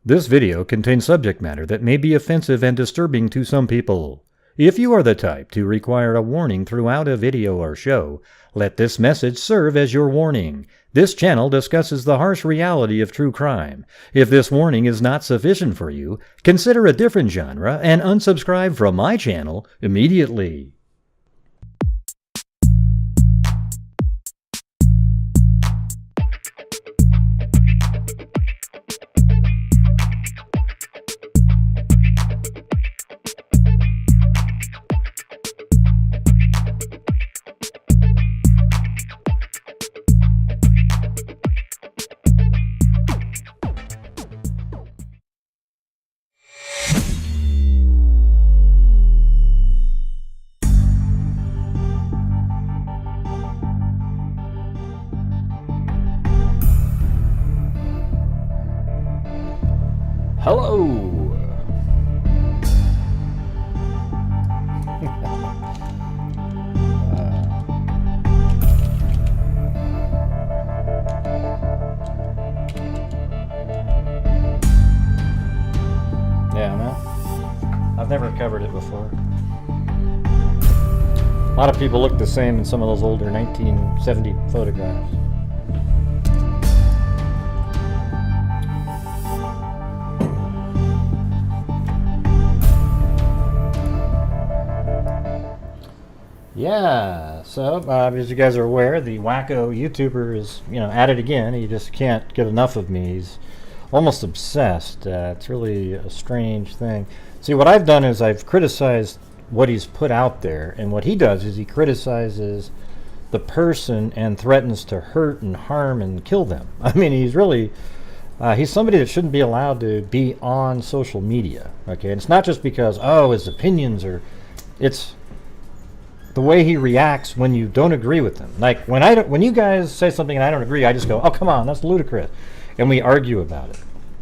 This video contains subject matter that may be offensive and disturbing to some people. If you are the type to require a warning throughout a video or show, let this message serve as your warning. This channel discusses the harsh reality of true crime. If this warning is not sufficient for you, consider a different genre and unsubscribe from my channel immediately. Hello! Yeah, man. I've never covered it before. A lot of people look the same in some of those older 1970 photographs. Yeah, so as you guys are aware, the wacko YouTuber is, at it again. He just can't get enough of me. He's almost obsessed. It's really a strange thing. See, what I've done is I've criticized what he's put out there, and what he does is he criticizes the person and threatens to hurt and harm and kill them. I mean, he's really, he's somebody that shouldn't be allowed to be on social media, okay? And it's not just because, his opinions are, it's the way he reacts when you don't agree with him. Like when you guys say something and I don't agree, I just go, "Oh, come on, that's ludicrous," and we argue about it.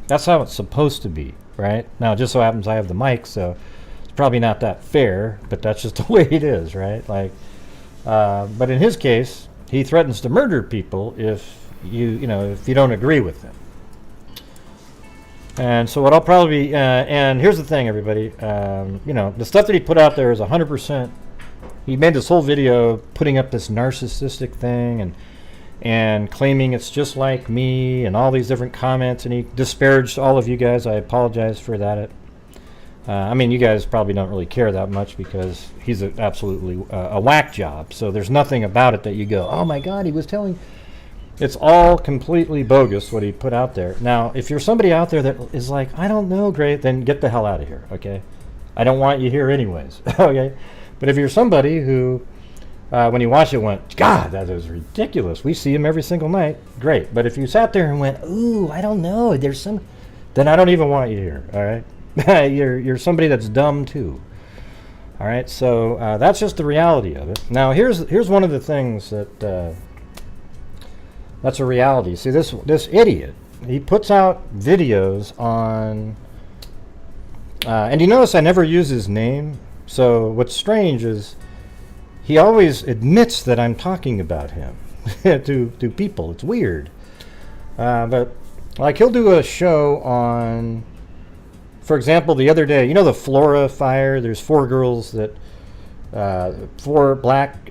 That's how it's supposed to be, right? Now, it just so happens I have the mic, so it's probably not that fair, but that's just the way it is, right? Like, but in his case, he threatens to murder people if if you don't agree with him. And so what I'll probably and here's the thing, everybody. The stuff that he put out there is 100%. He made this whole video putting up this narcissistic thing and claiming it's just like me and all these different comments, and he disparaged all of you guys. I apologize for that. I mean, you guys probably don't really care that much because he's absolutely a whack job. So there's nothing about it that you go, "Oh my God, he was telling." It's all completely bogus what he put out there. Now, if you're somebody out there that is like, "I don't know, great," then get the hell out of here, okay? I don't want you here anyways, okay? But if you're somebody who, when you watch it, went, "God, that was ridiculous. We see him every single night," great. But if you sat there and went, "Ooh, I don't know, there's some," then I don't even want you here, all right? you're somebody that's dumb too. All right, so that's just the reality of it. Now, here's one of the things that that's a reality. See, this idiot, he puts out videos on, and you notice I never use his name. So what's strange is he always admits that I'm talking about him to people. It's weird. But like he'll do a show on, for example, the other day, the Flora fire, there's 4 girls that, 4 black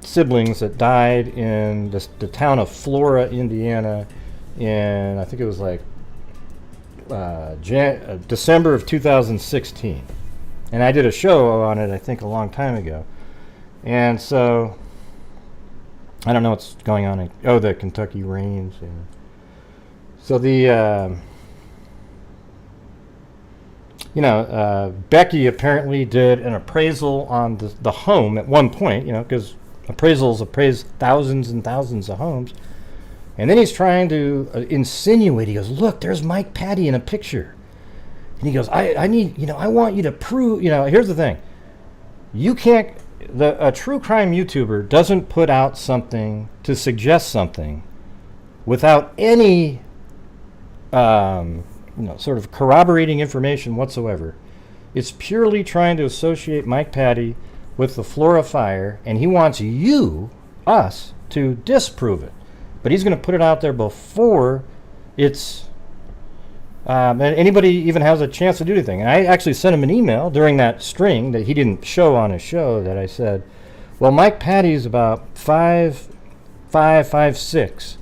siblings that died in the town of Flora, Indiana in, I think it was like December of 2016. And I did a show on it, I think, a long time ago. And so, I don't know what's going on. The Kentucky rains. Yeah. So Becky apparently did an appraisal on the home at one point, because appraisals appraise thousands and thousands of homes. And then he's trying to insinuate, he goes, "Look, there's Mike Patty in a picture." And he goes, I need, I want you to prove, here's the thing. You can't, a true crime YouTuber doesn't put out something to suggest something without any, sort of corroborating information whatsoever. It's purely trying to associate Mike Patty with the Flora fire, and he wants us, to disprove it. But he's going to put it out there before it's And anybody even has a chance to do anything. And I actually sent him an email during that string that he didn't show on his show that I said, well, Mike Patty's about 5'5", 5'6",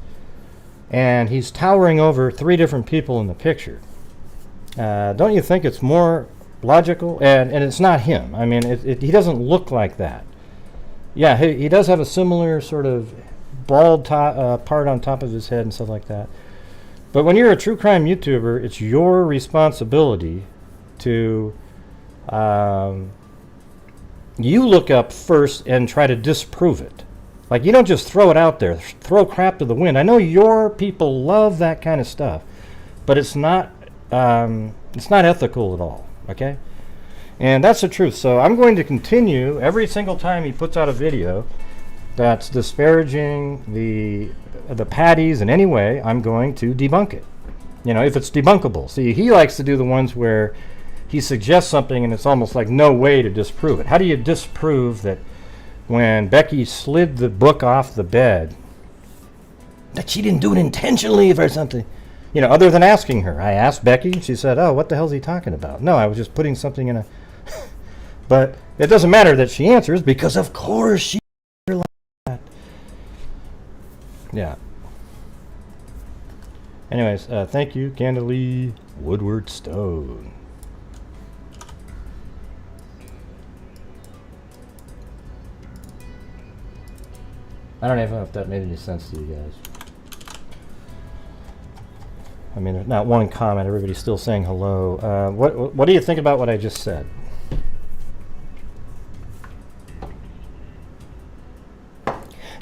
and he's towering over 3 different people in the picture. Don't you think it's more logical? And it's not him. I mean, he doesn't look like that. Yeah, he does have a similar sort of bald part on top of his head and stuff like that. But when you're a true crime YouTuber, it's your responsibility to you look up first and try to disprove it. Like, you don't just throw it out there, throw crap to the wind. I know your people love that kind of stuff, but it's not ethical at all, okay? And that's the truth. So I'm going to continue every single time he puts out a video that's disparaging the patties in any way. I'm going to debunk it, you know, if it's debunkable. See, he likes to do the ones where he suggests something and it's almost like no way to disprove it. How do you disprove that when Becky slid the book off the bed, that she didn't do it intentionally or something? You know, other than asking her. I asked Becky, she said, oh, what the hell's he talking about? No, I was just putting something in a... But it doesn't matter that she answers, because of course she like that. Yeah. Anyways, thank you, Candalee Woodward Stone. I don't even know if that made any sense to you guys. I mean, there's not one comment. Everybody's still saying hello. What do you think about what I just said?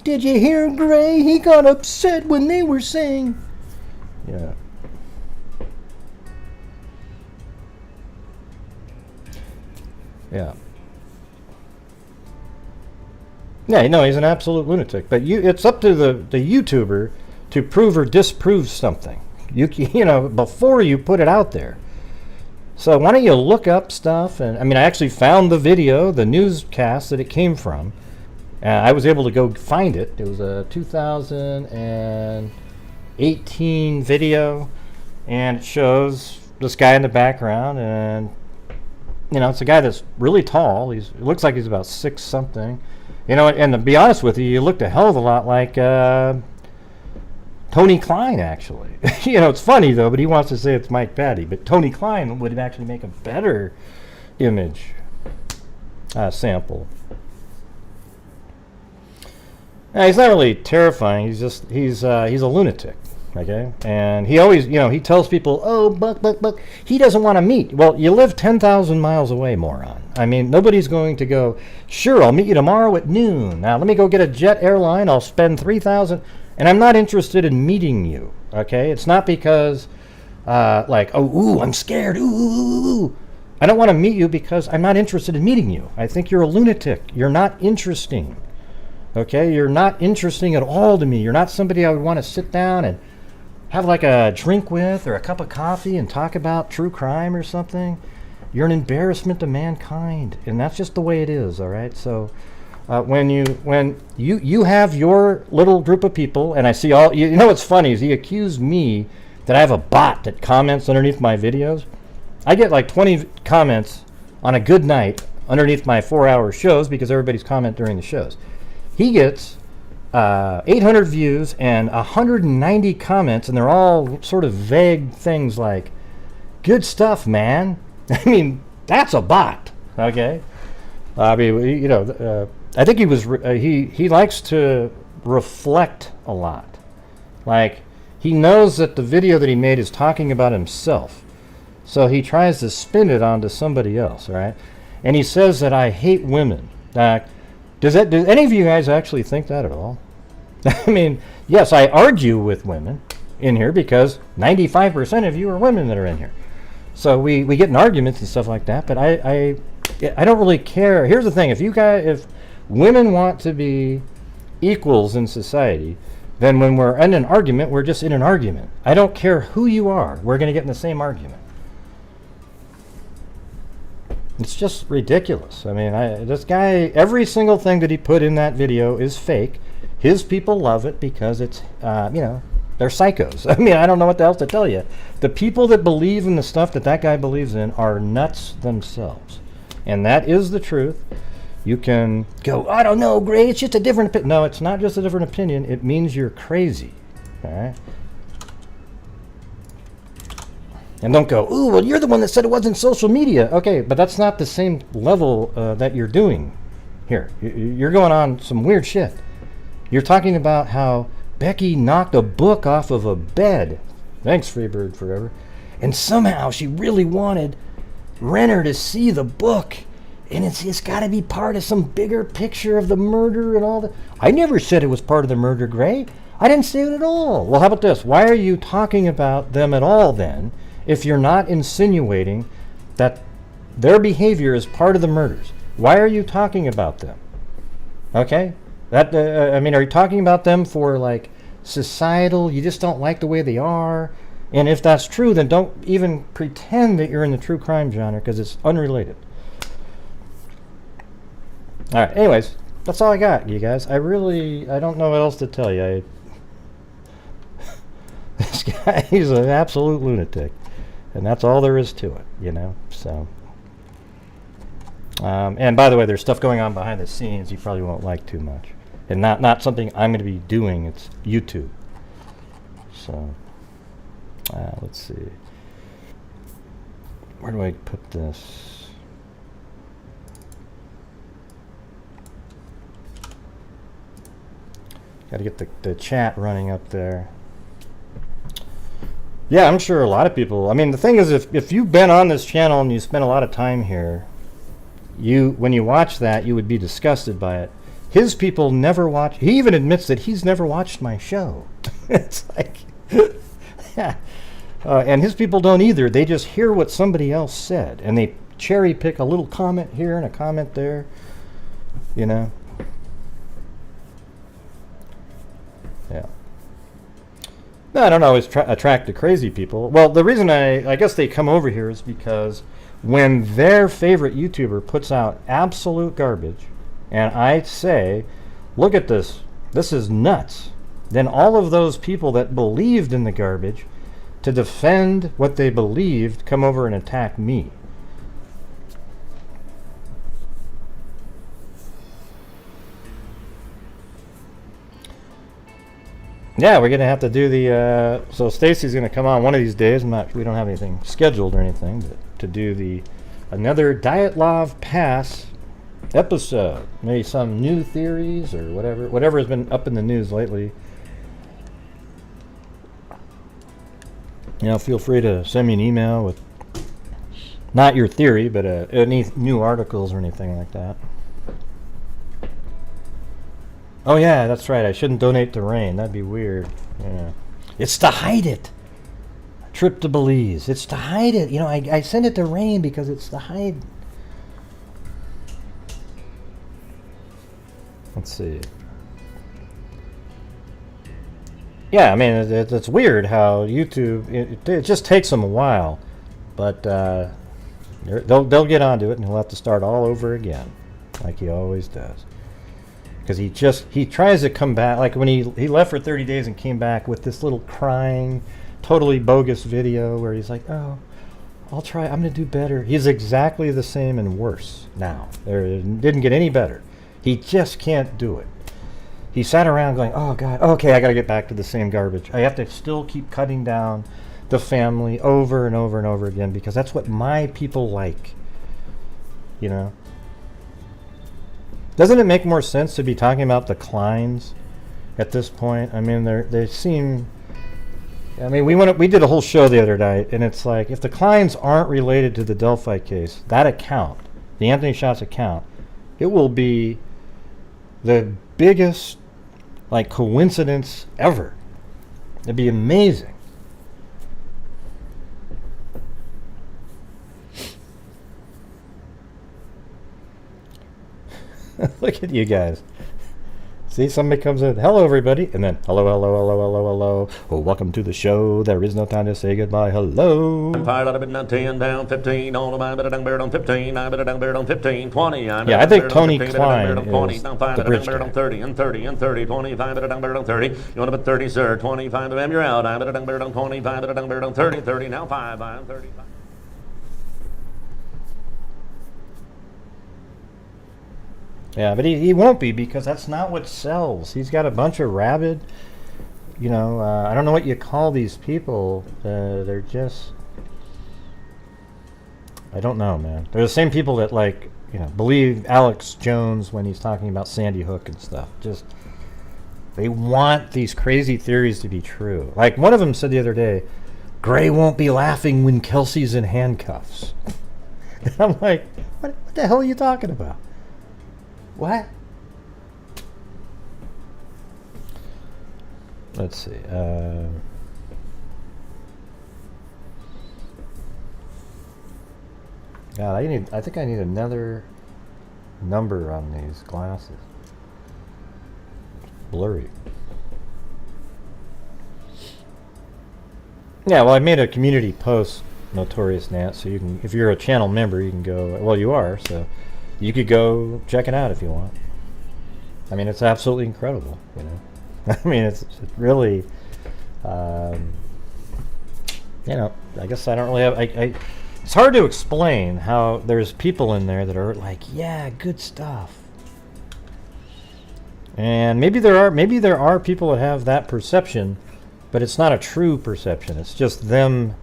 Did you hear Gray? He got upset when they were saying... Yeah. Yeah. Yeah, no, he's an absolute lunatic. But it's up to the YouTuber to prove or disprove something. You know, before you put it out there. So why don't you look up stuff? And I mean, I actually found the video, the newscast that it came from. I was able to go find it. It was a 2018 video, and it shows this guy in the background, and you know, it's a guy that's really tall. It looks like he's about 6 something. You know, and to be honest with you, he looked a hell of a lot like Tony Klein, actually. You know, it's funny though, but he wants to say it's Mike Patty, but Tony Klein would actually make a better image sample. He's not really terrifying. He's a lunatic, okay? And he always, you know, he tells people, "Oh, Buck, he doesn't want to meet." Well, you live 10,000 miles away, moron. I mean, nobody's going to go, "Sure, I'll meet you tomorrow at noon. Now, let me go get a jet airline. I'll spend 3,000, and I'm not interested in meeting you." Okay? It's not because, like, "Oh, ooh, I'm scared. Ooh. I don't want to meet you because I'm not interested in meeting you. I think you're a lunatic. You're not interesting." Okay, you're not interesting at all to me. You're not somebody I would want to sit down and have like a drink with or a cup of coffee and talk about true crime or something. You're an embarrassment to mankind, and that's just the way it is. All right. So when you have your little group of people, and I see all, you know what's funny is he accused me that I have a bot that comments underneath my videos. I get like 20 comments on a good night underneath my 4-hour shows because everybody's comment during the shows. He gets 800 views and 190 comments, and they're all sort of vague things like, "Good stuff, man." I mean, that's a bot, okay? I mean, you know, I think he was he likes to reflect a lot. Like, he knows that the video that he made is talking about himself, so he tries to spin it onto somebody else, right? And he says that I hate women. Do any of you guys actually think that at all? I mean, yes, I argue with women in here because 95% of you are women that are in here. So we get in arguments and stuff like that, but I don't really care. Here's the thing, if women want to be equals in society, then when we're in an argument, we're just in an argument. I don't care who you are. We're going to get in the same argument. It's just ridiculous. I mean, this guy, every single thing that he put in that video is fake. His people love it because it's, you know, They're psychos. I mean, I don't know what else to tell you. The people that believe in the stuff that guy believes in are nuts themselves. And that is the truth. You can go, I don't know, Gray, it's just a different opinion. No, it's not just a different opinion. It means you're crazy. All right? And don't go, ooh, well, you're the one that said it wasn't social media. Okay, but that's not the same level that you're doing here. You're going on some weird shit. You're talking about how Becky knocked a book off of a bed. Thanks, Freebird Forever. And somehow she really wanted Renner to see the book. And it's got to be part of some bigger picture of the murder and all that. I never said it was part of the murder, Gray. I didn't say it at all. Well, how about this? Why are you talking about them at all then if you're not insinuating that their behavior is part of the murders? Why are you talking about them? Okay? That I mean, are you talking about them for, like, societal, you just don't like the way they are? And if that's true, then don't even pretend that you're in the true crime genre, because it's unrelated. All right, anyways, that's all I got, you guys. I don't know what else to tell you. This guy, he's an absolute lunatic. And that's all there is to it, you know, so. And by the way, there's stuff going on behind the scenes you probably won't like too much. And not something I'm going to be doing. It's YouTube. So, let's see. Where do I put this? Got to get the chat running up there. Yeah, I'm sure a lot of people. I mean, the thing is, if you've been on this channel and you spent a lot of time here, when you watch that, you would be disgusted by it. His people never watch. He even admits that he's never watched my show. It's like, yeah. And his people don't either. They just hear what somebody else said, and they cherry pick a little comment here and a comment there. You know. Yeah. No, I don't always attract the crazy people. Well, the reason I guess they come over here is because when their favorite YouTuber puts out absolute garbage, and I say, look at this, this is nuts, then all of those people that believed in the garbage to defend what they believed come over and attack me. Yeah, we're going to have to do the, so Stacy's going to come on one of these days. We don't have anything scheduled or anything, but to do another Dyatlov Pass episode. Maybe some new theories or whatever has been up in the news lately. You know, feel free to send me an email with not your theory, but any new articles or anything like that. Oh yeah, that's right. I shouldn't donate to Rain. That'd be weird. Yeah. It's to hide it. Trip to Belize. It's to hide it. You know, I send it to Rain because it's to hide. Let's see. Yeah, I mean, it's weird how YouTube, it just takes them a while, but they'll get onto it, and he'll have to start all over again, like he always does. Because he tries to come back, like when he left for 30 days and came back with this little crying, totally bogus video where he's like, oh, I'll try, I'm going to do better. He's exactly the same and worse now. It didn't get any better. He just can't do it. He sat around going, oh, God, okay, I got to get back to the same garbage. I have to still keep cutting down the family over and over and over again because that's what my people like, you know? Doesn't it make more sense to be talking about the Kleins at this point? I mean, they seem... I mean, we did a whole show the other night, and it's like, if the Kleins aren't related to the Delphi case, that account, the Anthony Shots account, it will be the biggest, like, coincidence ever. It'd be amazing. Look at you guys. See, somebody comes in, hello everybody, and then hello, hello, hello, hello, hello. Oh, welcome to the show. There is no time to say goodbye. Hello. I'm fired out of it now, 10 down, 15 on the better down, bear on 15, I better down, bear on 15, 20. Yeah, I think Tony Klein is the bridge guy. 30 and 30 and 30, 25 better down, bear on 30. You want to bet 30, sir? 25 of you're out. I better down, bear on 25 better down, bear on 30, 30 now 5. I'm 35. Yeah, but he won't be because that's not what sells. He's got a bunch of rabid, you know, I don't know what you call these people. They're just, I don't know, man. They're the same people that, like, you know, believe Alex Jones when he's talking about Sandy Hook and stuff. Just, they want these crazy theories to be true. Like, one of them said the other day, Gray won't be laughing when Kelsey's in handcuffs. And I'm like, what the hell are you talking about? What? Let's see. God, I think I need another number on these glasses. It's blurry. Yeah, well, I made a community post, Notorious Nat, so you can, if you're a channel member, you can go. Well, you are, so. You could go check it out if you want. I mean, it's absolutely incredible, you know. I mean, it's really, you know, I guess I don't really have, it's hard to explain how there's people in there that are like, yeah, good stuff. And maybe there are people that have that perception, but it's not a true perception. It's just them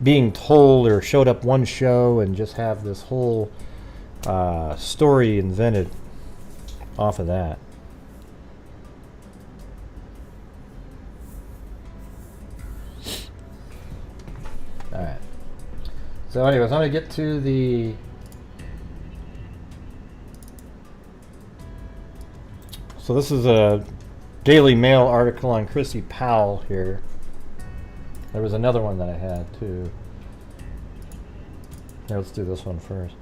being told or showed up one show and just have this whole story invented off of that. Alright. So anyways, I'm going to get to the so this is a Daily Mail article on Chrissy Powell here. There was another one that I had too. Now let's do this one first.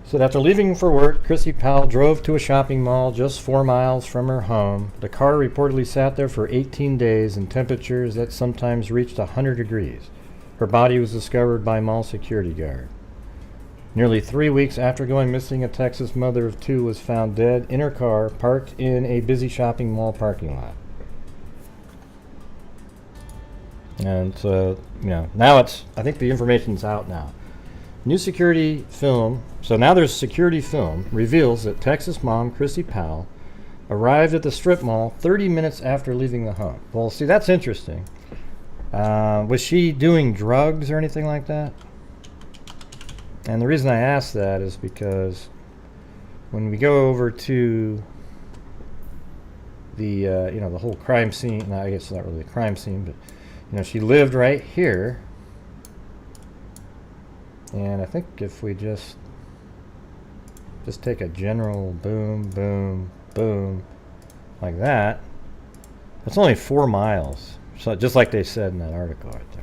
So after leaving for work, Chrissy Powell drove to a shopping mall just 4 miles from her home. The car reportedly sat there for 18 days in temperatures that sometimes reached 100 degrees. Her body was discovered by mall security guard. Nearly 3 weeks after going missing, a Texas mother of 2 was found dead in her car parked in a busy shopping mall parking lot. And so, you know, now it's, I think the information's out now. New security film, so now there's security film, reveals that Texas mom Chrissy Powell arrived at the strip mall 30 minutes after leaving the home. Well, see, that's interesting. Was she doing drugs or anything like that? And the reason I ask that is because when we go over to the, you know, the whole crime scene, no, I guess it's not really a crime scene, but, you know, she lived right here. And I think if we just take a general boom, boom, boom, like that, that's only 4 miles. So just like they said in that article right there.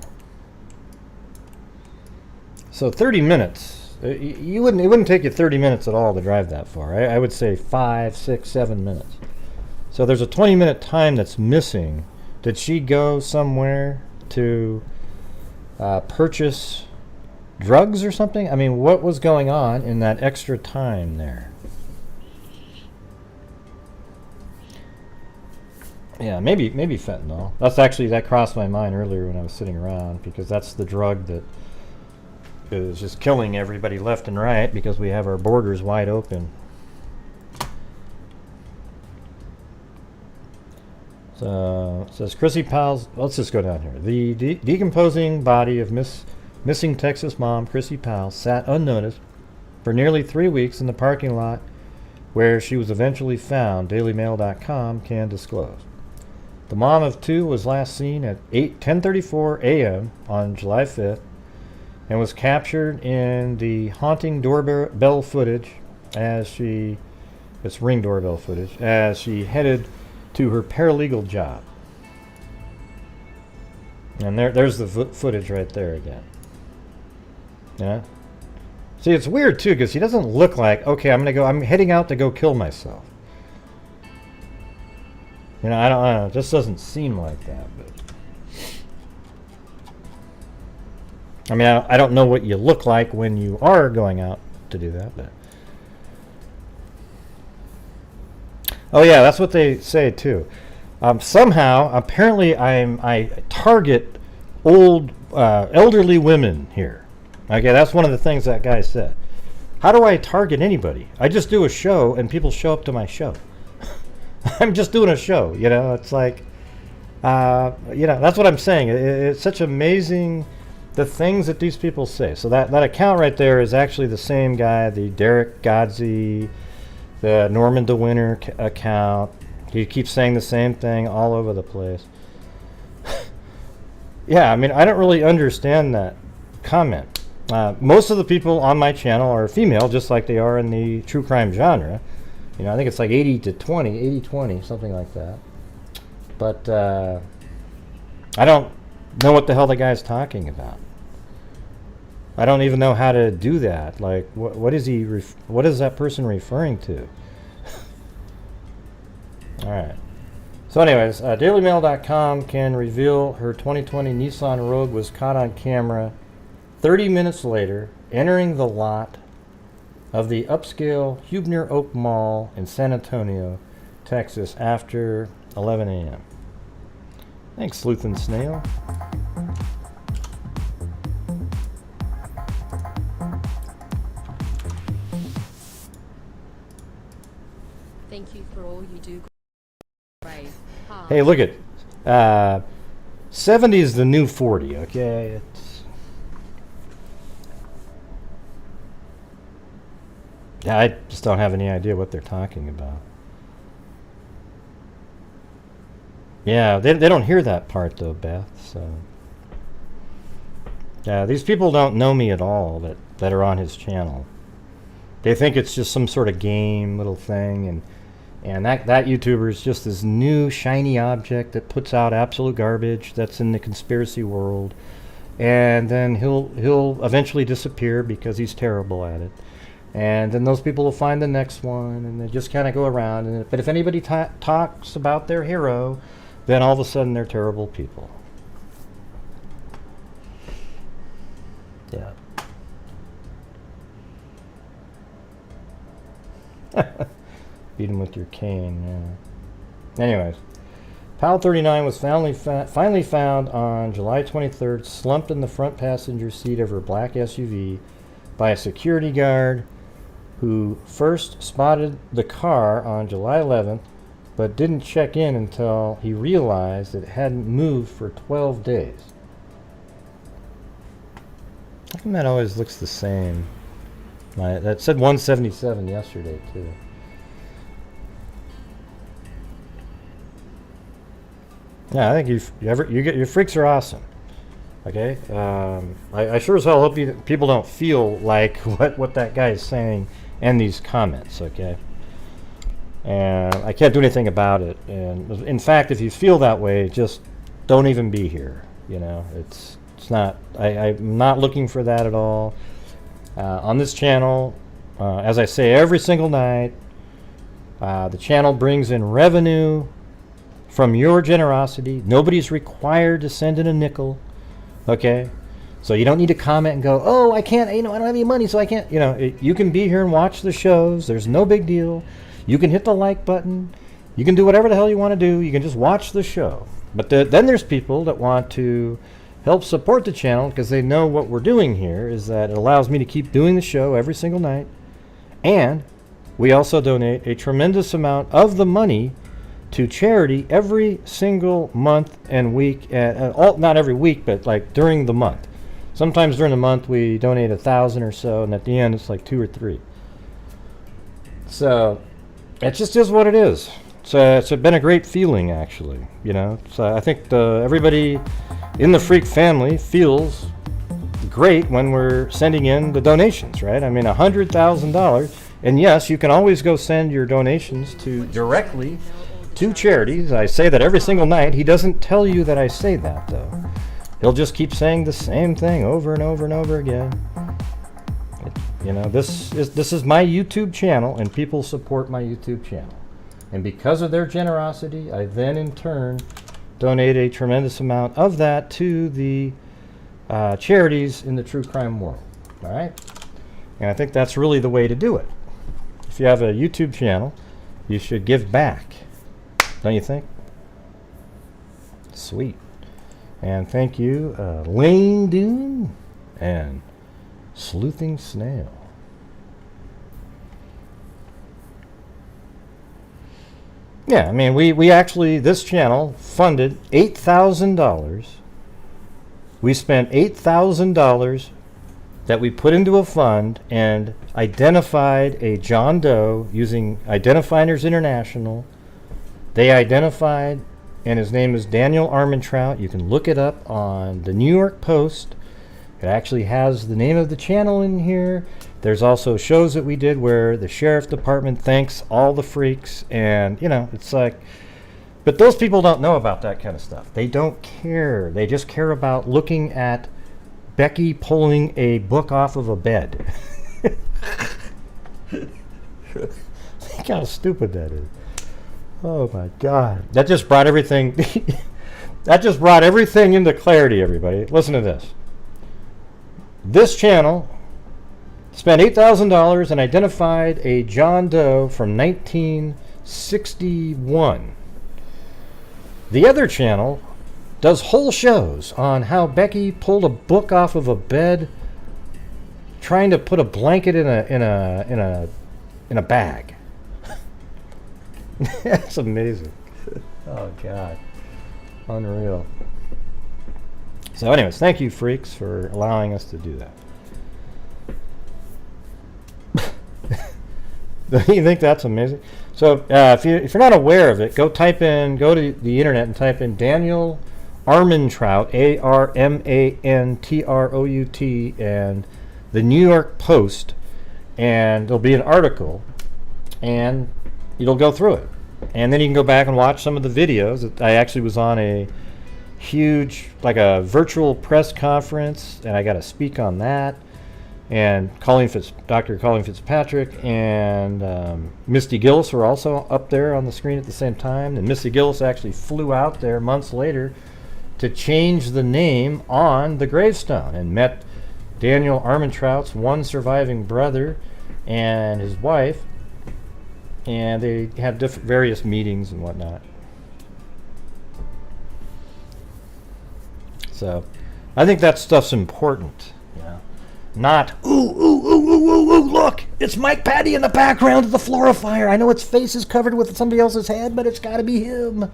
So 30 minutes. It wouldn't take you 30 minutes at all to drive that far. I would say 5, 6, 7 minutes. So there's a 20-minute time that's missing. Did she go somewhere to purchase drugs or something? I mean, what was going on in that extra time there? Yeah, maybe fentanyl. That crossed my mind earlier when I was sitting around, because that's the drug that is just killing everybody left and right because we have our borders wide open. So it says Chrissy Powell's, let's just go down here. The decomposing body of missing Texas mom Chrissy Powell sat unnoticed for nearly 3 weeks in the parking lot where she was eventually found, dailymail.com can disclose. The mom of 2 was last seen at 10:34 a.m. on July 5th and was captured in the haunting doorbell footage it's Ring doorbell footage, as she headed to her paralegal job. And there's the footage right there again. Yeah. See, it's weird too, because he doesn't look like, okay, I'm heading out to go kill myself. You know, I don't know. It just doesn't seem like that. But I mean, I don't know what you look like when you are going out to do that. But oh yeah, that's what they say too. Somehow, apparently, I target old, elderly women here. Okay, that's one of the things that guy said. How do I target anybody? I just do a show, and people show up to my show. I'm just doing a show, you know. It's like, you know, that's what I'm saying. It's such amazing the things that these people say. So that account right there is actually the same guy, the Derek Godsey, the Norman DeWinter account. He keeps saying the same thing all over the place. Yeah, I mean, I don't really understand that comment. Most of the people on my channel are female, just like they are in the true crime genre. You know, I think it's like 80-20, something like that. But I don't know what the hell the guy's talking about. I don't even know how to do that. Like, what is he? What is that person referring to? All right. So anyways, DailyMail.com can reveal her 2020 Nissan Rogue was caught on camera 30 minutes later entering the lot of the upscale Hubner Oak Mall in San Antonio, Texas after 11 a.m. Thanks, Sleuth and Snail. Thank you for all you do. Brave. Hey, look at 70 is the new 40. Okay, yeah, I just don't have any idea what they're talking about. Yeah, they don't hear that part though, Beth. So yeah, these people don't know me at all that are on his channel. They think it's just some sort of game little thing, and that YouTuber is just this new shiny object that puts out absolute garbage that's in the conspiracy world, and then he'll eventually disappear because he's terrible at it, and then those people will find the next one, and they just kind of go around. But if anybody talks about their hero, then all of a sudden they're terrible people. Yeah. Beat him with your cane, yeah. Anyways, Powell 39 was finally found on July 23rd, slumped in the front passenger seat of her black SUV by a security guard who first spotted the car on July 11th, but didn't check in until he realized it hadn't moved for 12 days. How come that always looks the same? That said 177 yesterday, too. Yeah, I think your freaks are awesome. Okay, I sure as hell hope people don't feel like what that guy is saying in these comments. Okay, and I can't do anything about it. And in fact, if you feel that way, just don't even be here. You know, it's not. I'm not looking for that at all. On this channel, as I say every single night, the channel brings in revenue from your generosity. Nobody's required to send in a nickel. Okay, so you don't need to comment and go, oh, I can't, I don't have any money, so I can't. You can be here and watch the shows. There's no big deal. You can hit the like button. You can do whatever the hell you want to do. You can just watch the show. But then there's people that want to help support the channel because they know what we're doing here is that it allows me to keep doing the show every single night. And we also donate a tremendous amount of the money to charity every single month and week. Not every week, but like during the month. Sometimes during the month we donate 1,000 or so, and at the end it's like 2 or 3. So it just is what it is. So it's been a great feeling, actually. So I think everybody in the Freak family feels great when we're sending in the donations, right? I mean, $100,000, and yes, you can always go send your donations directly to charities. I say that every single night. He doesn't tell you that I say that, though. He'll just keep saying the same thing over and over and over again. This is my YouTube channel, and people support my YouTube channel. And because of their generosity, I then in turn donate a tremendous amount of that to the charities in the true crime world. All right? And I think that's really the way to do it. If you have a YouTube channel, you should give back. Don't you think? Sweet. And thank you, Lane Dune and Sleuthing Snail. Yeah, I mean, we actually, this channel funded $8,000. We spent $8,000 that we put into a fund and identified a John Doe using Identifiers International. They identified, and his name is Daniel Armentrout. You can look it up on the New York Post. It actually has the name of the channel in here. There's also shows that we did where the sheriff department thanks all the freaks, and you know, it's like, but those people don't know about that kind of stuff. They don't care. They just care about looking at Becky pulling a book off of a bed. Think how stupid that is. Oh my God. That just brought everything that just brought everything into clarity, everybody. Listen to this. This channel spent $8,000 and identified a John Doe from 1961. The other channel does whole shows on how Becky pulled a book off of a bed trying to put a blanket in a bag. That's amazing. Oh God. Unreal. So anyways, thank you freaks for allowing us to do that. Don't you think that's amazing? So if you're not aware of it, go to the internet and type in Daniel Armentrout, Armantrout, and the New York Post, and there'll be an article, and you'll go through it. And then you can go back and watch some of the videos. I actually was on a huge, like a virtual press conference, and I got to speak on that. And Dr. Colleen Fitzpatrick and Misty Gillis were also up there on the screen at the same time. And Misty Gillis actually flew out there months later to change the name on the gravestone and met Daniel Armentrout's one surviving brother and his wife. And they had various meetings and whatnot. So I think that stuff's important. Not, look, it's Mike Patty in the background of the Florifier. I know its face is covered with somebody else's head, but it's got to be him.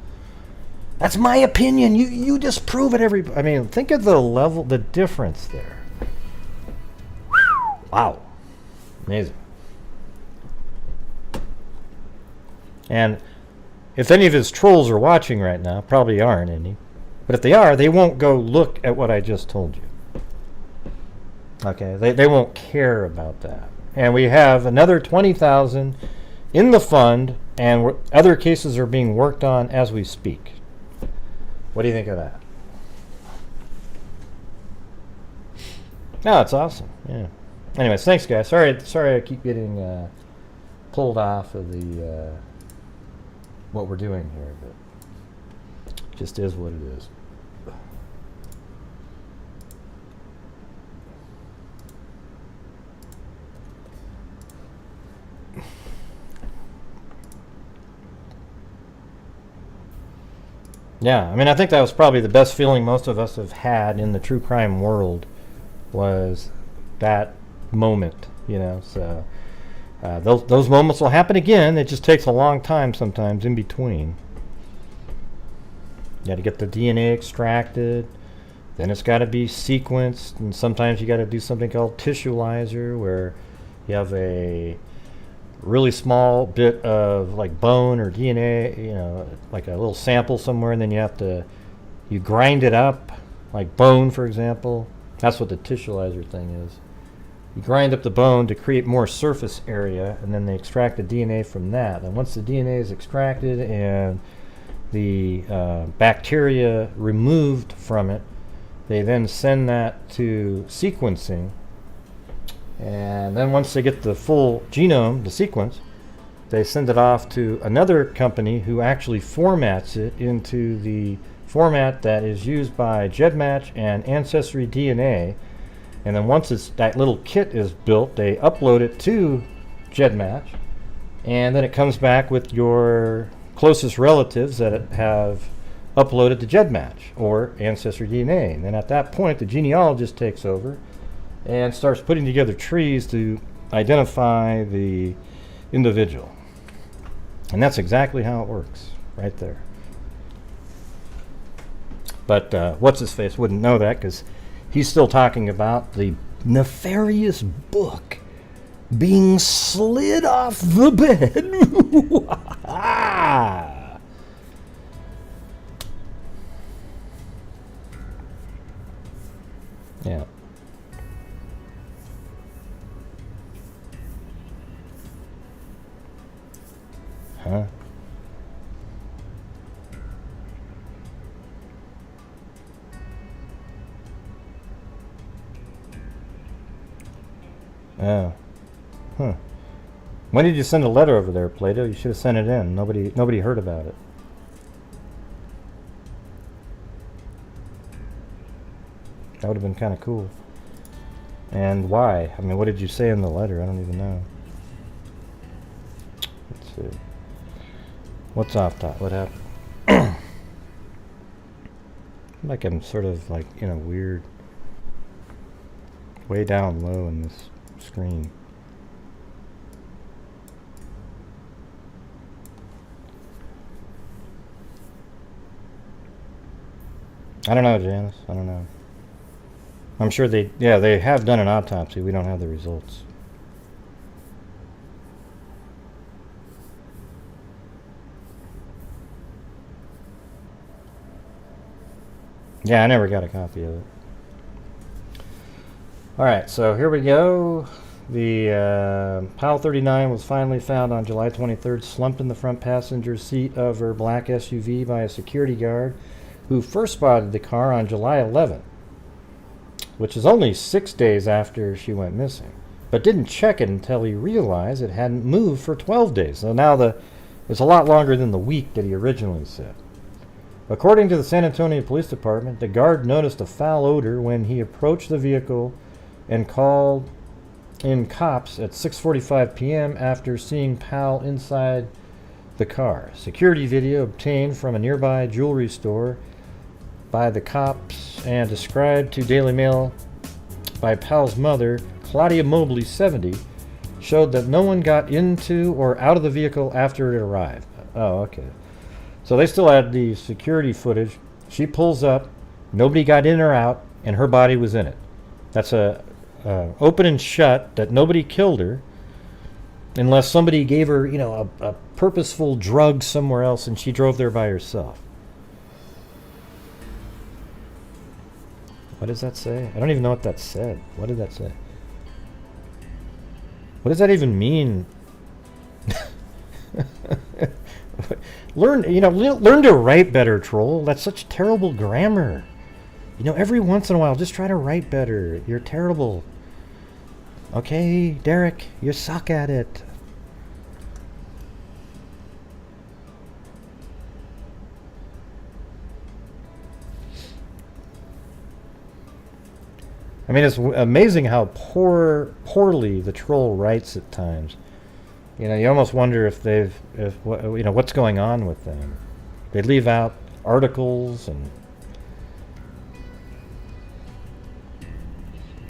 That's my opinion. You disprove it, everybody. I mean, think of the level, the difference there. Wow. Amazing. And if any of his trolls are watching right now, probably aren't any. But if they are, they won't go look at what I just told you. Okay, they won't care about that. And we have another $20,000 in the fund, and other cases are being worked on as we speak. What do you think of that? No, it's awesome. Yeah. Anyways, thanks, guys. Sorry, I keep getting pulled off of the what we're doing here, but it just is what it is. Yeah, I mean, I think that was probably the best feeling most of us have had in the true crime world, was that moment, you know. So those moments will happen again. It just takes a long time sometimes in between. You got to get the DNA extracted, then it's got to be sequenced, and sometimes you got to do something called tissue-lyzer, where you have a really small bit of like bone or DNA, you know, like a little sample somewhere, and then you grind it up, like bone, for example. That's what the tissue-lyzer thing is. You grind up the bone to create more surface area, and then they extract the DNA from that. And once the DNA is extracted and the bacteria removed from it, they then send that to sequencing. And then once they get the full genome, the sequence, they send it off to another company who actually formats it into the format that is used by GEDmatch and Ancestry DNA. And then once that little kit is built, they upload it to GEDmatch, and then it comes back with your closest relatives that have uploaded to GEDmatch or Ancestry DNA. And then at that point, the genealogist takes over and starts putting together trees to identify the individual. And that's exactly how it works, right there. But what's-his-face wouldn't know that, because he's still talking about the nefarious book being slid off the bed. Yeah. Huh? Oh. Huh. When did you send a letter over there, Plato? You should have sent it in. Nobody heard about it. That would have been kind of cool. And why? I mean, what did you say in the letter? I don't even know. Let's see. What's off top? What happened? Like I'm sort of like in a weird, way down low in this screen. I don't know, Janice. I don't know. I'm sure they have done an autopsy. We don't have the results. Yeah, I never got a copy of it. Alright, so here we go. The Powell 39 was finally found on July 23rd, slumped in the front passenger seat of her black SUV by a security guard who first spotted the car on July 11th, which is only 6 days after she went missing, but didn't check it until he realized it hadn't moved for 12 days. So now it's a lot longer than the week that he originally said. According to the San Antonio Police Department, the guard noticed a foul odor when he approached the vehicle and called in cops at 6:45 p.m. after seeing Powell inside the car. Security video obtained from a nearby jewelry store by the cops and described to Daily Mail by Powell's mother, Claudia Mobley, 70, showed that no one got into or out of the vehicle after it arrived. Oh, okay. So they still had the security footage. She pulls up, nobody got in or out, and her body was in it. That's a open and shut, that nobody killed her unless somebody gave her, a purposeful drug somewhere else and she drove there by herself. What does that say? I don't even know what that said. What did that say? What does that even mean? Learn to write better, troll. That's such terrible grammar. Every once in a while, just try to write better. You're terrible. Okay, Derek, you suck at it. I mean, it's amazing how poorly the troll writes at times. You almost wonder if what's going on with them. They leave out articles and.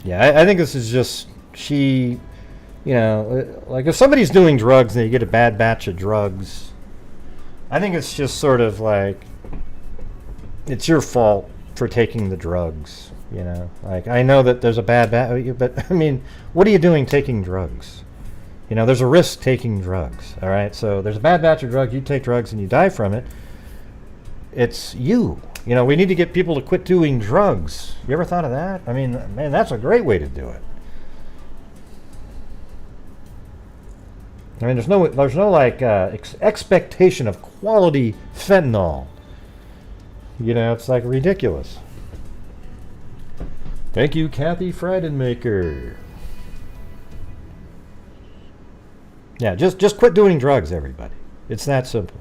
Yeah, I think this is just like if somebody's doing drugs and they get a bad batch of drugs, I think it's just sort of like it's your fault for taking the drugs. Like I know that there's a bad batch, but I mean, what are you doing taking drugs? There's a risk taking drugs. All right, so there's a bad batch of drugs. You take drugs and you die from it. It's you. We need to get people to quit doing drugs. You ever thought of that? I mean, man, that's a great way to do it. I mean, there's no like expectation of quality fentanyl. It's like ridiculous. Thank you, Kathy Freidenmaker. Yeah, just quit doing drugs, everybody. It's that simple.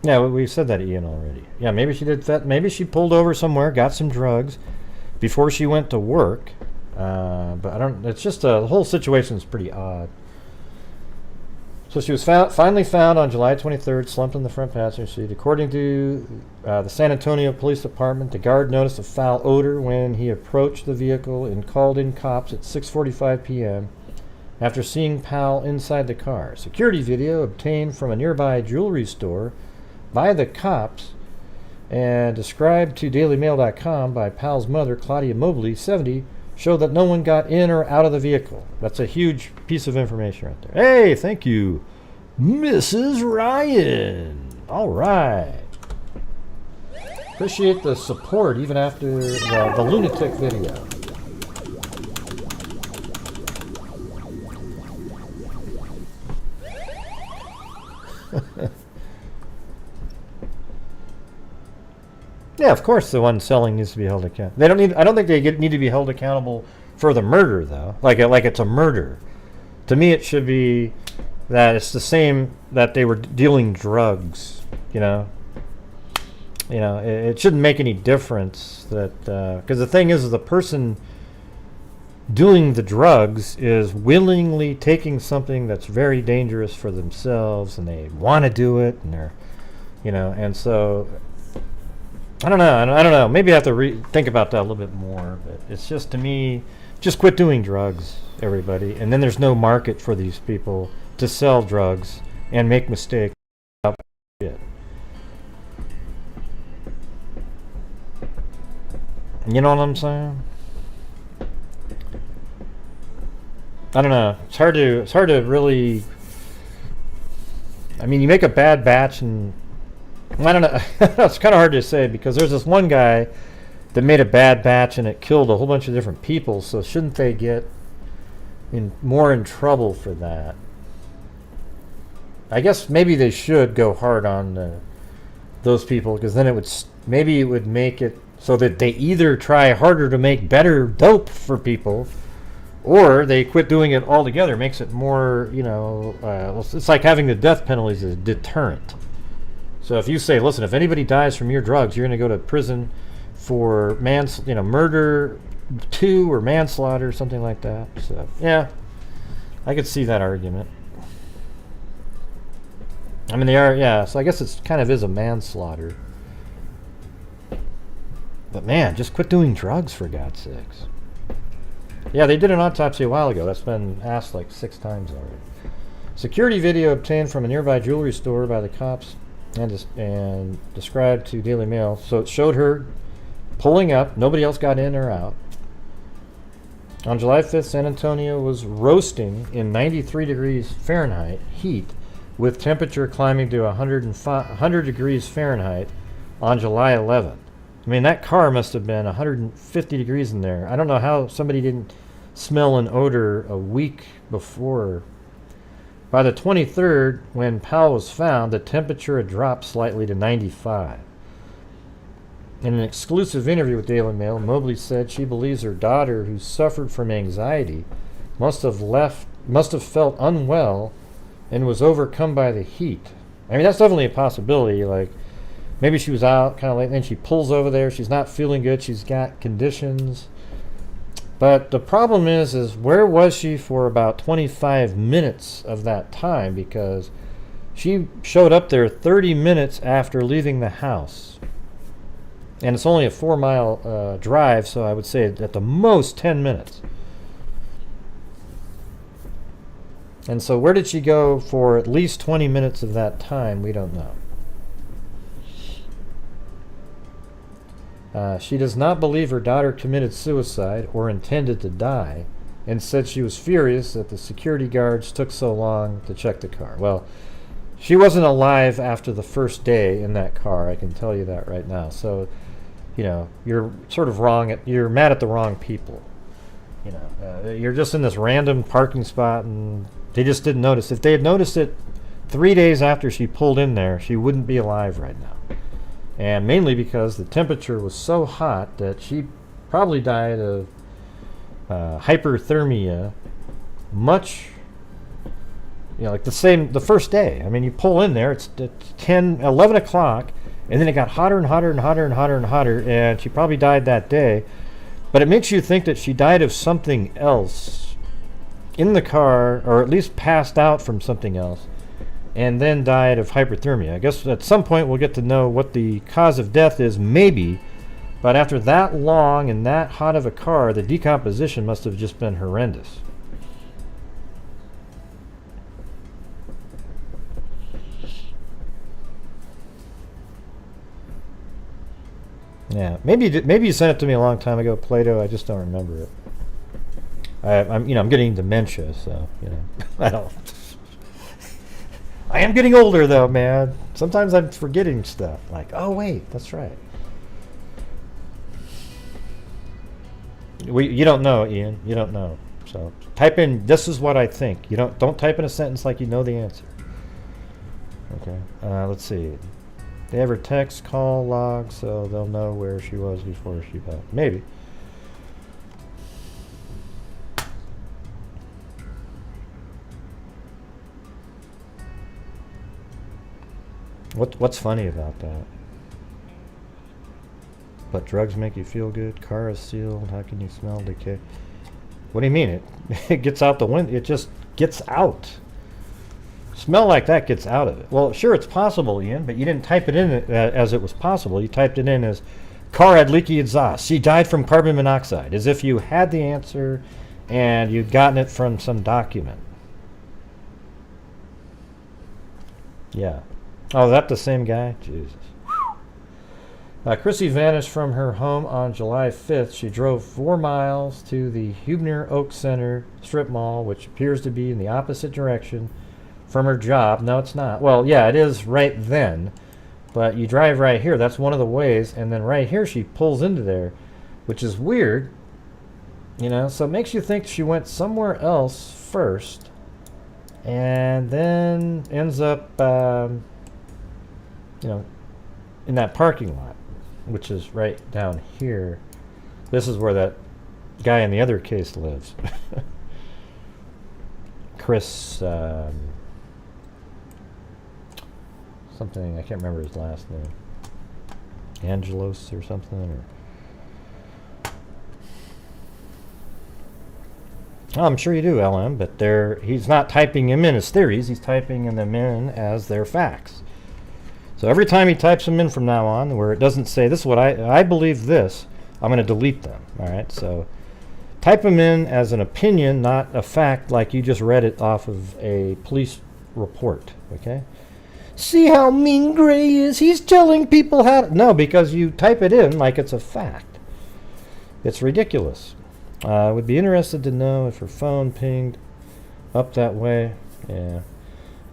Yeah, we said that, Ian, already. Yeah, maybe she did that. Maybe she pulled over somewhere, got some drugs before she went to work. But I don't. It's just the whole situation is pretty odd. So she was finally found on July 23rd, slumped in the front passenger seat. According to the San Antonio Police Department, the guard noticed a foul odor when he approached the vehicle and called in cops at 6:45 p.m. after seeing Powell inside the car. Security video obtained from a nearby jewelry store by the cops and described to DailyMail.com by Powell's mother, Claudia Mobley, 70, showed that no one got in or out of the vehicle. That's a huge piece of information right there. Hey, thank you, Mrs. Ryan. All right. Appreciate the support even after the lunatic video. Yeah, of course the one selling needs to be held accountable. They don't need. I don't think they need to be held accountable for the murder, though. Like it's a murder. To me, it should be that it's the same that they were dealing drugs. It shouldn't make any difference that because the thing is the person doing the drugs is willingly taking something that's very dangerous for themselves, and they want to do it, and they're, and so. I don't know. Maybe I have to think about that a little bit more. But it's just, to me, just quit doing drugs, everybody. And then there's no market for these people to sell drugs and make mistakes about shit. You know what I'm saying? I don't know. It's hard to really. I mean, you make a bad batch and. I don't know. It's kind of hard to say because there's this one guy that made a bad batch and it killed a whole bunch of different people. So shouldn't they get more in trouble for that? I guess maybe they should go hard on those people because then it would make it so that they either try harder to make better dope for people, or they quit doing it altogether. It makes it more, it's like having the death penalty as a deterrent. So if you say, listen, if anybody dies from your drugs, you're going to go to prison for murder 2 or manslaughter or something like that. So yeah, I could see that argument. I mean, they are, yeah. So I guess it's kind of is a manslaughter. But man, just quit doing drugs for God's sakes. Yeah, they did an autopsy a while ago. That's been asked like 6 times already. Security video obtained from a nearby jewelry store by the cops and described to Daily Mail. So it showed her pulling up. Nobody else got in or out. On July 5th, San Antonio was roasting in 93 degrees Fahrenheit heat, with temperature climbing to 100 degrees Fahrenheit on July 11th. I mean, that car must have been 150 degrees in there. I don't know how somebody didn't smell an odor a week before. By the 23rd, when Powell was found, the temperature had dropped slightly to 95. In an exclusive interview with Daily Mail, Mobley said she believes her daughter, who suffered from anxiety, must have felt unwell and was overcome by the heat. I mean, that's definitely a possibility. Like, maybe she was out kind of late, and then she pulls over there. She's not feeling good. She's got conditions. But the problem is where was she for about 25 minutes of that time? Because she showed up there 30 minutes after leaving the house. And it's only a 4-mile drive, so I would say at the most 10 minutes. And so where did she go for at least 20 minutes of that time? We don't know. She does not believe her daughter committed suicide or intended to die, and said she was furious that the security guards took so long to check the car. Well, she wasn't alive after the first day in that car, I can tell you that right now. So, you're sort of wrong. You're mad at the wrong people. You're just in this random parking spot, and they just didn't notice. If they had noticed it 3 days after she pulled in there, she wouldn't be alive right now. And mainly because the temperature was so hot that she probably died of hyperthermia much, like the first day. I mean, you pull in there, it's 10, 11 o'clock, and then it got hotter and hotter and hotter and hotter and hotter, and she probably died that day. But it makes you think that she died of something else in the car, or at least passed out from something else, and then died of hyperthermia. I guess at some point we'll get to know what the cause of death is, maybe. But after that long and that hot of a car, the decomposition must have just been horrendous. Yeah, maybe you sent it to me a long time ago, Plato. I just don't remember it. I'm getting dementia, so I don't. I am getting older though, man. Sometimes I'm forgetting stuff. Like, oh wait, that's right. You don't know, Ian. You don't know. So type in, "This is what I think." You don't type in a sentence like you know the answer. Okay. Let's see. They have her text, call, log, so they'll know where she was before she died. Maybe. What's funny about that? But drugs make you feel good. Car is sealed. How can you smell decay? What do you mean? It gets out the window. It just gets out. Smell like that gets out of it. Well, sure, it's possible, Ian, but you didn't type it in as it was possible. You typed it in as car had leaky exhaust. She died from carbon monoxide, as if you had the answer and you'd gotten it from some document. Yeah. Oh, is that the same guy? Jesus. Chrissy vanished from her home on July 5th. She drove 4 miles to the Hubner Oak Center strip mall, which appears to be in the opposite direction from her job. No, it's not. Well, yeah, it is right then, but you drive right here. That's one of the ways, and then right here she pulls into there, which is weird, so it makes you think she went somewhere else first and then ends up in that parking lot, which is right down here. This is where that guy in the other case lives. Chris something, I can't remember his last name. Angelos or something, or I'm sure you do, LM, but he's not typing them in as theories, he's typing them in as their facts. So every time he types them in from now on, where it doesn't say, "This is what I believe this," I'm going to delete them. All right, so type them in as an opinion, not a fact, like you just read it off of a police report. Okay. See how mean Gray is? He's telling people how to... No, because you type it in like it's a fact. It's ridiculous. I would be interested to know if her phone pinged up that way. Yeah.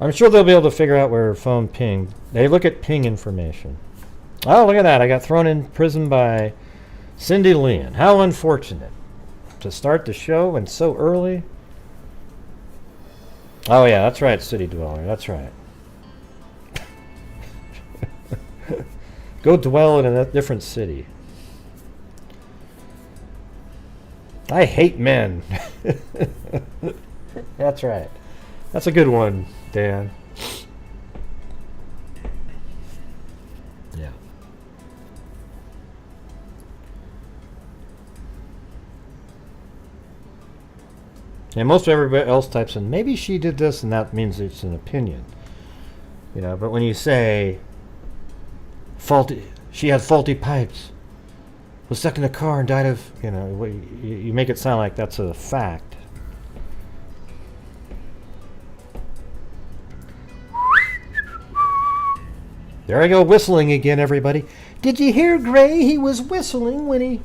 I'm sure they'll be able to figure out where her phone pinged. They look at ping information. Oh, look at that. I got thrown in prison by Cindy Leon. How unfortunate. To start the show and so early. Oh, yeah, that's right, City Dweller. That's right. Go dwell in a different city. I hate men. That's right. That's a good one, Dan. Yeah. And most everybody else types in, maybe she did this, and that means it's an opinion. But when you say she had faulty pipes, was stuck in a car and died of, you make it sound like that's a fact. There I go whistling again, everybody. Did you hear Gray? He was whistling when he...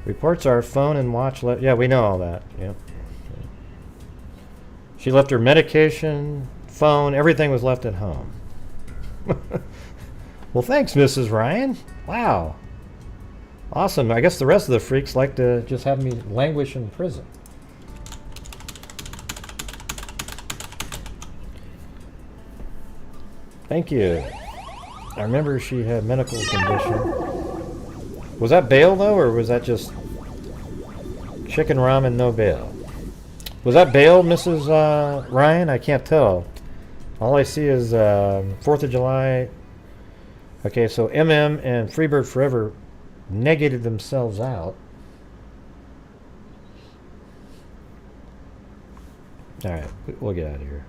Reports our phone and watch... Yeah, we know all that. Yep. She left her medication, phone, everything was left at home. Well, thanks, Mrs. Ryan. Wow. Awesome. I guess the rest of the freaks like to just have me languish in prison. Thank you. I remember she had medical condition. Was that bail, though, or was that just... Chicken ramen, no bail. Was that bail, Mrs. Ryan? I can't tell. All I see is 4th of July. Okay, so MM and Freebird Forever negated themselves out. Alright, we'll get out of here.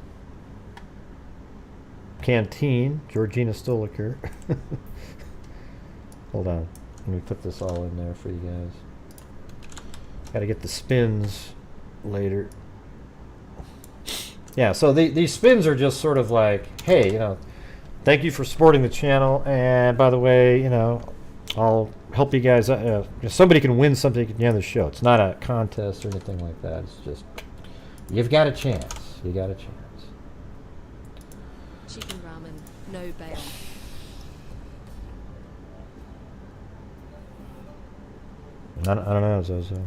Canteen, Georgina Stoliker. Hold on. Let me put this all in there for you guys. Gotta get the spins later. Yeah, so these spins are just sort of like, hey, you know, thank you for supporting the channel, and by the way, you know, I'll help you guys. Somebody can win something at the end of the show. It's not a contest or anything like that. It's just, you've got a chance. You got a chance. Chicken ramen, no bail. I don't know, Zozo.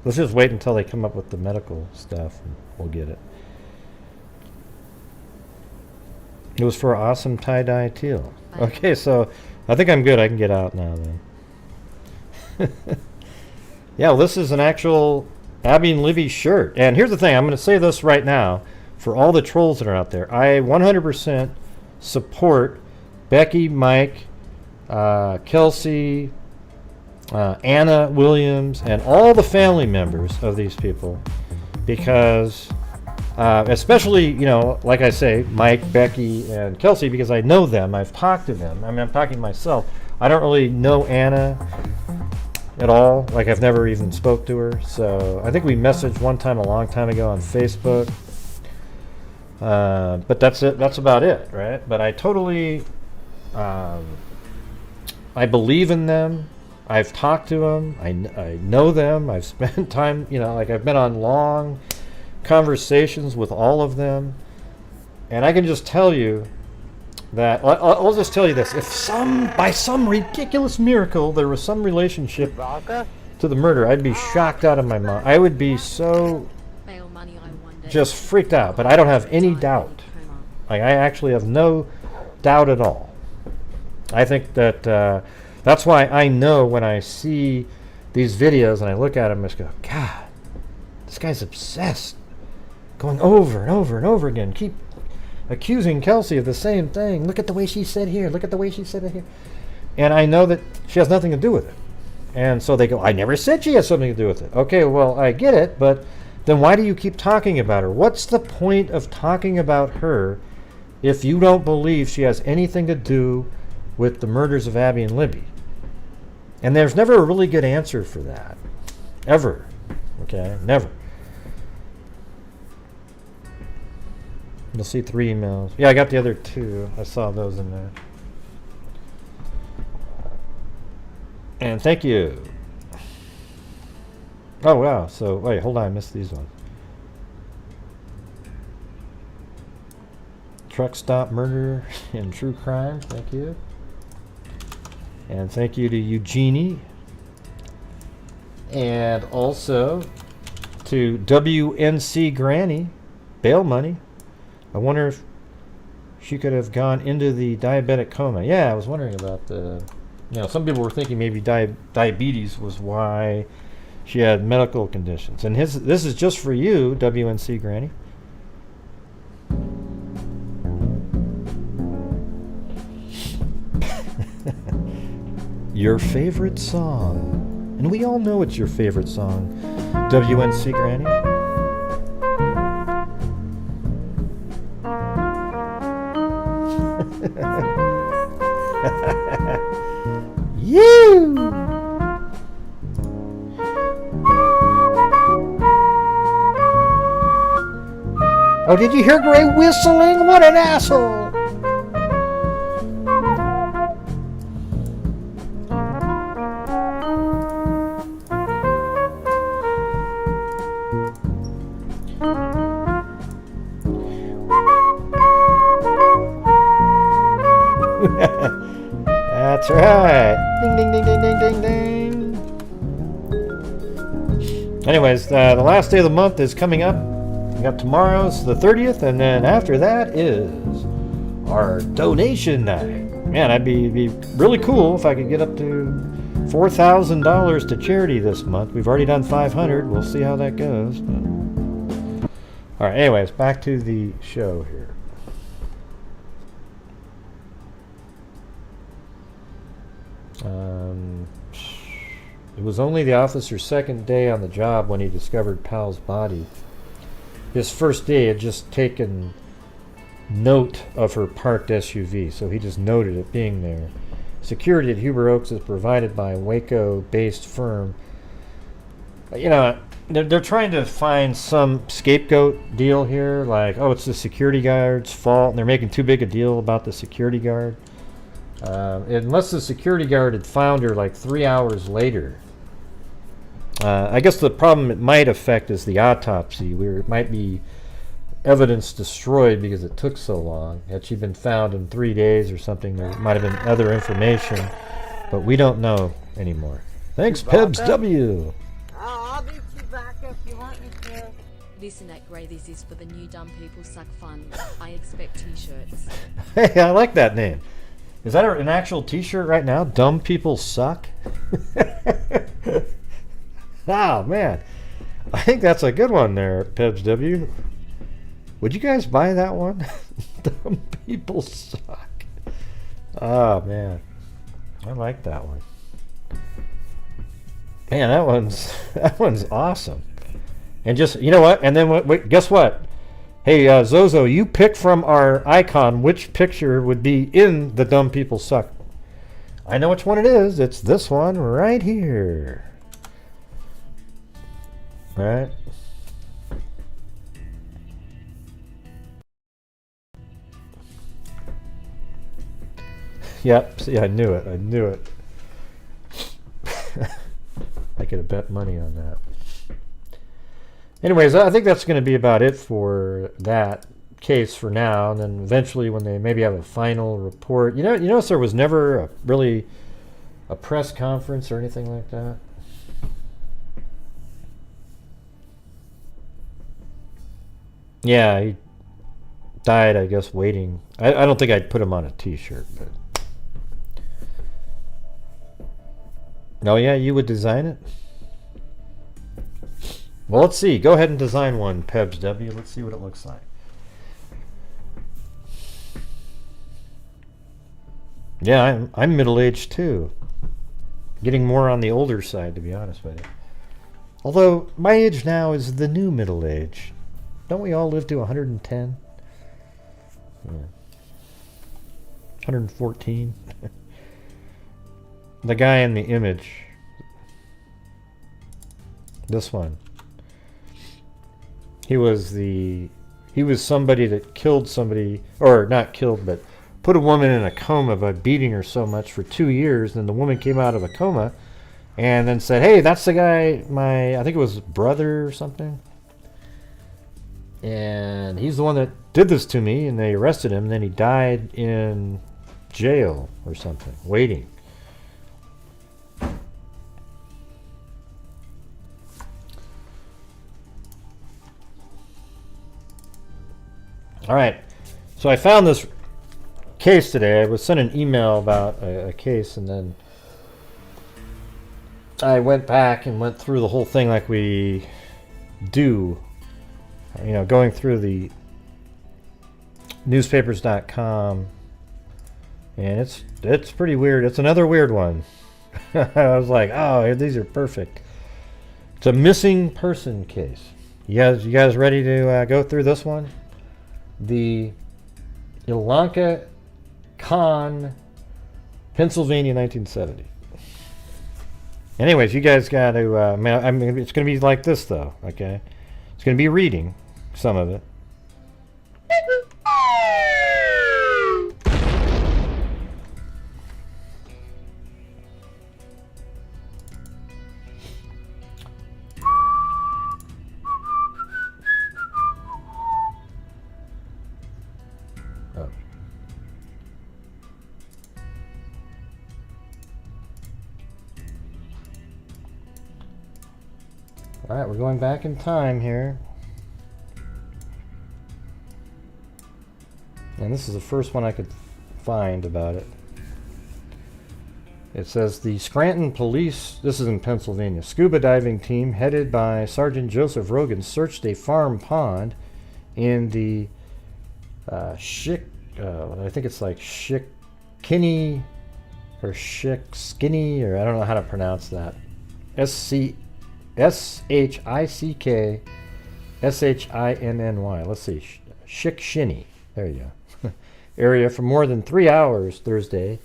Let's just wait until they come up with the medical stuff, and we'll get it. It was for awesome tie-dye teal. Okay, so I think I'm good. I can get out now then. Yeah, well, this is an actual Abby and Livy shirt. And here's the thing. I'm going to say this right now for all the trolls that are out there. I 100% support Becky, Mike, Kelsey, Anna Williams, and all the family members of these people, because especially, you know, like I say, Mike, Becky, and Kelsey, because I know them. I've talked to them. I mean, I'm talking to myself. I don't really know Anna at all. Like, I've never even spoke to her. So I think we messaged one time a long time ago on Facebook. But that's it. That's about it, right? But I totally, I believe in them. I've talked to them. I know them. I've spent time, you know, like I've been on long conversations with all of them, and I can just tell you that I'll just tell you this: if by some ridiculous miracle there was some relationship to the murder, I'd be shocked out of my mind. I would be so just freaked out. But I don't have any doubt. Like, I actually have no doubt at all. I think that that's why I know when I see these videos and I look at them, I just go, God, this guy's obsessed. Going over and over and over again. Keep accusing Kelsey of the same thing. Look at the way she said here. Look at the way she said it here. And I know that she has nothing to do with it. And so they go, I never said she has something to do with it. Okay, well, I get it, but then why do you keep talking about her? What's the point of talking about her if you don't believe she has anything to do with the murders of Abby and Libby? And there's never a really good answer for that. Ever. Okay? Never. You'll see 3 emails. Yeah, I got the other 2. I saw those in there. And thank you. Oh, wow. So, wait, hold on. I missed these ones. Truck stop murder and true crime. Thank you. And thank you to Eugenie. And also to WNC Granny. Bail money. I wonder if she could have gone into the diabetic coma. Yeah, I was wondering about the... You know, some people were thinking maybe diabetes was why she had medical conditions. And this is just for you, WNC Granny. Your favorite song. And we all know it's your favorite song, WNC Granny. You. Oh, did you hear Gray whistling? What an asshole! That's right. Ding, ding, ding, ding, ding, ding, ding. Anyways, the last day of the month is coming up. We got tomorrow's the 30th, and then after that is our donation night. Man, that'd be really cool if I could get up to $4,000 to charity this month. We've already done 500. We'll see how that goes. All right. Anyways, back to the show here. It was only the officer's second day on the job when he discovered Powell's body. His first day had just taken note of her parked SUV, so he just noted it being there. Security at Huber Oaks is provided by a Waco-based firm. You know, they're trying to find some scapegoat deal here, like, oh, it's the security guard's fault, and they're making too big a deal about the security guard. Unless the security guard had found her like 3 hours later. I guess the problem it might affect is the autopsy, where it might be evidence destroyed because it took so long. Had she been found in 3 days or something, there might have been other information, but we don't know anymore. Thanks, Pebs W. I'll be Chewbacca if you want me to. Listen, at Gray, this is for the new Dumb People Suck Fund. I expect t-shirts. Hey, I like that name. Is that an actual t-shirt right now? Dumb people suck? Oh, man. I think that's a good one there, Pebs W. Would you guys buy that one? Dumb people suck. Oh, man. I like that one. Man, that one's awesome. And just, you know what? And then wait, guess what? Hey, Zozo, you pick from our icon which picture would be in the Dumb People Suck. I know which one it is. It's this one right here. All right. Yep. See, I knew it. I knew it. I could have bet money on that. Anyways, I think that's going to be about it for that case for now. And then eventually, when they maybe have a final report, you notice there was never really a press conference or anything like that. Yeah, he died, I guess, waiting. I don't think I'd put him on a t-shirt, but. Oh, yeah, you would design it? Well, let's see. Go ahead and design one, Pebs W. Let's see what it looks like. Yeah, I'm middle-aged too. Getting more on the older side, to be honest with you. Although, my age now is the new middle age. Don't we all live to 110? Yeah. 114? The guy in the image. This one. He was somebody that killed somebody, or not killed, but put a woman in a coma by beating her so much for 2 years. And the woman came out of a coma and then said, hey, that's the guy, I think it was brother or something. And he's the one that did this to me, and they arrested him, and then he died in jail or something, waiting. All right, so I found this case today. I was sent an email about a case, and then I went back and went through the whole thing like we do. You know, going through the newspapers.com, and it's pretty weird. It's another weird one. I was like, oh, these are perfect. It's a missing person case. You guys ready to go through this one? The Ilonka Cann, Pennsylvania, 1970. Anyways, you guys got to. I mean, it's going to be like this, though. Okay, it's going to be reading some of it. Oh. All right, we're going back in time here. And this is the first one I could find about it. It says the Scranton Police, this is in Pennsylvania, scuba diving team headed by Sergeant Joseph Rogan searched a farm pond in the I think it's like Schickini or Schick-Skinny, or I don't know how to pronounce that. S-C-S-H-I-C-K-S-H-I-N-N-Y. Let's see. Schick-Shinny. There you go. Area for more than 3 hours Thursday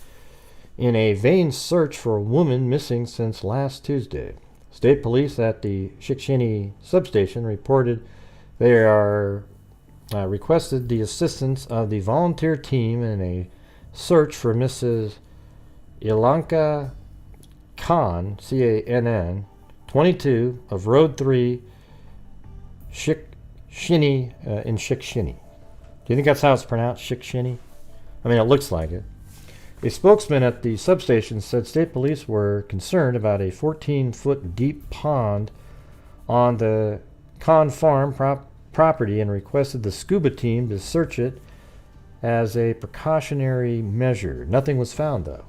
in a vain search for a woman missing since last Tuesday. State police at the Schick-Shinny substation reported they are requested the assistance of the volunteer team in a search for Mrs. Ilonka Cann, C-A-N-N, 22, of Road 3, Schick-Shinny, in Schick-Shinny. Do you think that's how it's pronounced, Schick-Shinny? I mean, it looks like it. A spokesman at the substation said state police were concerned about a 14-foot deep pond on the Cann farm property and requested the scuba team to search it as a precautionary measure. Nothing was found, though.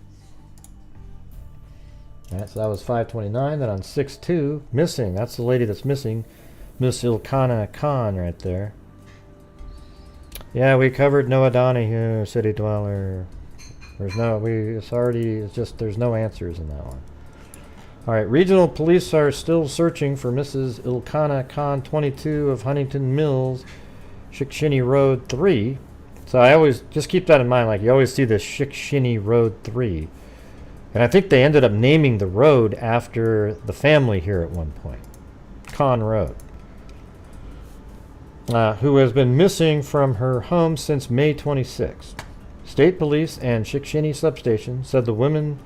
All right, so that was 5/29. Then on 6/2, missing. That's the lady that's missing, Miss Ilonka Cann, right there. Yeah, we covered Noah Donahue, city dweller. There's no answers in that one. All right, regional police are still searching for Mrs. Ilonka Cann, 22, of Huntington Mills, Schick-Shinny Road 3. So I always just keep that in mind. Like, you always see this Schick-Shinny Road 3. And I think they ended up naming the road after the family here at one point. Cann Road. Who has been missing from her home since May 26. State police and Schick-Shinny substation said the woman's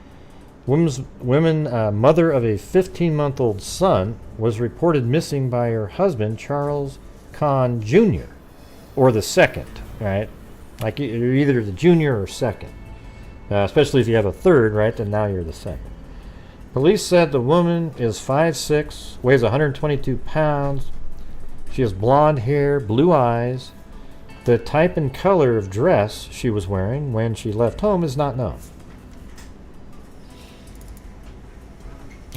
mother of a 15-month-old son was reported missing by her husband, Charles Cann Jr., or the second, right? Like, you're either the junior or second. Especially if you have a third, right? Then now you're the second. Police said the woman is 5'6", weighs 122 pounds. She has blonde hair, blue eyes. The type and color of dress she was wearing when she left home is not known.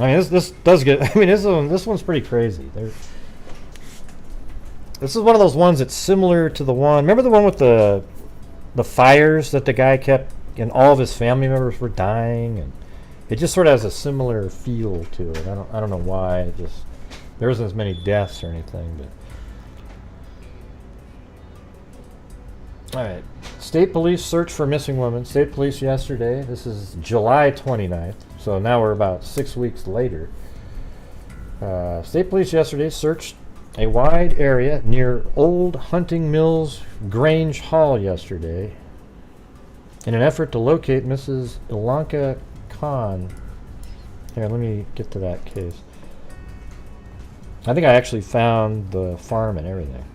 I mean, this does get. I mean, this one's pretty crazy. This is one of those ones that's similar to the one. Remember the one with the fires that the guy kept, and all of his family members were dying, and it just sort of has a similar feel to it. I don't know why. It just, there isn't as many deaths or anything, but. All right. State police search for missing woman. State police yesterday. This is July 29th. So now we're about 6 weeks later. State police yesterday searched a wide area near Old Huntington Mills Grange Hall yesterday in an effort to locate Mrs. Ilonka Cann. Here, let me get to that case. I think I actually found the farm and everything.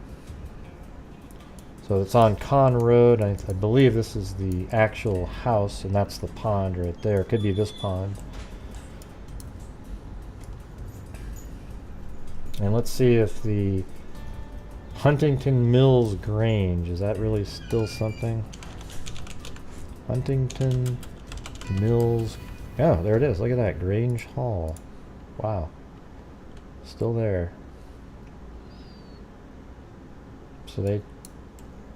So it's on Cann Road. I believe this is the actual house, and that's the pond right there. It could be this pond. And let's see if the Huntington Mills Grange, is that really still something? Huntington Mills. Oh, there it is. Look at that. Grange Hall. Wow. Still there. So they...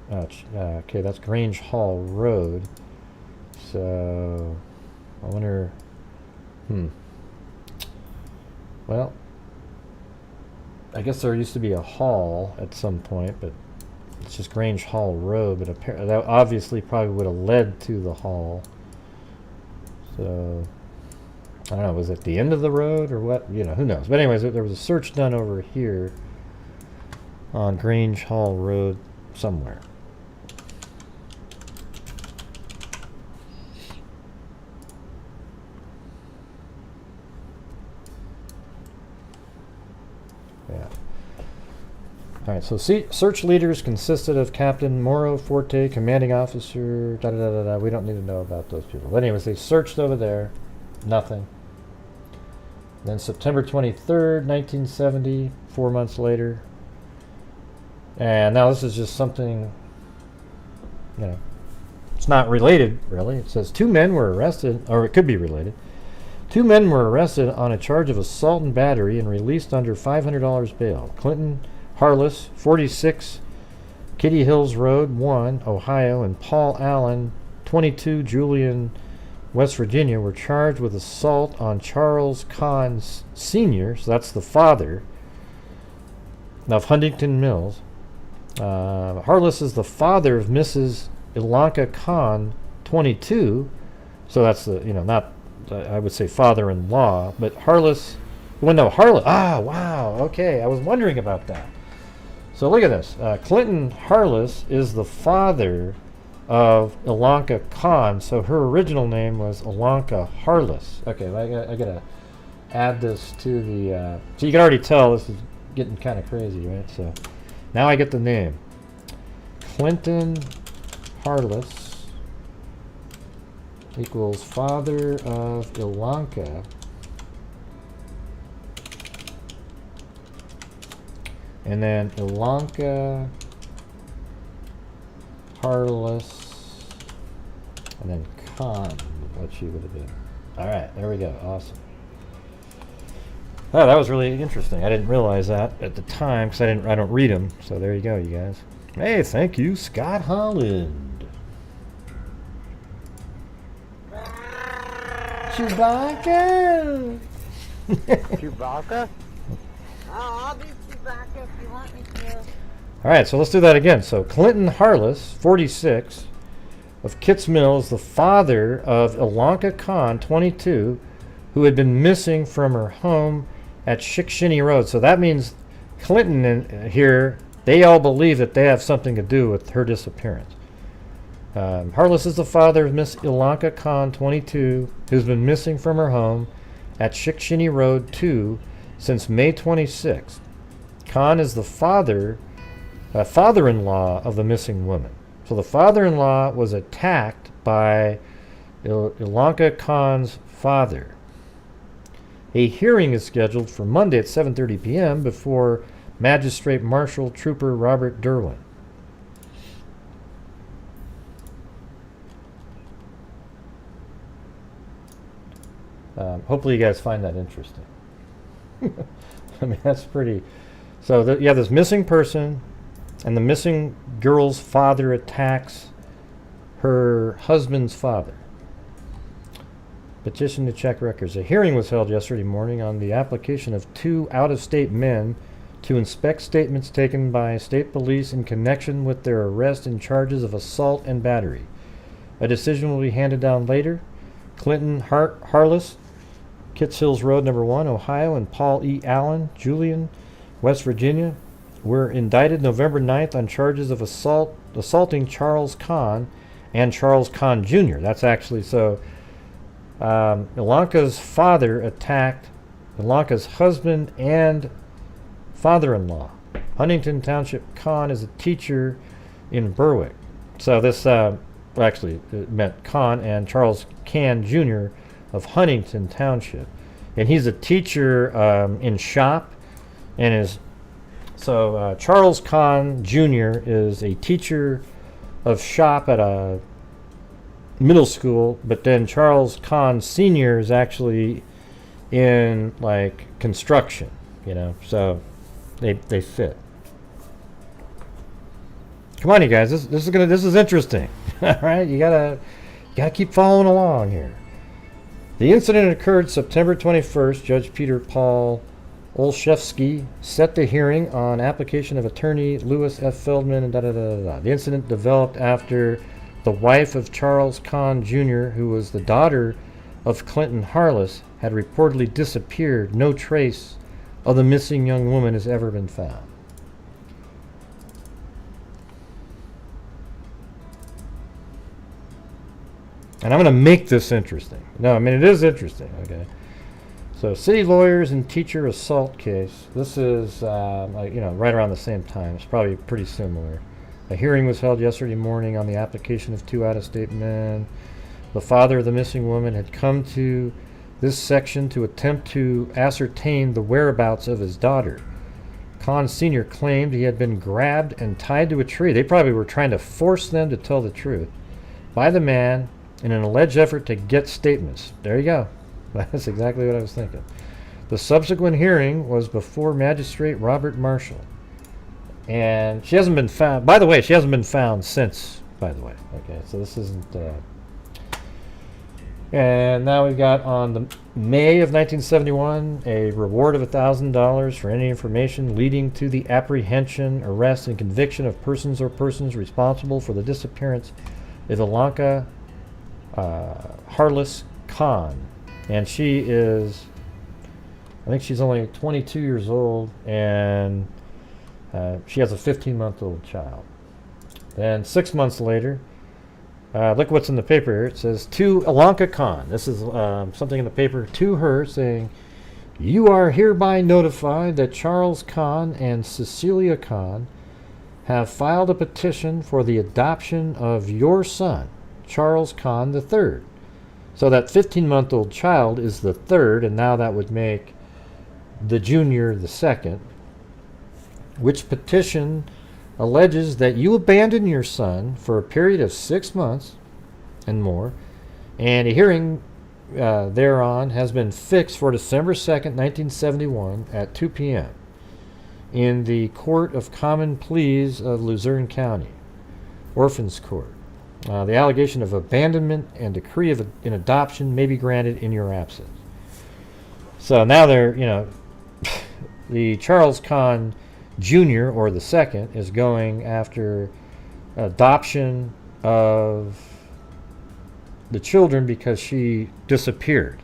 okay, that's Grange Hall Road. So, I wonder... Well, I guess there used to be a hall at some point, but it's just Grange Hall Road, but that obviously probably would have led to the hall. So, I don't know, was it the end of the road or what? You know, who knows. But anyways, there was a search done over here on Grange Hall Road somewhere. Yeah. All right, so search leaders consisted of Captain Mauro Forte, commanding officer, da-da-da-da-da. We don't need to know about those people. But anyways, they searched over there. Nothing. Then September 23rd, 1970, 4 months later. And now this is just something, you know, it's not related, really. It says 2 men were arrested, or it could be related. 2 men were arrested on a charge of assault and battery and released under $500 bail. Clinton Harless, 46, Kitty Hills Road, 1, Ohio, and Paul Allen, 22, Julian, West Virginia, were charged with assault on Charles Cann Sr., so that's the father of Huntington Mills. Harless is the father of Mrs. Ilonka Cann, 22, so that's the, not, I would say father-in-law, but Harless, wow, okay, I was wondering about that. So look at this. Clinton Harless is the father of Ilonka Cann, so her original name was Ilonka Harless. Okay, I gotta add this to the, so you can already tell this is getting kind of crazy, right? So now I get the name. Clinton Harless equals father of Ilonka. And then Ilonka Harless, and then Cann, what she would have been. All right, there we go. Awesome. Oh, that was really interesting. I didn't realize that at the time because I don't read them. So there you go, you guys. Hey, thank you, Scott Holland. Chewbacca. Chewbacca? I'll be Chewbacca if you want me to. All right, so let's do that again. So Clinton Harless, 46, of Kitts Mills, the father of Ilonka Cann, 22, who had been missing from her home at Shikshinny Road. So that means Clinton and here, they all believe that they have something to do with her disappearance. Harless is the father of Miss Ilonka Cann, 22, who's been missing from her home at Shikshinny Road 2 since May 26th. Cann is the father-in-law of the missing woman. So the father-in-law was attacked by Ilonka Cann's father. A hearing is scheduled for Monday at 7:30 p.m. before Magistrate Marshal Trooper Robert Derwin. Hopefully you guys find that interesting. I mean, that's pretty... So you have this missing person, and the missing girl's father attacks her husband's father. Petition to check records. A hearing was held yesterday morning on the application of 2 out-of-state men to inspect statements taken by state police in connection with their arrest and charges of assault and battery. A decision will be handed down later. Clinton Harless, Kitts Hills Road, number 1, Ohio, and Paul E. Allen, Julian, West Virginia, were indicted November 9th on charges of assaulting Charles Cann and Charles Cann Jr. That's actually so. Ilonka's father attacked Ilonka's husband and father-in-law. Huntington Township Cann is a teacher in Berwick. So this actually it meant Cann and Charles Cann Jr. of Huntington Township, and he's a teacher in shop, and is so Charles Cann Jr. is a teacher of shop at a middle school, but then Charles Cann Sr. is actually in like construction, so they fit. Come on, you guys, this is interesting. All right, you gotta keep following along here. The incident occurred September 21st. Judge Peter Paul Olszewski set the hearing on application of attorney Louis F. Feldman and The incident developed after the wife of Charles Cann Jr., who was the daughter of Clinton Harless, had reportedly disappeared. No trace of the missing young woman has ever been found. And I'm going to make this interesting. No, I mean, it is interesting, okay? So, city lawyers and teacher assault case. This is, right around the same time. It's probably pretty similar. A hearing was held yesterday morning on the application of 2 out-of-state men. The father of the missing woman had come to this section to attempt to ascertain the whereabouts of his daughter. Cann Sr. claimed he had been grabbed and tied to a tree. They probably were trying to force them to tell the truth by the man in an alleged effort to get statements. There you go. That's exactly what I was thinking. The subsequent hearing was before Magistrate Robert Marshall. And she hasn't been found. By the way, she hasn't been found since, by the way. Okay, so this isn't... And now we've got on the May of 1971 a reward of $1,000 for any information leading to the apprehension, arrest, and conviction of persons or persons responsible for the disappearance of Ilonka Cann. And she is, I think she's only 22 years old, and she has a 15-month-old child. Then 6 months later, look what's in the paper here. It says, to Ilonka Cann. This is something in the paper to her saying, you are hereby notified that Charles Cann and Cecilia Cann have filed a petition for the adoption of your son, Charles Cann III. So that 15-month-old child is the third, and now that would make the junior the second, which petition alleges that you abandoned your son for a period of 6 months and more, and a hearing thereon has been fixed for December 2nd, 1971 at 2 p.m. in the Court of Common Pleas of Luzerne County, Orphans Court. The allegation of abandonment and decree of an adoption may be granted in your absence. So now they're, the Charles Cann Jr., or the second, is going after adoption of the children because she disappeared.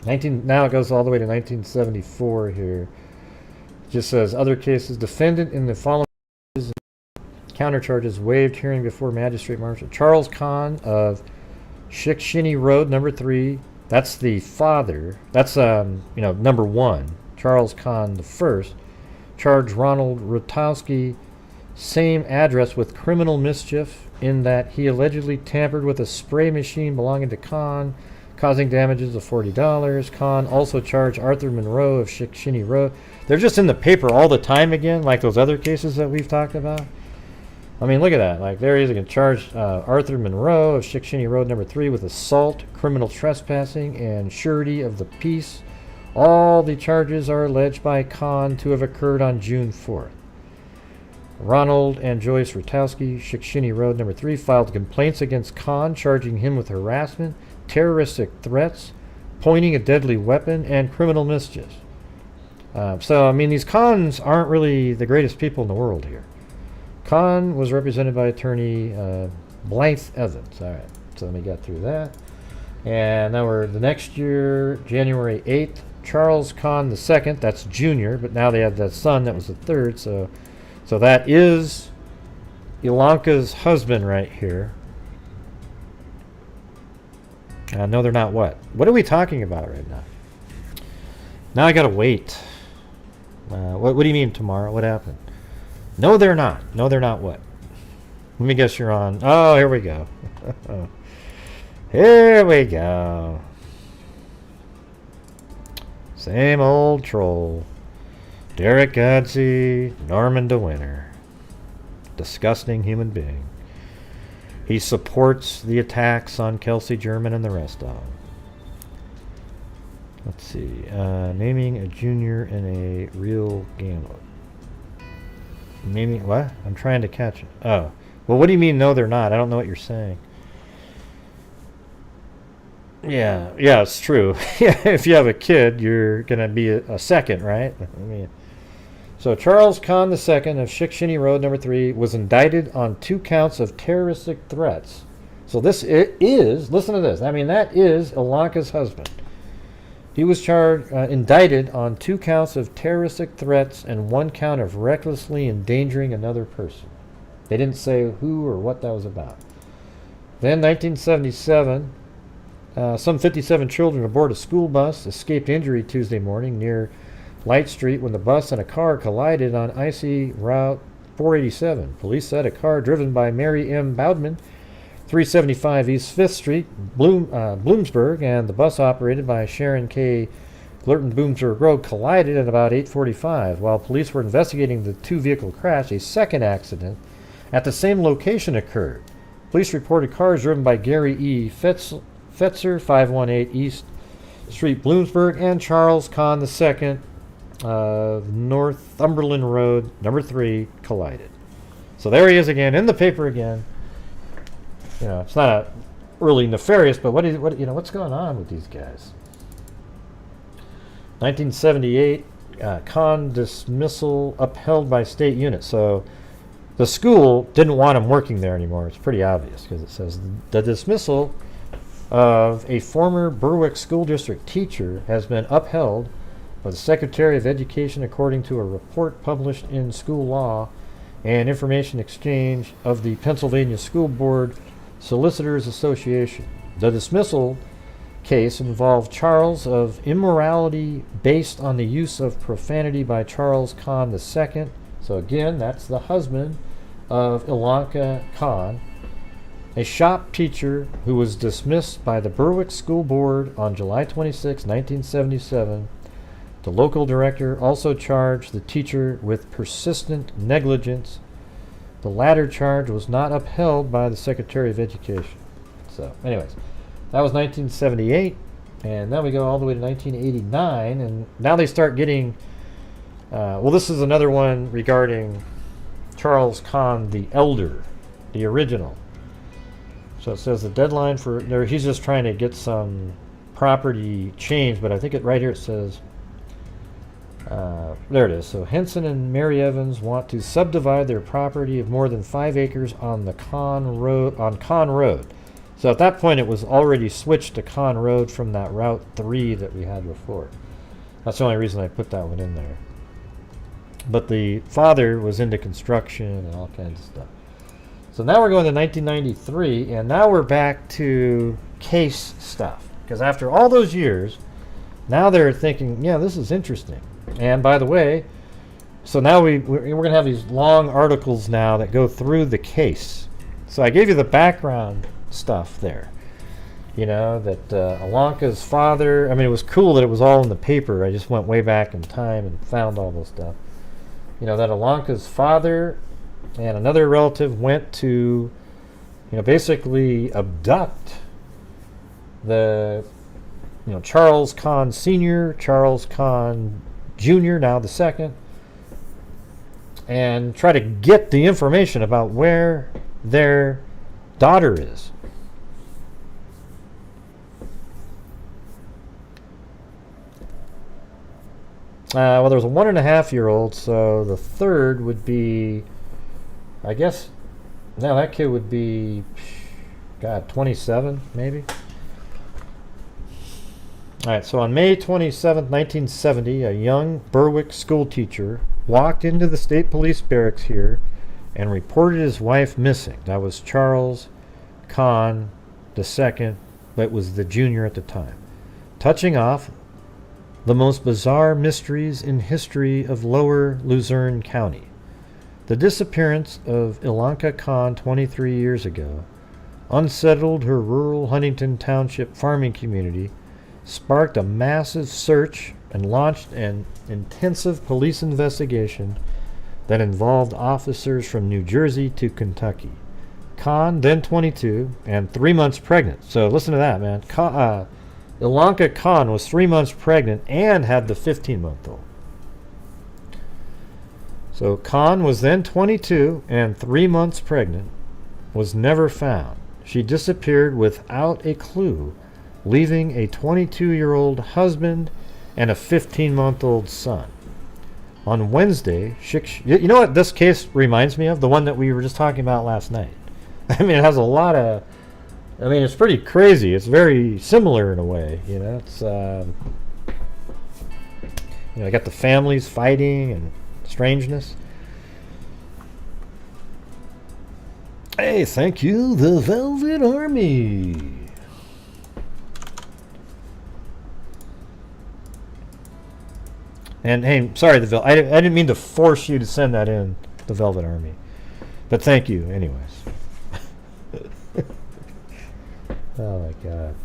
Now it goes all the way to 1974 here. It just says, other cases, defendant in the following countercharges waived hearing before Magistrate Marshall. Charles Cann of Shikshini Road, number 3. That's the father. That's, number 1. Charles Cann the first. Charged Ronald Rutowski, same address, with criminal mischief in that he allegedly tampered with a spray machine belonging to Cann, causing damages of $40. Cann also charged Arthur Monroe of Shikshini Road. They're just in the paper all the time again, like those other cases that we've talked about. I mean, look at that. Like, there he is. He can charge Arthur Monroe of Shikshini Road, number 3, with assault, criminal trespassing, and surety of the peace. All the charges are alleged by Cann to have occurred on June 4th. Ronald and Joyce Rutowski, Shikshini Road, number 3, filed complaints against Cann, charging him with harassment, terroristic threats, pointing a deadly weapon, and criminal mischief. So, I mean, these Canns aren't really the greatest people in the world here. Cann was represented by attorney Blythe Evans. All right, so let me get through that. And now we're the next year, January 8th, Charles Cann II, that's junior, but now they have that son that was the third, so that is Ilonka's husband right here. No, they're not what? What are we talking about right now? Now I gotta wait. What do you mean tomorrow? What happened? No, they're not. No, they're not what? Let me guess you're on. Oh, here we go. Here we go. Same old troll. Derek Godsey, Norman DeWinter. Disgusting human being. He supports the attacks on Kelsey German and the rest of them. Let's see. Naming a junior in a real gambler. Naming what? I'm trying to catch it. Oh. Well, what do you mean, no, they're not? I don't know what you're saying. Yeah, it's true. If you have a kid, you're going to be a second, right? I mean, so Charles Cann II of Shikshini Road, number 3, was indicted on 2 counts of terroristic threats. So this is, listen to this. I mean, that is Ilonka's husband. He was indicted on 2 counts of terroristic threats and 1 count of recklessly endangering another person. They didn't say who or what that was about. Then, 1977, some 57 children aboard a school bus escaped injury Tuesday morning near Light Street when the bus and a car collided on icy Route 487. Police said a car driven by Mary M. Boudman, 375 East 5th Street, Bloomsburg, and the bus operated by Sharon K. Glurton Bloomsburg Road collided at about 8:45. While police were investigating the 2-vehicle crash, a second accident at the same location occurred. Police reported cars driven by Gary E. Fetzer, 518 East Street, Bloomsburg, and Charles Cann II, Northumberland Road, number 3, collided. So there he is again, in the paper again. You know, it's not really nefarious, but what's going on with these guys? 1978, Cann dismissal upheld by state unit. So the school didn't want him working there anymore. It's pretty obvious because it says the dismissal of a former Berwick School District teacher has been upheld by the Secretary of Education according to a report published in School Law and Information Exchange of the Pennsylvania School Board Solicitors Association. The dismissal case involved Charles of immorality based on the use of profanity by Charles Cann II. So again, that's the husband of Ilonka Cann, a shop teacher who was dismissed by the Berwick School Board on July 26, 1977. The local director also charged the teacher with persistent negligence. The latter charge was not upheld by the Secretary of Education. So, anyways, that was 1978, and now we go all the way to 1989, and now they start getting, well, this is another one regarding Charles Cann the Elder, the original. So it says the deadline for, there, he's just trying to get some property changed, but I think right here it says, there it is. So Henson and Mary Evans want to subdivide their property of more than 5 acres on the Cann Road. So at that point it was already switched to Cann Road from that Route 3 that we had before. That's the only reason I put that one in there. But the father was into construction and all kinds of stuff. So now we're going to 1993, and now we're back to case stuff. Because after all those years, now they're thinking, yeah, this is interesting. And by the way, so now we're going to have these long articles now that go through the case. So I gave you the background stuff there. You know, that Ilonka's father, I mean, it was cool that it was all in the paper. I just went way back in time and found all this stuff. You know, that Ilonka's father and another relative went to, you know, basically abduct the, you know, Charles Cann Sr., Charles Cann Jr., now the second, and try to get the information about where their daughter is. Well, there's a 1.5-year-old, so the third would be, I guess, now that kid would be, God, 27, maybe? All right, so on May 27th, 1970, a young Berwick school teacher walked into the state police barracks here and reported his wife missing. That was Charles Cann II, but was the junior at the time. Touching off the most bizarre mysteries in history of Lower Luzerne County. The disappearance of Ilonka Cann 23 years ago unsettled her rural Huntington Township farming community, sparked a massive search, and launched an intensive police investigation that involved officers from New Jersey to Kentucky. Cann, then 22, and 3 months pregnant. So listen to that, man. Ilonka Cann was 3 months pregnant and had the 15-month-old. So Cann was then 22 and 3 months pregnant, was never found. She disappeared without a clue, leaving a 22-year-old husband and a 15-month-old son. On Wednesday, you know what this case reminds me of? The one that we were just talking about last night. I mean, it has a lot of, I mean, it's pretty crazy. It's very similar in a way, you know. It's, you know, I got the families fighting and strangeness. Hey, thank you, the Velvet Army. And hey, sorry, I didn't mean to force you to send that in, the Velvet Army. But thank you, anyways. Oh my God.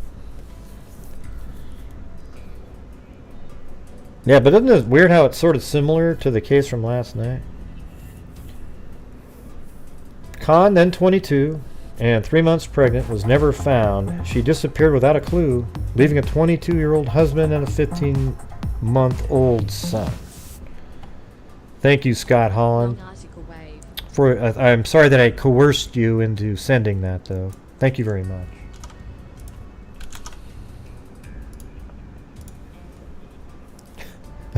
Yeah, but isn't it weird how it's sort of similar to the case from last night? Cann, then 22, and 3 months pregnant, was never found. She disappeared without a clue, leaving a 22-year-old husband and a 15-month-old son. Thank you, Scott Holland. Long article wave. I'm sorry that I coerced you into sending that, though. Thank you very much.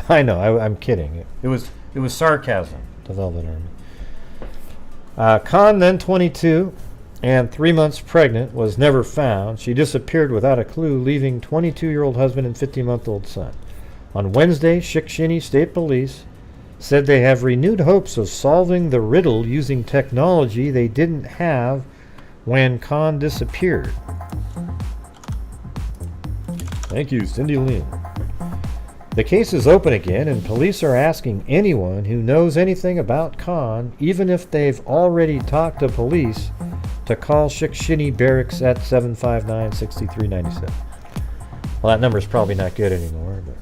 I know, I'm kidding. It was sarcasm, the Velvet Army. Cann, then 22, and 3 months pregnant, was never found. She disappeared without a clue, leaving 22-year-old husband and 15-month-old son. On Wednesday, Shikshini State Police said they have renewed hopes of solving the riddle using technology they didn't have when Cann disappeared. Thank you, Cindy Lynn. The case is open again, and police are asking anyone who knows anything about Cann, even if they've already talked to police, to call Shikshini Barracks at 759-6397. Well, that number's probably not good anymore, but...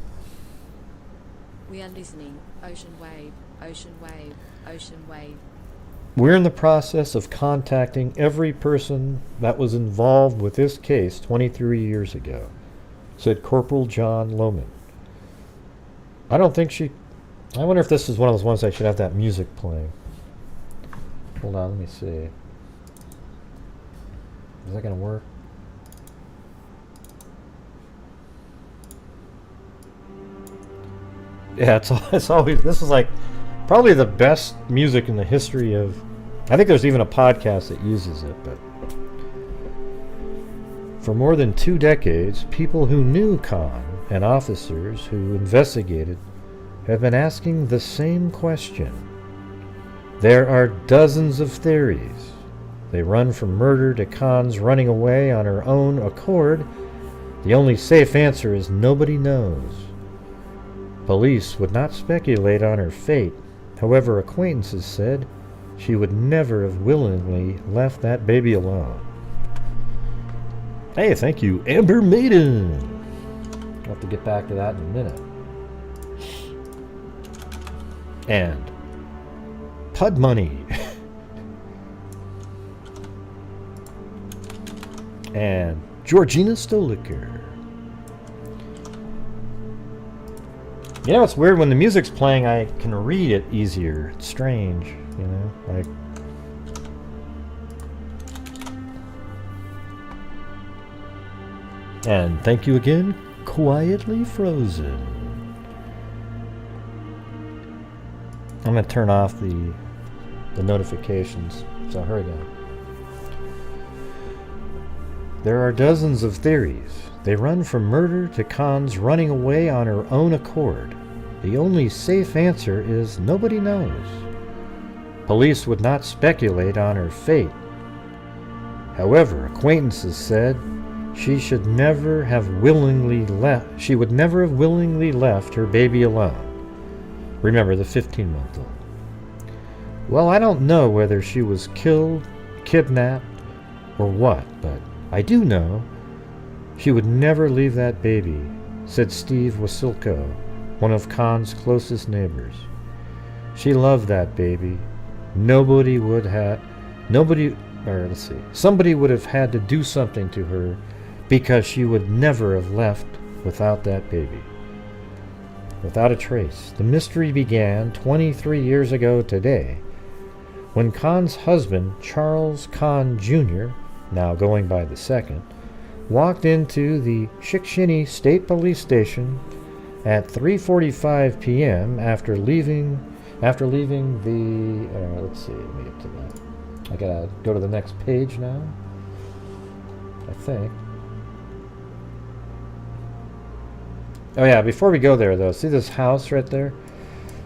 We are listening. Ocean wave, ocean wave, ocean wave. We're in the process of contacting every person that was involved with this case 23 years ago, said Corporal John Lohman. I don't think she... I wonder if this is one of those ones I should have that music playing. Hold on, let me see. Is that going to work? Yeah, it's always... This is like probably the best music in the history of... I think there's even a podcast that uses it, but... For more than 2 decades, people who knew Cann and officers who investigated have been asking the same question. There are dozens of theories. They run from murder to Cann's running away on her own accord. The only safe answer is nobody knows. Police would not speculate on her fate. However, acquaintances said she would never have willingly left that baby alone. Hey, thank you, Amber Maiden. I'll have to get back to that in a minute. And Pud Money. And Georgina Stoliker. You know, it's weird when the music's playing, I can read it easier. It's strange, you know, like... And thank you again, Quietly Frozen. I'm going to turn off the notifications, so here we go. There are dozens of theories. They run from murder to Cann's running away on her own accord. The only safe answer is nobody knows. Police would not speculate on her fate. However, acquaintances said she would never have willingly left her baby alone. Remember, the 15-month-old. Well, I don't know whether she was killed, kidnapped, or what, but I do know she would never leave that baby, said Steve Wasilko, one of Cann's closest neighbors. She loved that baby. Somebody would have had to do something to her because she would never have left without that baby. Without a trace, the mystery began 23 years ago today, when Cann's husband, Charles Cann Jr., now going by the second, walked into the Shikshini State Police Station at 3:45 p.m. after leaving the... let's see, let me get to that. I gotta go to the next page now, I think. Oh yeah, before we go there though, see this house right there?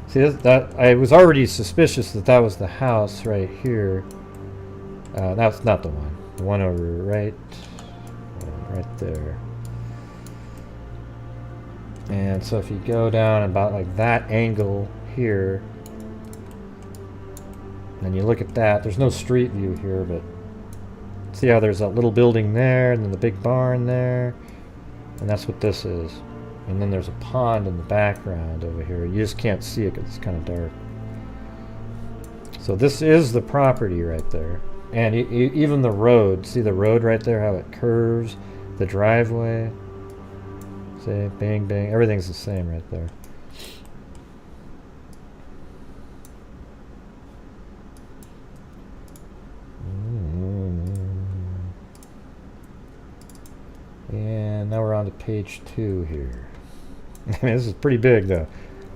See that I was already suspicious that was the house right here. That's not the one. The one over right there. And so if you go down about like that angle here, and you look at that, there's no street view here, but see how there's that little building there, and then the big barn there, and that's what this is. And then there's a pond in the background over here. You just can't see it because it's kind of dark. So this is the property right there. And even the road, see the road right there, how it curves, the driveway. See, bang, bang, everything's the same right there. And now we're on to page 2 here. I mean, this is pretty big, though.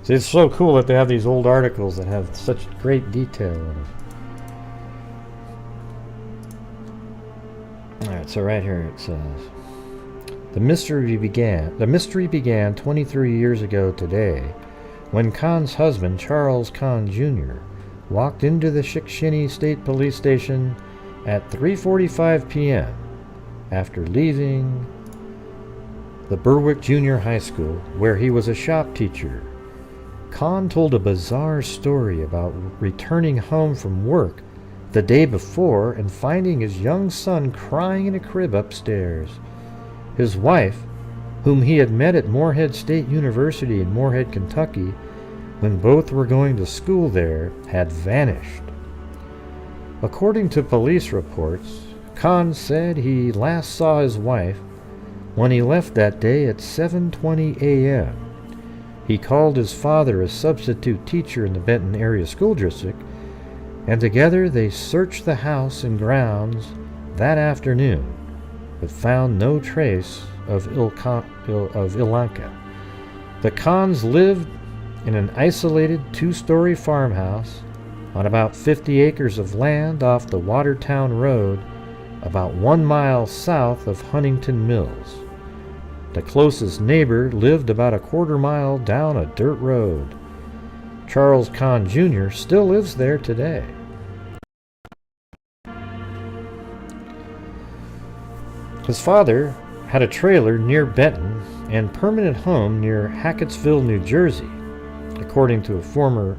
So it's so cool that they have these old articles that have such great detail in it. Alright, so right here it says, The mystery began 23 years ago today, when Cann's husband, Charles Cann Jr., walked into the Shikshini State Police Station at 3:45 p.m. after leaving the Berwick Junior High School, where he was a shop teacher. Cann told a bizarre story about returning home from work the day before and finding his young son crying in a crib upstairs. His wife, whom he had met at Morehead State University in Morehead, Kentucky, when both were going to school there, had vanished. According to police reports, Cann said he last saw his wife when he left that day at 7:20 a.m. He called his father a substitute teacher in the Benton area school district, and together they searched the house and grounds that afternoon, but found no trace of Ilonka. The Canns lived in an isolated 2-story farmhouse on about 50 acres of land off the Watertown Road, about 1 mile south of Huntington Mills. The closest neighbor lived about a quarter mile down a dirt road. Charles Cann Jr. still lives there today. His father had a trailer near Benton and permanent home near Hackettsville, New Jersey, according to a former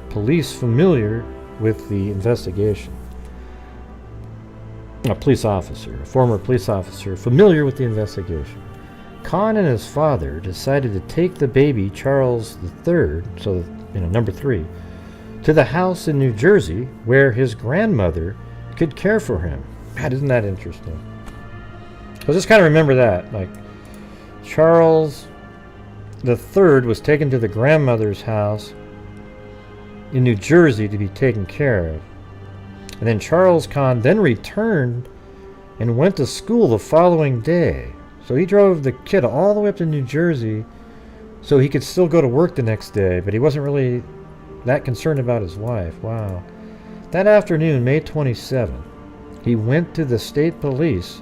police familiar with the investigation. A former police officer familiar with the investigation. Cann and his father decided to take the baby, Charles III, so number 3, to the house in New Jersey where his grandmother could care for him. God, isn't that interesting? So just kind of remember that. Like, Charles III was taken to the grandmother's house in New Jersey to be taken care of. And then Charles Cann then returned and went to school the following day. So he drove the kid all the way up to New Jersey so he could still go to work the next day, but he wasn't really that concerned about his wife. Wow. That afternoon, May 27, he went to the state police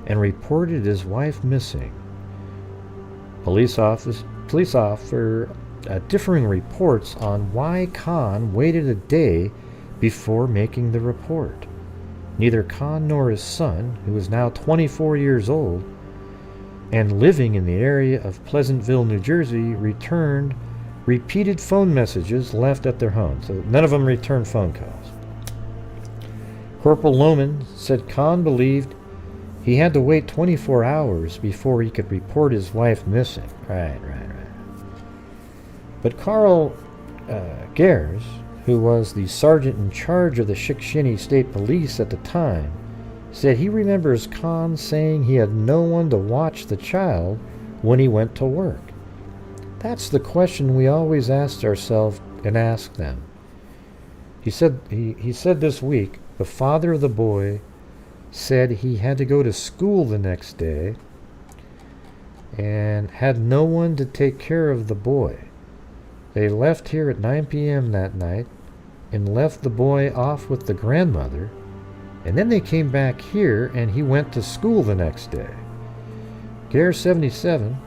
and reported his wife missing. Police offer differing reports on why Cann waited a day before making the report. Neither Cann nor his son, who is now 24 years old and living in the area of Pleasantville, New Jersey, returned repeated phone messages left at their home. So none of them returned phone calls. Corporal Lohman said Cann believed he had to wait 24 hours before he could report his wife missing. Right. But Carl Gers, who was the sergeant in charge of the Shikshini State Police at the time, said he remembers Cann saying he had no one to watch the child when he went to work. That's the question we always asked ourselves and asked them. He said this week, the father of the boy said he had to go to school the next day and had no one to take care of the boy. They left here at 9 p.m. that night and left the boy off with the grandmother, and then they came back here and he went to school the next day. Gare 77,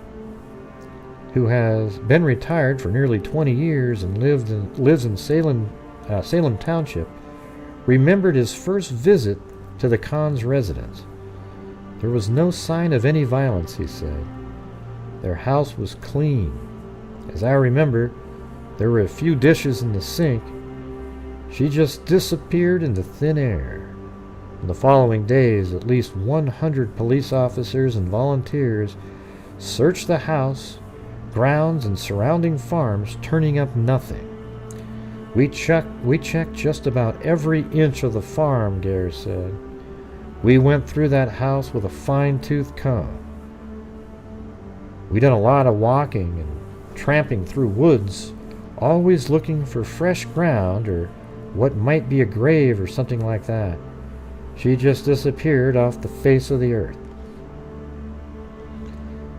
who has been retired for nearly 20 years and lives in Salem Township, remembered his first visit to the Cann's residence. There was no sign of any violence, he said. Their house was clean. As I remember, there were a few dishes in the sink. She just disappeared into thin air. In the following days, at least 100 police officers and volunteers searched the house, grounds, and surrounding farms, turning up nothing. We checked just about every inch of the farm, Gare said. We went through that house with a fine-tooth comb. We did a lot of walking and tramping through woods, always looking for fresh ground or what might be a grave or something like that. She just disappeared off the face of the earth.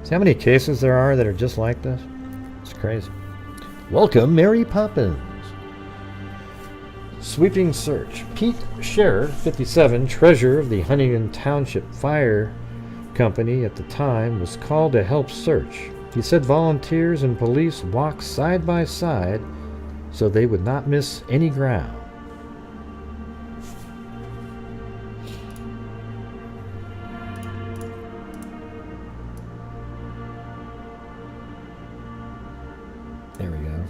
See how many cases there are that are just like this? It's crazy. Welcome, Mary Poppins. Sweeping search. Pete Scherer, 57, treasurer of the Huntington Township Fire Company at the time, was called to help search. He said volunteers and police walked side by side so they would not miss any ground. There we go.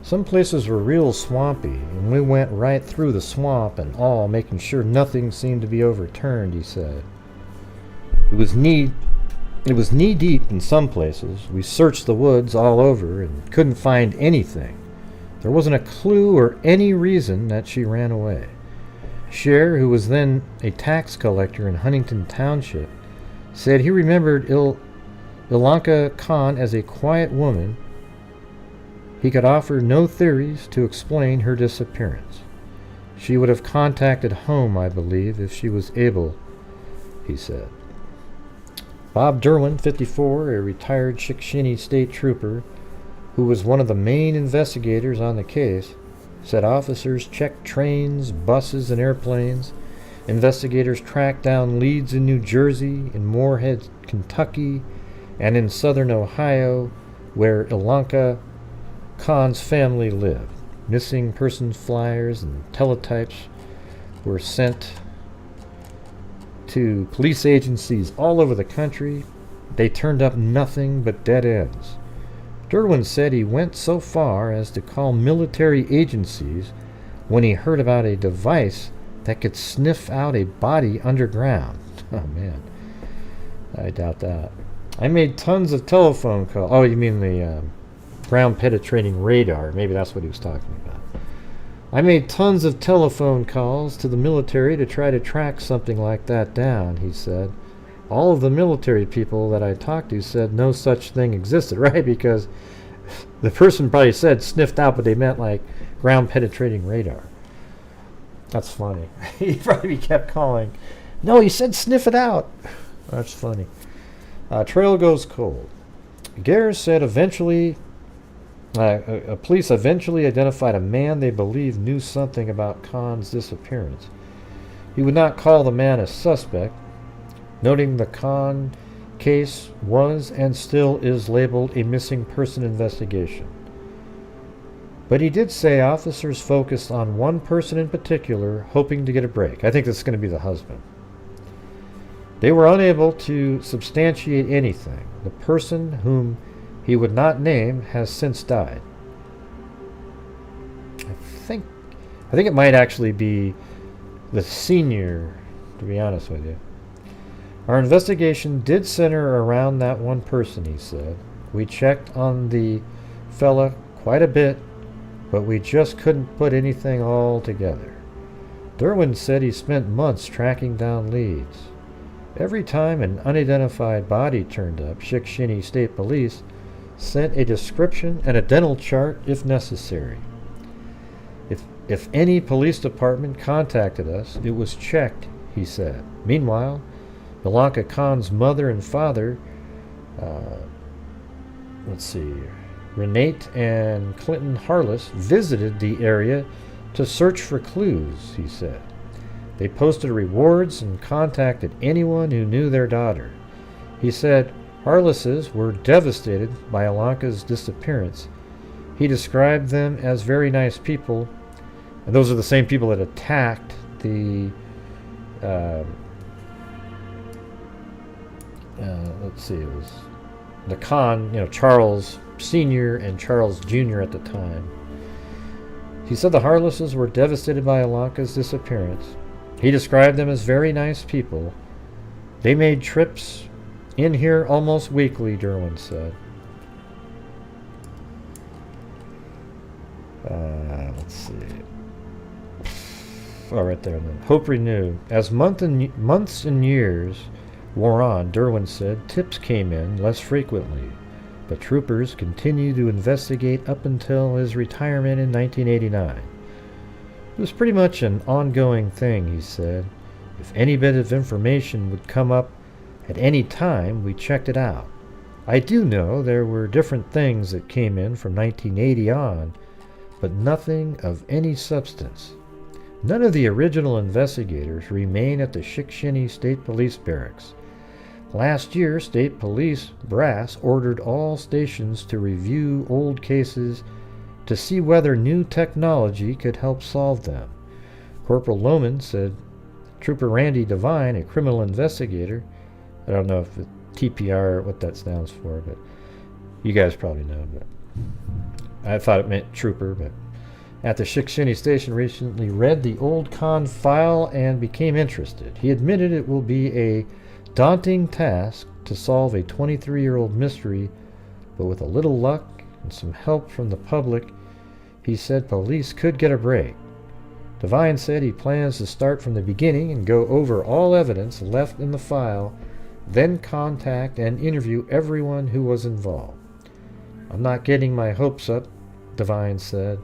Some places were real swampy, and we went right through the swamp and all, making sure nothing seemed to be overturned, he said. It was knee deep in some places. We searched the woods all over and couldn't find anything. There wasn't a clue or any reason that she ran away. Cher, who was then a tax collector in Huntington Township, said he remembered Ilonka Cann as a quiet woman. He could offer no theories to explain her disappearance. She would have contacted home, I believe, if she was able, he said. Bob Derwin, 54, a retired Chickasha state trooper who was one of the main investigators on the case, said officers checked trains, buses, and airplanes. Investigators tracked down leads in New Jersey, in Moorhead, Kentucky, and in southern Ohio, where Ilonka Cann's family lived. Missing person flyers and teletypes were sent to police agencies all over the country. They turned up nothing but dead ends. Derwin said he went so far as to call military agencies when he heard about a device that could sniff out a body underground. Oh man, I doubt that. I made tons of telephone calls. Oh, you mean the ground penetrating radar? Maybe that's what he was talking about. I made tons of telephone calls to the military to try to track something like that down, he said. All of the military people that I talked to said no such thing existed, right? Because the person probably said sniffed out, but they meant like ground penetrating radar. That's funny. He probably kept calling. No, he said sniff it out. That's funny. Trail goes cold. Gare said police eventually identified a man they believed knew something about Cann's disappearance. He would not call the man a suspect, noting the Cann case was and still is labeled a missing person investigation. But he did say officers focused on one person in particular, hoping to get a break. I think this is going to be the husband. They were unable to substantiate anything. The person whom he would not name has since died. I think it might actually be the senior, to be honest with you. Our investigation did center around that one person, he said. We checked on the fella quite a bit, but we just couldn't put anything all together. Derwin said he spent months tracking down leads. Every time an unidentified body turned up, Chickasha State Police sent a description and a dental chart if necessary. If any police department contacted us, it was checked, he said. Meanwhile, Ilonka Cann's mother and father, Renate and Clinton Harless, visited the area to search for clues, he said. They posted rewards and contacted anyone who knew their daughter. He said Harlesses were devastated by Ilonka's disappearance. He described them as very nice people, and those are the same people that attacked the it was the Cann, Charles Sr. and Charles Jr. at the time. He said the Harlesses were devastated by Ilonka's disappearance. He described them as very nice people. They made trips in here almost weekly, Derwin said. Let's see. Oh, right there. Then. Hope renewed. As months and years wore on, Derwin said, tips came in less frequently, but troopers continued to investigate up until his retirement in 1989. It was pretty much an ongoing thing, he said. If any bit of information would come up at any time, we checked it out. I do know there were different things that came in from 1980 on, but nothing of any substance. None of the original investigators remain at the Shikshini State Police Barracks. Last year, State Police brass ordered all stations to review old cases to see whether new technology could help solve them. Corporal Lohman said Trooper Randy Devine, a criminal investigator, I don't know if it's TPR, what that stands for, but you guys probably know, but I thought it meant trooper, but at the Shikshini station recently read the old Cann file and became interested. He admitted it will be a daunting task to solve a 23-year-old mystery, but with a little luck and some help from the public, he said police could get a break. Devine said he plans to start from the beginning and go over all evidence left in the file, then contact and interview everyone who was involved. I'm not getting my hopes up, Devine said.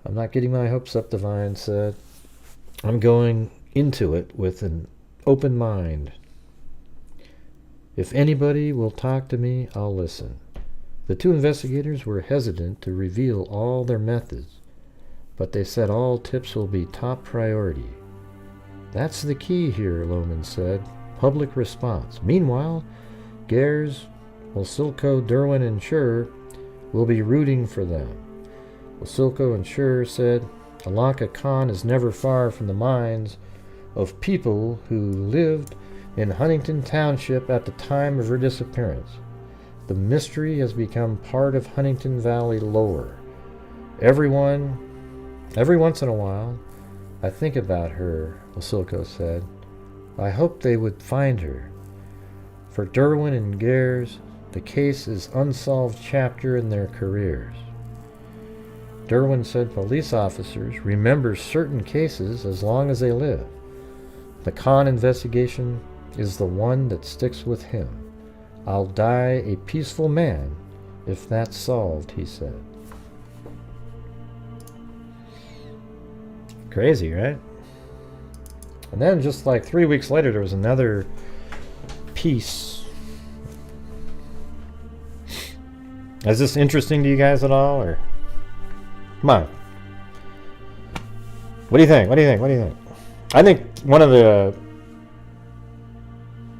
I'm not getting my hopes up, Devine said. I'm going into it with an open mind. If anybody will talk to me, I'll listen. The two investigators were hesitant to reveal all their methods, but they said all tips will be top priority. That's the key here, Lohman said. Public response. Meanwhile, Gers, Wasilko, Derwin, and Schur will be rooting for them. Wasilko and Schur said, Ilonka Cann is never far from the minds of people who lived in Huntington Township at the time of her disappearance. The mystery has become part of Huntington Valley lore. Every once in a while, I think about her, Wasilko said. I hope they would find her. For Derwin and Gers, the case is unsolved chapter in their careers. Derwin said police officers remember certain cases as long as they live. The Cann investigation is the one that sticks with him. I'll die a peaceful man if that's solved, he said. Crazy, right? And then just like 3 weeks later, there was another piece. Is this interesting to you guys at all, or? Come on. What do you think? What do you think? What do you think? I think one of the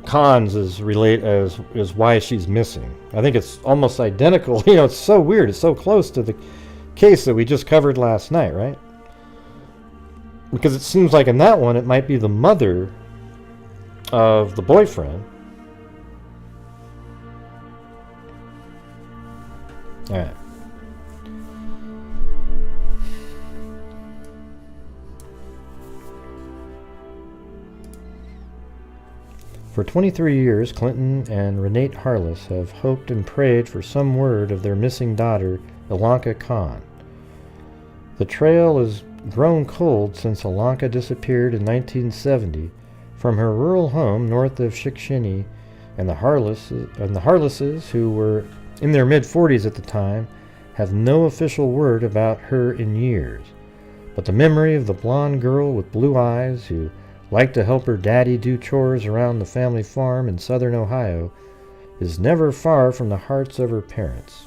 cons is why she's missing. I think it's almost identical. You know, it's so weird. It's so close to the case that we just covered last night, right? Because it seems like in that one, it might be the mother of the boyfriend. All right. For 23 years, Clinton and Renate Harless have hoped and prayed for some word of their missing daughter, Ilonka Cann. The trail has grown cold since Ilonka disappeared in 1970 from her rural home north of Shikshini, and the Harlesses, who were in their mid-40s at the time, have no official word about her in years. But the memory of the blonde girl with blue eyes who liked to help her daddy do chores around the family farm in southern Ohio is never far from the hearts of her parents.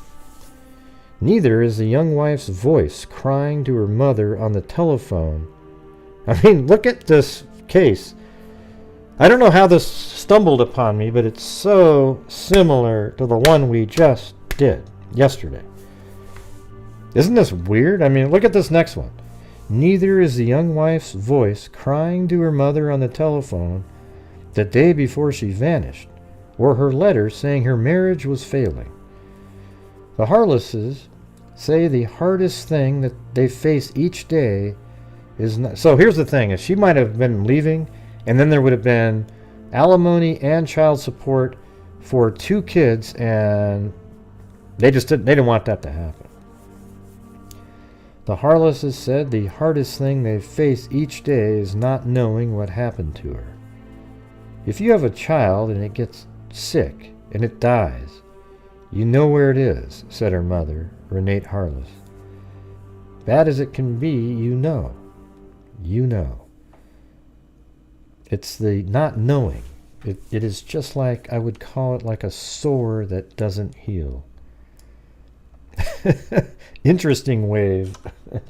Neither is the young wife's voice crying to her mother on the telephone. I mean, look at this case. I don't know how this stumbled upon me, but it's so similar to the one we just did yesterday. Isn't this weird? I mean, look at this next one. Neither is the young wife's voice crying to her mother on the telephone the day before she vanished, or her letter saying her marriage was failing. The Harlesses say the hardest thing that they face each day is not... So here's the thing. If she might have been leaving, and then there would have been alimony and child support for 2 kids, and They didn't want that to happen. The Harlesses said the hardest thing they face each day is not knowing what happened to her. If you have a child and it gets sick and it dies, you know where it is, said her mother, Renate Harless. Bad as it can be, you know. You know. It's the not knowing. It is just like, I would call it like a sore that doesn't heal. Interesting wave.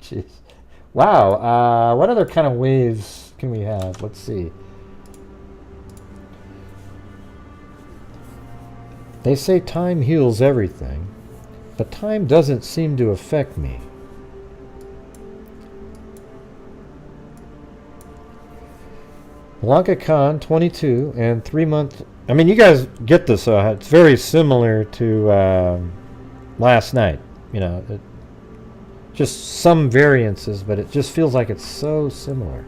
Jeez. Wow. What other kind of waves can we have? Let's see. They say time heals everything, but time doesn't seem to affect me. Ilonka Cann, 22, and 3-month... I mean, you guys get this. It's very similar to last night. You know, just some variances, but it just feels like it's so similar.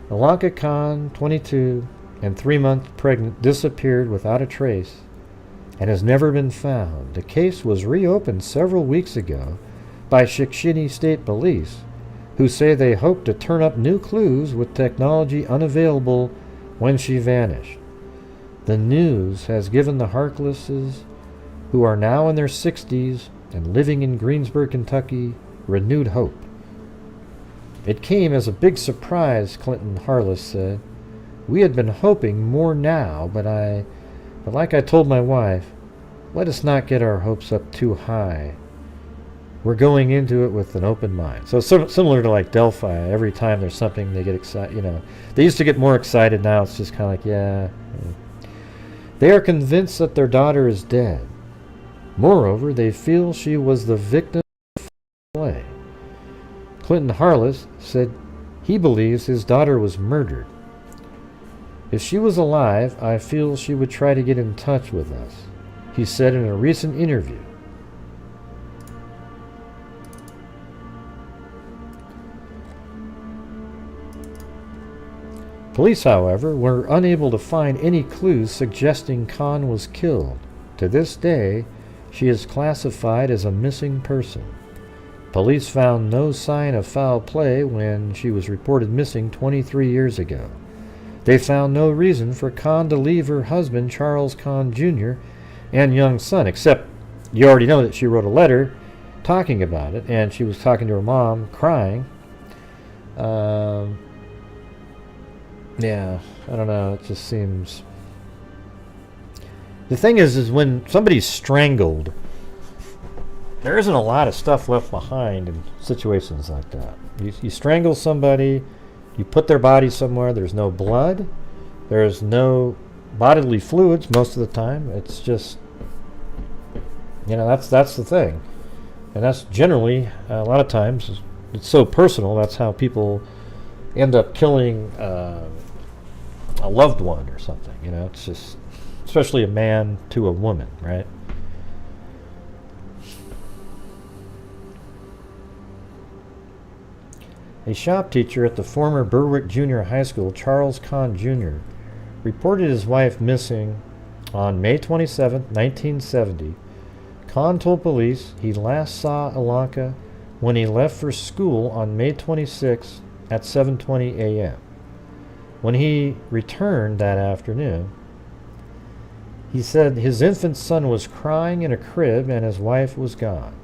Ilonka Cann, 22, and 3-month pregnant, disappeared without a trace and has never been found. The case was reopened several weeks ago by Shikshini State Police, who say they hope to turn up new clues with technology unavailable when she vanished. The news has given the Harklesses, who are now in their 60s and living in Greensburg, Kentucky, renewed hope. It came as a big surprise, Clinton Harless said. We had been hoping more now, but like I told my wife, let us not get our hopes up too high. We're going into it with an open mind. So similar to like Delphi, every time there's something they get excited, you know. They used to get more excited, now it's just kind of like, yeah. They are convinced that their daughter is dead. Moreover, they feel she was the victim of play. Clinton Harless said he believes his daughter was murdered. If she was alive, I feel she would try to get in touch with us, he said in a recent interview. Police, however, were unable to find any clues suggesting Cann was killed. To this day, she is classified as a missing person. Police found no sign of foul play when she was reported missing 23 years ago. They found no reason for Cann to leave her husband, Charles Cann Jr., and young son, except you already know that she wrote a letter talking about it, and she was talking to her mom, crying. Yeah, I don't know, it just seems... The thing is when somebody's strangled, there isn't a lot of stuff left behind in situations like that. You strangle somebody, you put their body somewhere, there's no blood, there's no bodily fluids most of the time. It's just, you know, that's the thing. And that's generally, a lot of times, it's so personal, that's how people end up killing a loved one or something. You know, it's just, especially a man to a woman, right? A shop teacher at the former Berwick Junior High School, Charles Cann Jr., reported his wife missing on May 27, 1970. Cann told police he last saw Ilonka when he left for school on May 26 at 7:20 a.m. When he returned that afternoon, he said his infant son was crying in a crib and his wife was gone.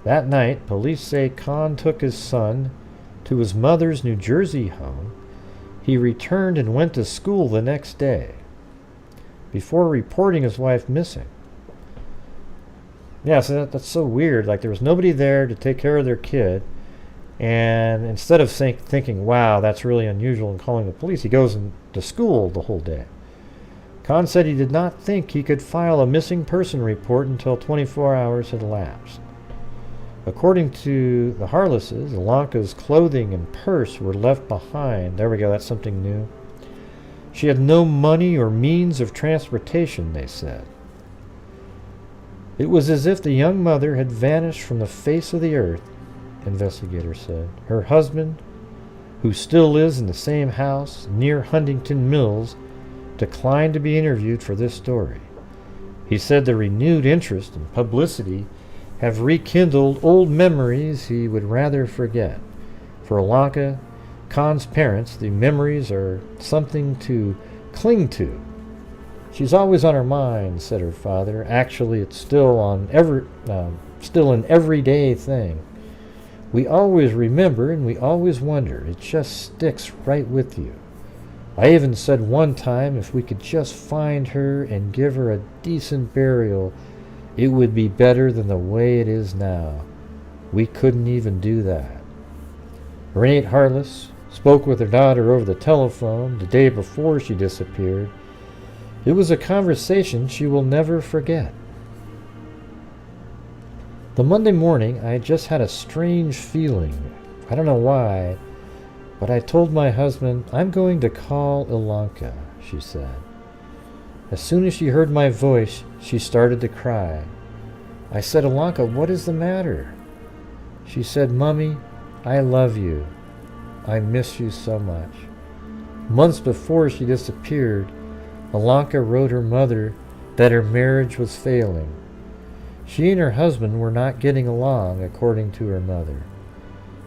That night, police say Cann took his son to his mother's New Jersey home. He returned and went to school the next day before reporting his wife missing. Yeah, so that's so weird. Like, there was nobody there to take care of their kid, and instead of thinking, wow, that's really unusual, and calling the police, he goes to school the whole day. Cann said he did not think he could file a missing person report until 24 hours had elapsed. According to the Harlesses, Ilonka's clothing and purse were left behind. There we go, that's something new. She had no money or means of transportation, they said. It was as if the young mother had vanished from the face of the earth, investigators said. Her husband, who still lives in the same house near Huntington Mills, declined to be interviewed for this story. He said the renewed interest and publicity have rekindled old memories he would rather forget. For Ilonka Cann's parents, the memories are something to cling to. She's always on her mind, said her father. Actually, it's still an everyday thing. We always remember and we always wonder. It just sticks right with you. I even said one time if we could just find her and give her a decent burial, it would be better than the way it is now. We couldn't even do that. Renate Harless spoke with her daughter over the telephone the day before she disappeared. It was a conversation she will never forget. The Monday morning, I just had a strange feeling. I don't know why, but I told my husband, I'm going to call Ilonka, she said. As soon as she heard my voice, she started to cry. I said, Ilonka, what is the matter? She said, Mummy, I love you. I miss you so much. Months before she disappeared, Ilonka wrote her mother that her marriage was failing. She and her husband were not getting along, according to her mother.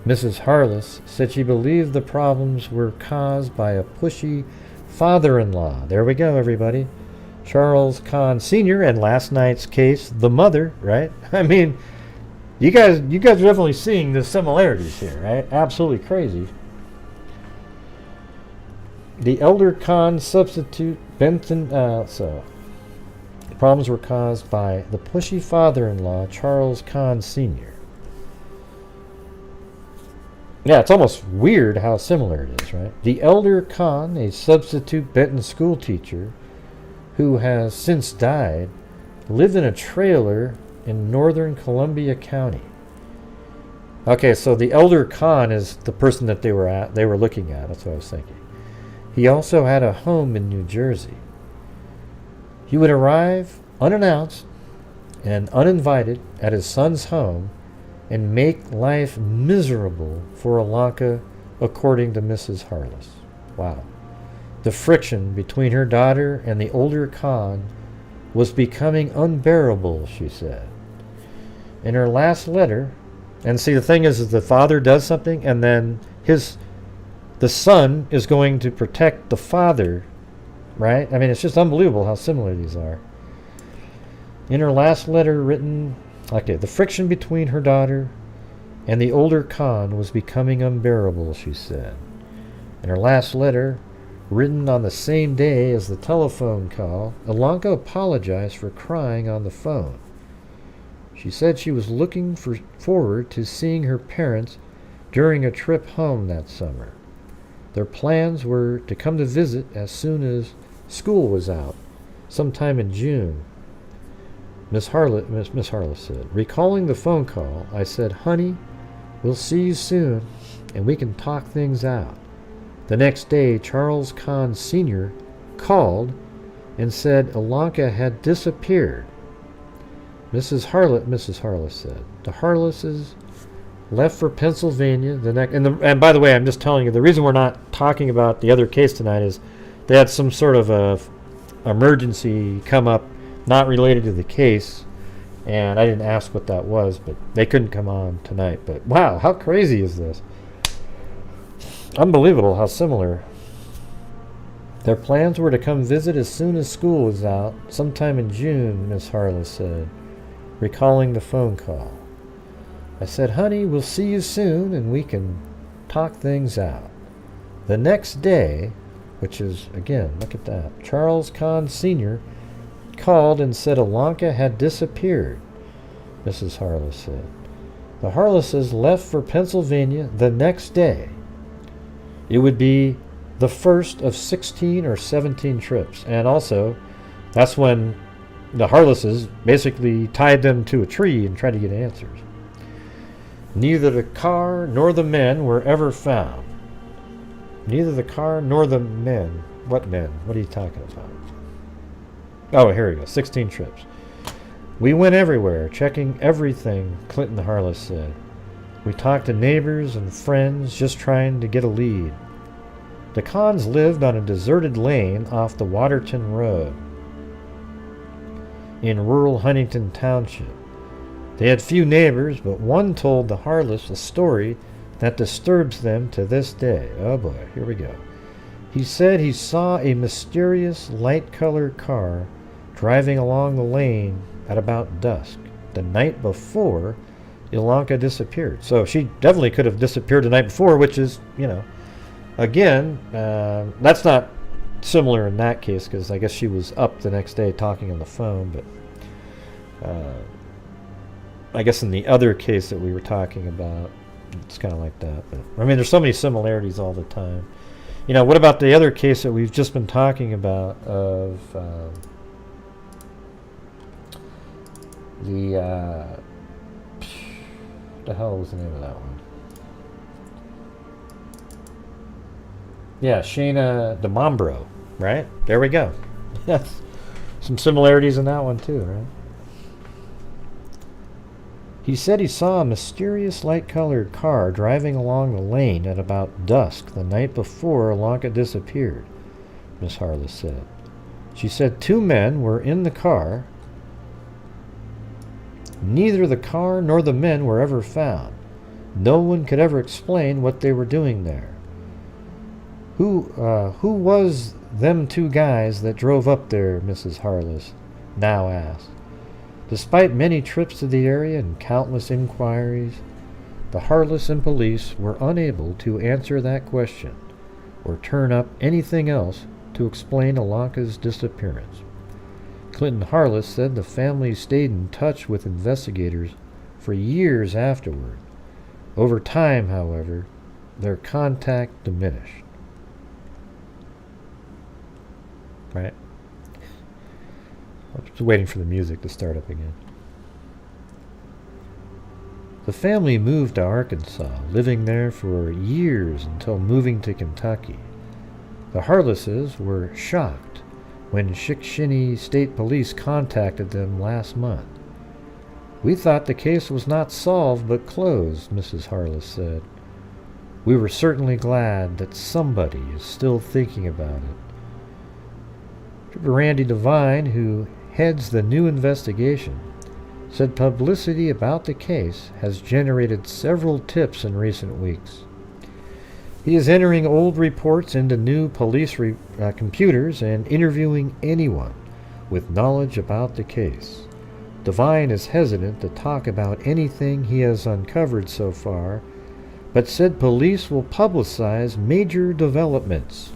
Mrs. Harless said she believed the problems were caused by a pushy father-in-law. There we go, everybody. Charles Cann Sr. and last night's case, the mother, right? I mean, you guys are definitely seeing the similarities here, right? Absolutely crazy. The elder Cann substitute Benton, the problems were caused by the pushy father-in-law, Charles Cann Sr. Yeah, it's almost weird how similar it is, right? The elder Cann, a substitute Benton school teacher who has since died, lived in a trailer in northern Columbia County. Okay, so the elder Cann is the person that they were looking at. That's what I was thinking. He also had a home in New Jersey. He would arrive unannounced and uninvited at his son's home and make life miserable for Ilonka, according to Mrs. Harless. Wow. The friction between her daughter and the older Cann was becoming unbearable, she said. In her last letter, and see, the thing is the father does something, and then the son is going to protect the father, right? I mean, it's just unbelievable how similar these are. In her last letter written, okay, the friction between her daughter and the older Cann was becoming unbearable, she said. In her last letter, written on the same day as the telephone call, Ilonka apologized for crying on the phone. She said she was looking forward to seeing her parents during a trip home that summer. Their plans were to come to visit as soon as school was out, sometime in June. Miss Harless said, recalling the phone call, I said, honey, we'll see you soon, and we can talk things out. The next day, Charles Cann Sr. called and said Ilonka had disappeared. Mrs. Harless said, the Harlesses left for Pennsylvania the next... And by the way, I'm just telling you, the reason we're not talking about the other case tonight is they had some sort of a emergency come up, not related to the case, and I didn't ask what that was, but they couldn't come on tonight. But wow, how crazy is this? Unbelievable how similar. Their plans were to come visit as soon as school was out, sometime in June, Miss Harless said, recalling the phone call. I said, honey, we'll see you soon and we can talk things out. The next day, which is, again, look at that, Charles Cann Sr. called and said Ilonka had disappeared, Mrs. Harless said. The Harlesses left for Pennsylvania the next day. It would be the first of 16 or 17 trips. And also, that's when the Harlesses basically tied them to a tree and tried to get answers. Neither the car nor the men were ever found. Neither the car nor the men. What men? What are you talking about? Oh, here we go. 16 trips. We went everywhere, checking everything, Clinton Harless said. We talked to neighbors and friends, just trying to get a lead. The Canns lived on a deserted lane off the Waterton Road. in rural Huntington Township. They had few neighbors, but one told the Harless a story that disturbs them to this day. Oh boy, here we go. He said he saw a mysterious light-colored car driving along the lane at about dusk the night before Ilonka disappeared. So she definitely could have disappeared the night before, which is, again, that's not similar in that case because I guess she was up the next day talking on the phone, but I guess in the other case that we were talking about, it's kind of like that. But I mean, there's so many similarities all the time. What about the other case that we've just been talking about of the hell was the name of that one? Yeah, Shayna DeMombro, right? There we go. Yes. Some similarities in that one too, right? He said he saw a mysterious light-colored car driving along the lane at about dusk the night before Ilonka disappeared, Miss Harless said. She said 2 men were in the car. Neither the car nor the men were ever found. No one could ever explain what they were doing there. Who was them 2 guys that drove up there, Mrs. Harless now asked. Despite many trips to the area and countless inquiries, the Harless and police were unable to answer that question or turn up anything else to explain Ilonka's disappearance. Clinton Harless said the family stayed in touch with investigators for years afterward. Over time, however, their contact diminished. Right? I'm just waiting for the music to start up again. The family moved to Arkansas, living there for years until moving to Kentucky. The Harlesses were shocked when Chickasha State Police contacted them last month. We thought the case was not solved but closed, Mrs. Harless said. We were certainly glad that somebody is still thinking about it. Trooper Randy Devine, who heads the new investigation, said publicity about the case has generated several tips in recent weeks. He is entering old reports into new police computers and interviewing anyone with knowledge about the case. Devine is hesitant to talk about anything he has uncovered so far, but said police will publicize major developments.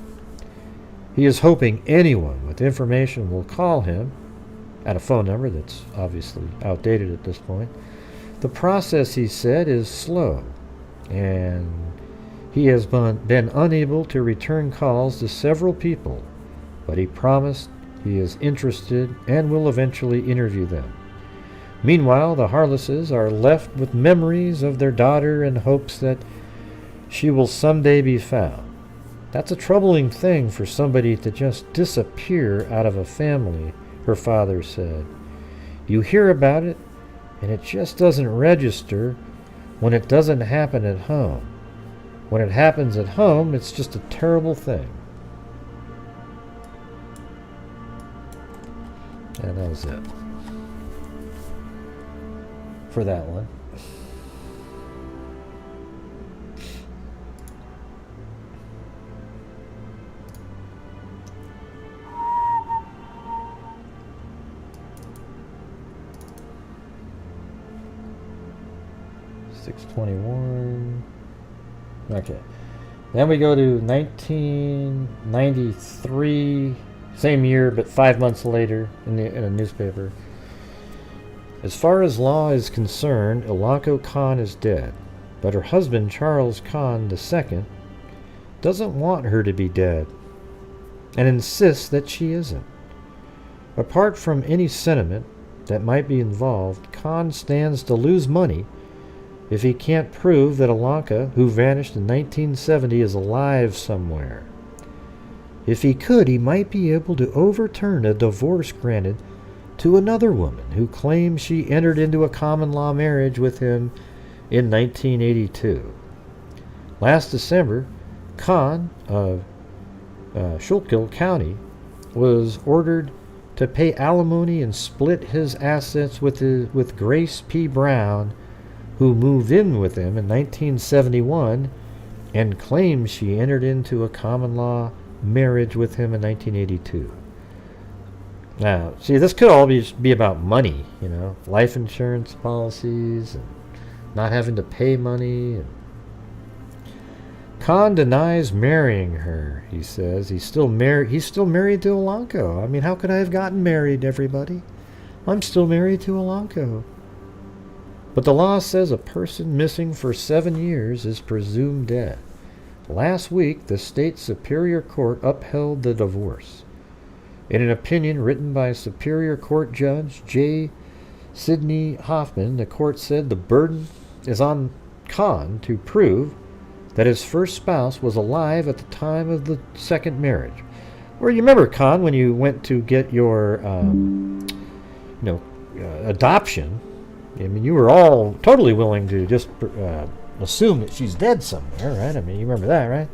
He is hoping anyone with information will call him at a phone number that's obviously outdated at this point. The process, he said, is slow, and he has been unable to return calls to several people, but he promised he is interested and will eventually interview them. Meanwhile, the Harlesses are left with memories of their daughter and hopes that she will someday be found. That's a troubling thing for somebody to just disappear out of a family, her father said. You hear about it, and it just doesn't register when it doesn't happen at home. When it happens at home, it's just a terrible thing. And that was it for that one. $621. Okay. Then we go to 1993, same year, but 5 months later in a newspaper. As far as law is concerned, Ilonka Cann is dead, but her husband, Charles Cann II, doesn't want her to be dead and insists that she isn't. Apart from any sentiment that might be involved, Cann stands to lose money if he can't prove that Ilonka, who vanished in 1970, is alive somewhere. If he could, he might be able to overturn a divorce granted to another woman who claims she entered into a common-law marriage with him in 1982. Last December, Cann of Schuylkill County was ordered to pay alimony and split his assets with Grace P. Brown, who moved in with him in 1971 and claims she entered into a common law marriage with him in 1982. Now, see, this could all be about money, you know, life insurance policies and not having to pay money. And Cann denies marrying her. He says he's still married to Ilonka. I mean, how could I have gotten married, everybody? I'm still married to Ilonka. But the law says a person missing for 7 years is presumed dead. Last week, the state Superior Court upheld the divorce. In an opinion written by Superior Court Judge J. Sidney Hoffman, the court said the burden is on Cann to prove that his first spouse was alive at the time of the second marriage. Or you remember, Cann, when you went to get your adoption, I mean, you were all totally willing to just assume that she's dead somewhere, right? I mean, you remember that, right?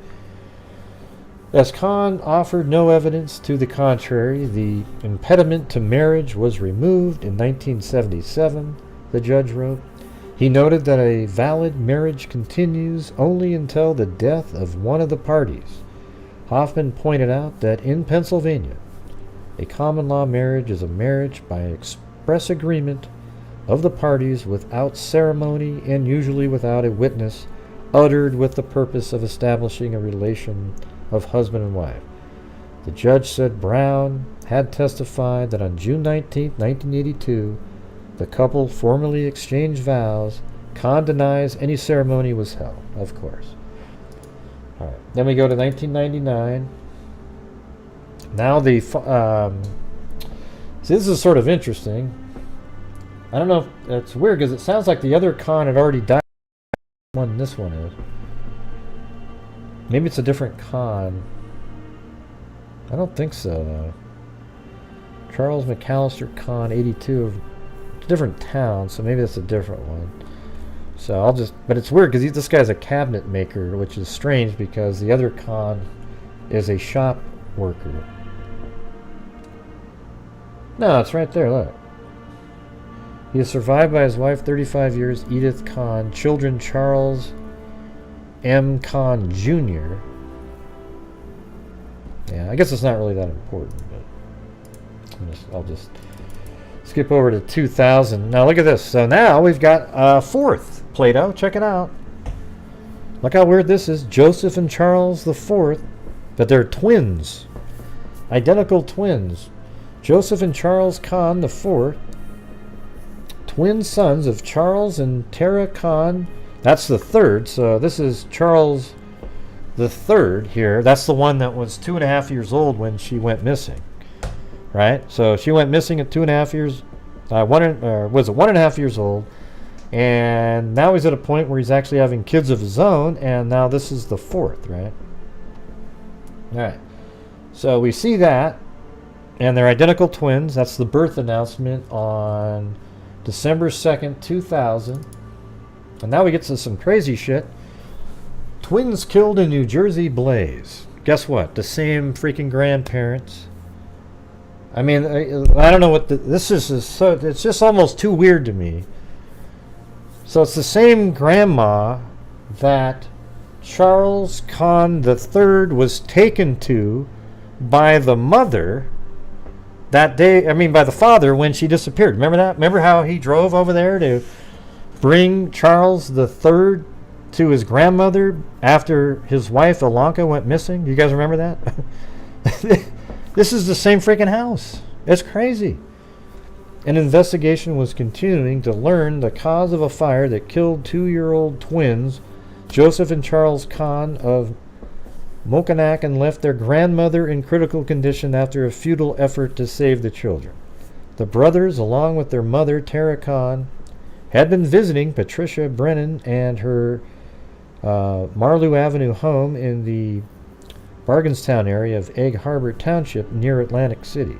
As Cann offered no evidence to the contrary, the impediment to marriage was removed in 1977, the judge wrote. He noted that a valid marriage continues only until the death of one of the parties. Hoffman pointed out that in Pennsylvania, a common law marriage is a marriage by express agreement of the parties without ceremony and usually without a witness, uttered with the purpose of establishing a relation of husband and wife. The judge said Brown had testified that on June 19, 1982, the couple formally exchanged vows. Cann denies any ceremony was held, of course. All right. Then we go to 1999. Now see, this is sort of interesting. I don't know if it's weird because it sounds like the other Cann had already died. One this one is. Maybe it's a different Cann. I don't think so, though. Charles McAllister Cann, 82, of a different town, so maybe that's a different one. So I'll just, but it's weird because this guy's a cabinet maker, which is strange because the other Cann is a shop worker. No, it's right there, look. He is survived by his wife, 35 years, Edith Cann, children Charles M. Cann Jr. Yeah, I guess it's not really that important, but I'll just skip over to 2000. Now look at this. So now we've got a fourth Plato. Check it out. Look how weird this is. Joseph and Charles IV, but they're twins. Identical twins. Joseph and Charles Cann IV, twin sons of Charles and Tara Cann. That's the third, so this is Charles the third here. That's the one that was 2.5 years old when she went missing, right? So she went missing at 2.5 years, was it 1.5 years old, and now he's at a point where he's actually having kids of his own, and now this is the fourth, right? All right, so we see that, and they're identical twins. That's the birth announcement on December 2nd, 2000. And now we get to some crazy shit. Twins killed in New Jersey blaze. Guess what? The same freaking grandparents. I mean, I don't know what this is. So it's just almost too weird to me. So it's the same grandma that Charles Cann III was taken to by the mother that day. I mean, by the father when she disappeared. Remember that? Remember how he drove over there to bring Charles III to his grandmother after his wife Ilonka went missing? You guys remember that? This is the same freaking house. It's crazy. An investigation was continuing to learn the cause of a fire that killed 2-year-old twins Joseph and Charles Cann of Mokonak and left their grandmother in critical condition after a futile effort to save the children. The brothers, along with their mother Tara Cann, had been visiting Patricia Brennan and her Marleau Avenue home in the Bargainstown area of Egg Harbor Township near Atlantic City.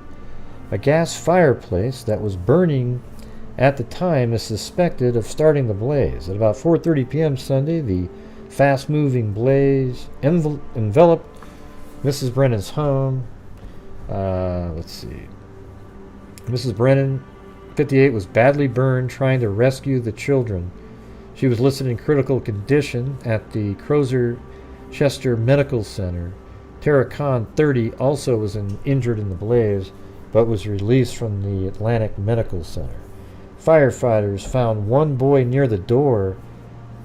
A gas fireplace that was burning at the time is suspected of starting the blaze. At about 4:30 p.m. Sunday, the fast-moving blaze enveloped Mrs. Brennan's home. Let's see. Mrs. Brennan, 58, was badly burned trying to rescue the children. She was listed in critical condition at the Crozer Chester Medical Center. Tara Cann, 30, also was injured in the blaze, but was released from the Atlantic Medical Center. Firefighters found one boy near the door.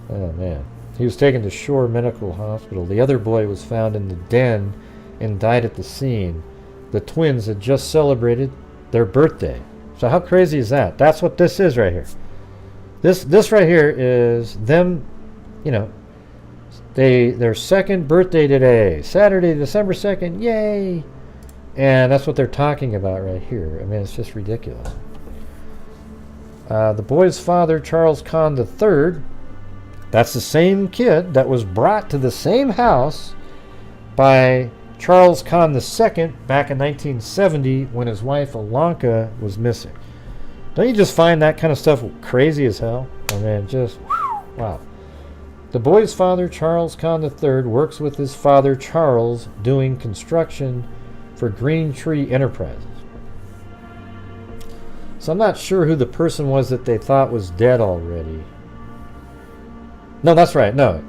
Oh, man. He was taken to Shore Medical Hospital. The other boy was found in the den and died at the scene. The twins had just celebrated their birthday. So how crazy is that? That's what this is right here. This right here is them, you know, their second birthday today. Saturday, December 2nd. Yay! And that's what they're talking about right here. I mean, it's just ridiculous. The boy's father, Charles Cann III, that's the same kid that was brought to the same house by Charles Cann II back in 1970 when his wife Ilonka was missing. Don't you just find that kind of stuff crazy as hell? I mean, just, wow. The boy's father, Charles Cann III, works with his father, Charles, doing construction for Green Tree Enterprises. So I'm not sure who the person was that they thought was dead already. No, that's right, no.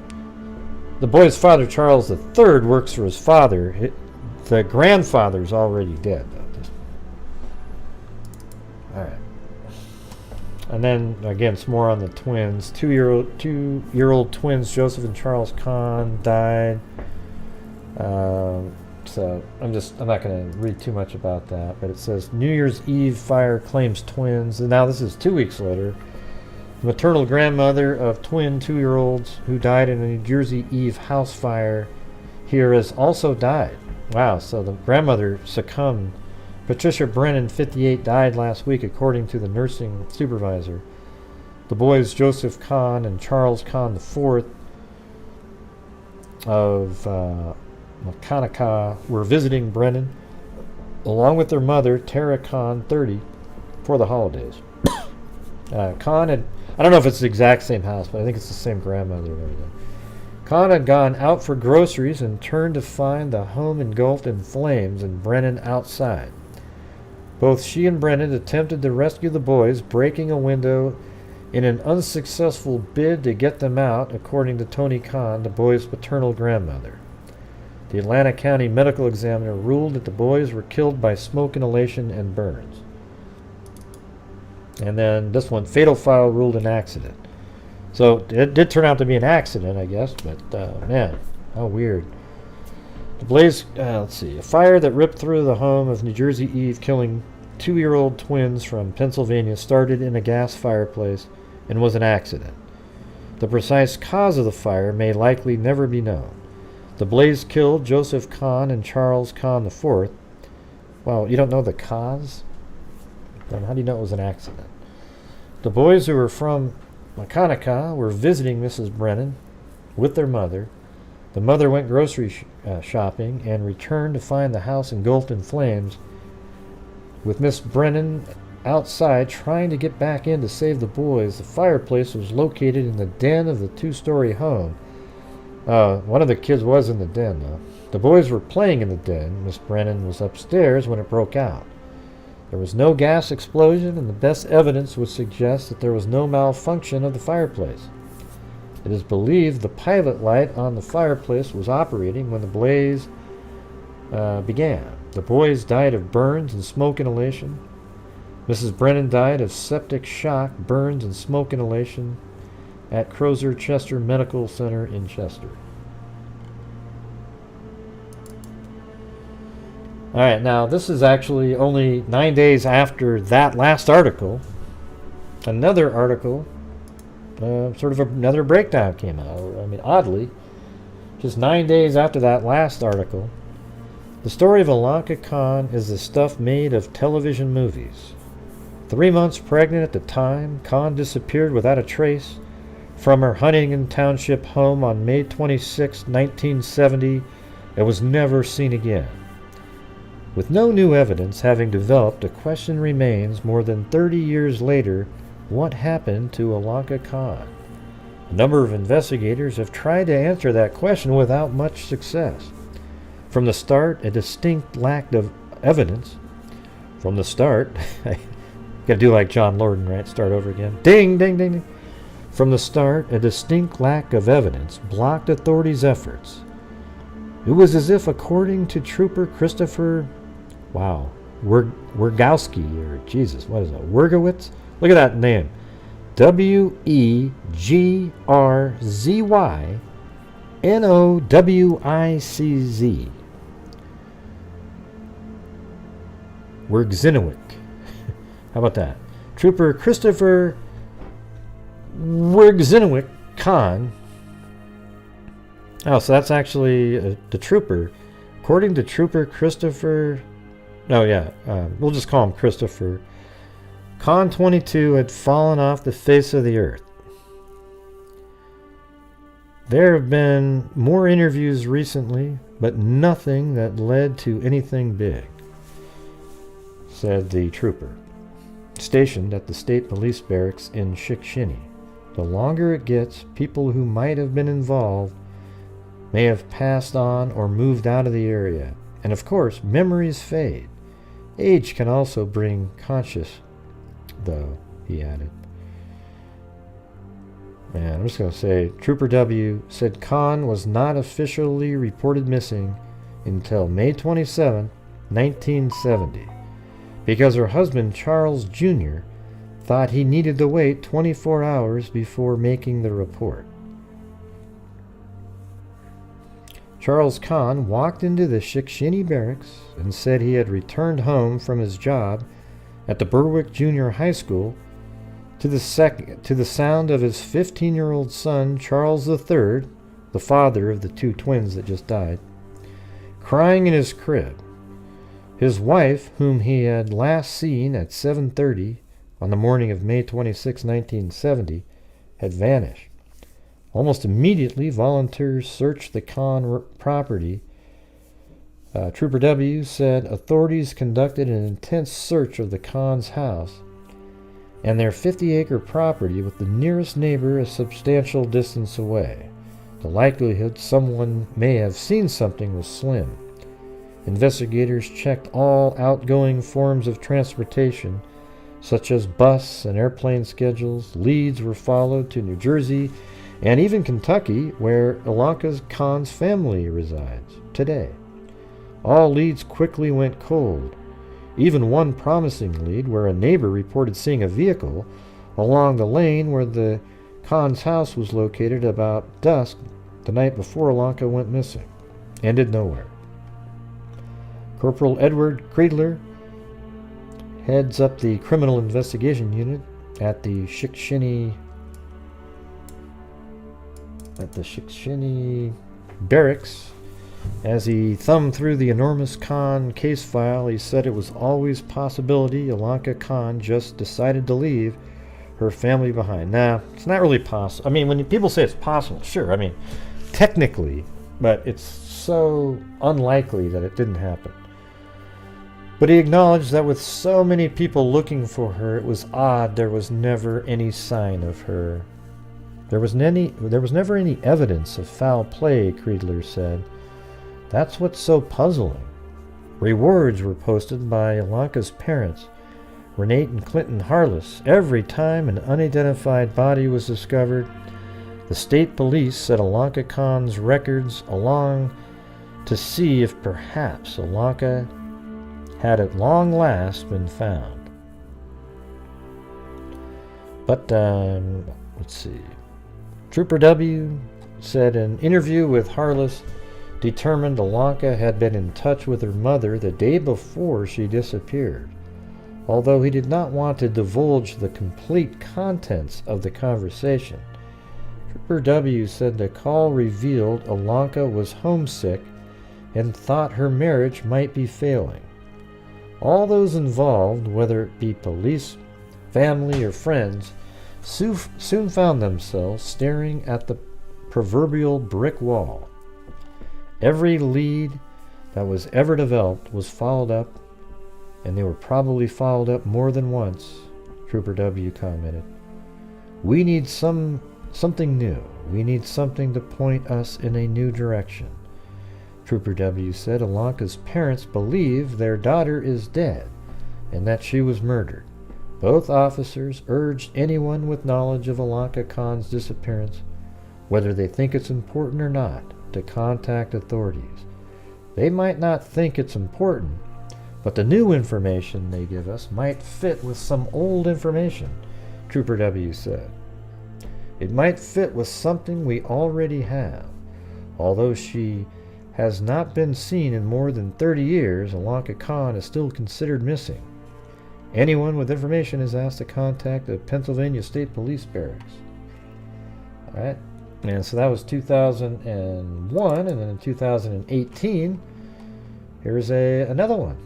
The boy's father, Charles III, works for his father. The grandfather's already dead, though. All right. And then, again, some more on the twins. Two-year-old twins, Joseph and Charles Cann, died. So I'm not going to read too much about that, but it says New Year's Eve fire claims twins. And now this is 2 weeks later. The maternal grandmother of twin 2-year-olds who died in a New Jersey Eve house fire here has also died. Wow, so the grandmother succumbed. Patricia Brennan, 58, died last week, according to the nursing supervisor. The boys, Joseph Cann and Charles Cann IV of Macanacah, were visiting Brennan, along with their mother, Tara Cann, 30, for the holidays. Cann had, I don't know if it's the exact same house, but I think it's the same grandmother and everything. Cann had gone out for groceries and turned to find the home engulfed in flames and Brennan outside. Both she and Brennan attempted to rescue the boys, breaking a window in an unsuccessful bid to get them out, according to Tony Cann, the boys' paternal grandmother. The Atlanta County Medical Examiner ruled that the boys were killed by smoke inhalation and burns. And then this one, Fatal File ruled an accident. So it did turn out to be an accident, I guess, but man, how weird. The blaze, let's see, a fire that ripped through the home of New Jersey Eve, killing 2-year-old twins from Pennsylvania, started in a gas fireplace and was an accident. The precise cause of the fire may likely never be known. The blaze killed Joseph Cann and Charles Cann IV. Well, you don't know the cause? Then how do you know it was an accident? The boys, who were from Macanacah, were visiting Mrs. Brennan with their mother. The mother went grocery shopping and returned to find the house engulfed in flames, with Miss Brennan outside trying to get back in to save the boys. The fireplace was located in the den of the 2-story home. One of the kids was in the den, though. The boys were playing in the den. Miss Brennan was upstairs when it broke out. There was no gas explosion, and the best evidence would suggest that there was no malfunction of the fireplace. It is believed the pilot light on the fireplace was operating when the blaze began. The boys died of burns and smoke inhalation. Mrs. Brennan died of septic shock, burns, and smoke inhalation at Crozer Chester Medical Center in Chester. All right, now this is actually only 9 days after that last article. Another article, sort of another breakdown came out. I mean, oddly, just 9 days after that last article. The story of Ilonka Cann is the stuff made of television movies. 3 months pregnant at the time, Cann disappeared without a trace from her Huntington Township home on May 26, 1970, and was never seen again. With no new evidence having developed, a question remains more than 30 years later: what happened to Ilonka Cann? A number of investigators have tried to answer that question without much success. From the start, a distinct lack of evidence From the start, gotta do like John Lorden, right? Start over again. Ding, ding, ding, ding. From the start, a distinct lack of evidence blocked authorities' efforts. It was as if, according to Trooper Christopher, Wergowski, or Jesus, what is that? Wergowitz? Look at that name. Wergzynowiczz. Wergzynowic. How about that? Trooper Christopher Wergzynowic Cann. Oh, so that's actually the trooper. According to Trooper Christopher... we'll just call him Christopher. Cann II had fallen off the face of the earth. There have been more interviews recently, but nothing that led to anything big, said the trooper, stationed at the state police barracks in Shikshini. The longer it gets, people who might have been involved may have passed on or moved out of the area. And of course, memories fade. Age can also bring conscience, though, he added. Man, I'm just going to say, Trooper W. said Cann was not officially reported missing until May 27, 1970, because her husband, Charles Jr., thought he needed to wait 24 hours before making the report. Charles Cann walked into the Shikshini barracks and said he had returned home from his job at the Berwick Junior High School to the sound of his 15-year-old son, Charles III, the father of the two twins that just died, crying in his crib. His wife, whom he had last seen at 7:30 on the morning of May 26, 1970, had vanished. Almost immediately, volunteers searched the Cann property. Trooper W. said authorities conducted an intense search of the Cann's house and their 50-acre property, with the nearest neighbor a substantial distance away. The likelihood someone may have seen something was slim. Investigators checked all outgoing forms of transportation, such as bus and airplane schedules. Leads were followed to New Jersey and even Kentucky, where Ilonka Cann's family resides today. All leads quickly went cold. Even one promising lead, where a neighbor reported seeing a vehicle along the lane where the Cann's house was located about dusk the night before Ilonka went missing, ended nowhere. Corporal Edward Kreidler heads up the criminal investigation unit at the Shikshini barracks. As he thumbed through the enormous Cann case file, he said it was always possibility Ilonka Cann just decided to leave her family behind. Nah, it's not really possible. I mean, when people say it's possible, sure, I mean, technically, but it's so unlikely that it didn't happen. But he acknowledged that with so many people looking for her, it was odd there was never any sign of her. There was never any evidence of foul play, Kreidler said. That's what's so puzzling. Rewards were posted by Ilonka's parents, Renate and Clinton Harless, every time an unidentified body was discovered. The state police set Ilonka Cann's records along to see if perhaps Ilonka had at long last been found. But, let's see. Trooper W. said an interview with Harless determined Ilonka had been in touch with her mother the day before she disappeared, although he did not want to divulge the complete contents of the conversation. Trooper W. said the call revealed Ilonka was homesick and thought her marriage might be failing. All those involved, whether it be police, family, or friends, soon found themselves staring at the proverbial brick wall. Every lead that was ever developed was followed up, and they were probably followed up more than once, Trooper W. commented. We need something new. We need something to point us in a new direction. Trooper W. said Ilonka's parents believe their daughter is dead, and that she was murdered. Both officers urged anyone with knowledge of Ilonka Cann's disappearance, whether they think it's important or not, to contact authorities. They might not think it's important, but the new information they give us might fit with some old information, Trooper W said. It might fit with something we already have. Although she has not been seen in more than 30 years, Ilonka Cann is still considered missing. Anyone with information is asked to contact the Pennsylvania State Police Barracks. Alright, and so that was 2001, and then in 2018, here's another one.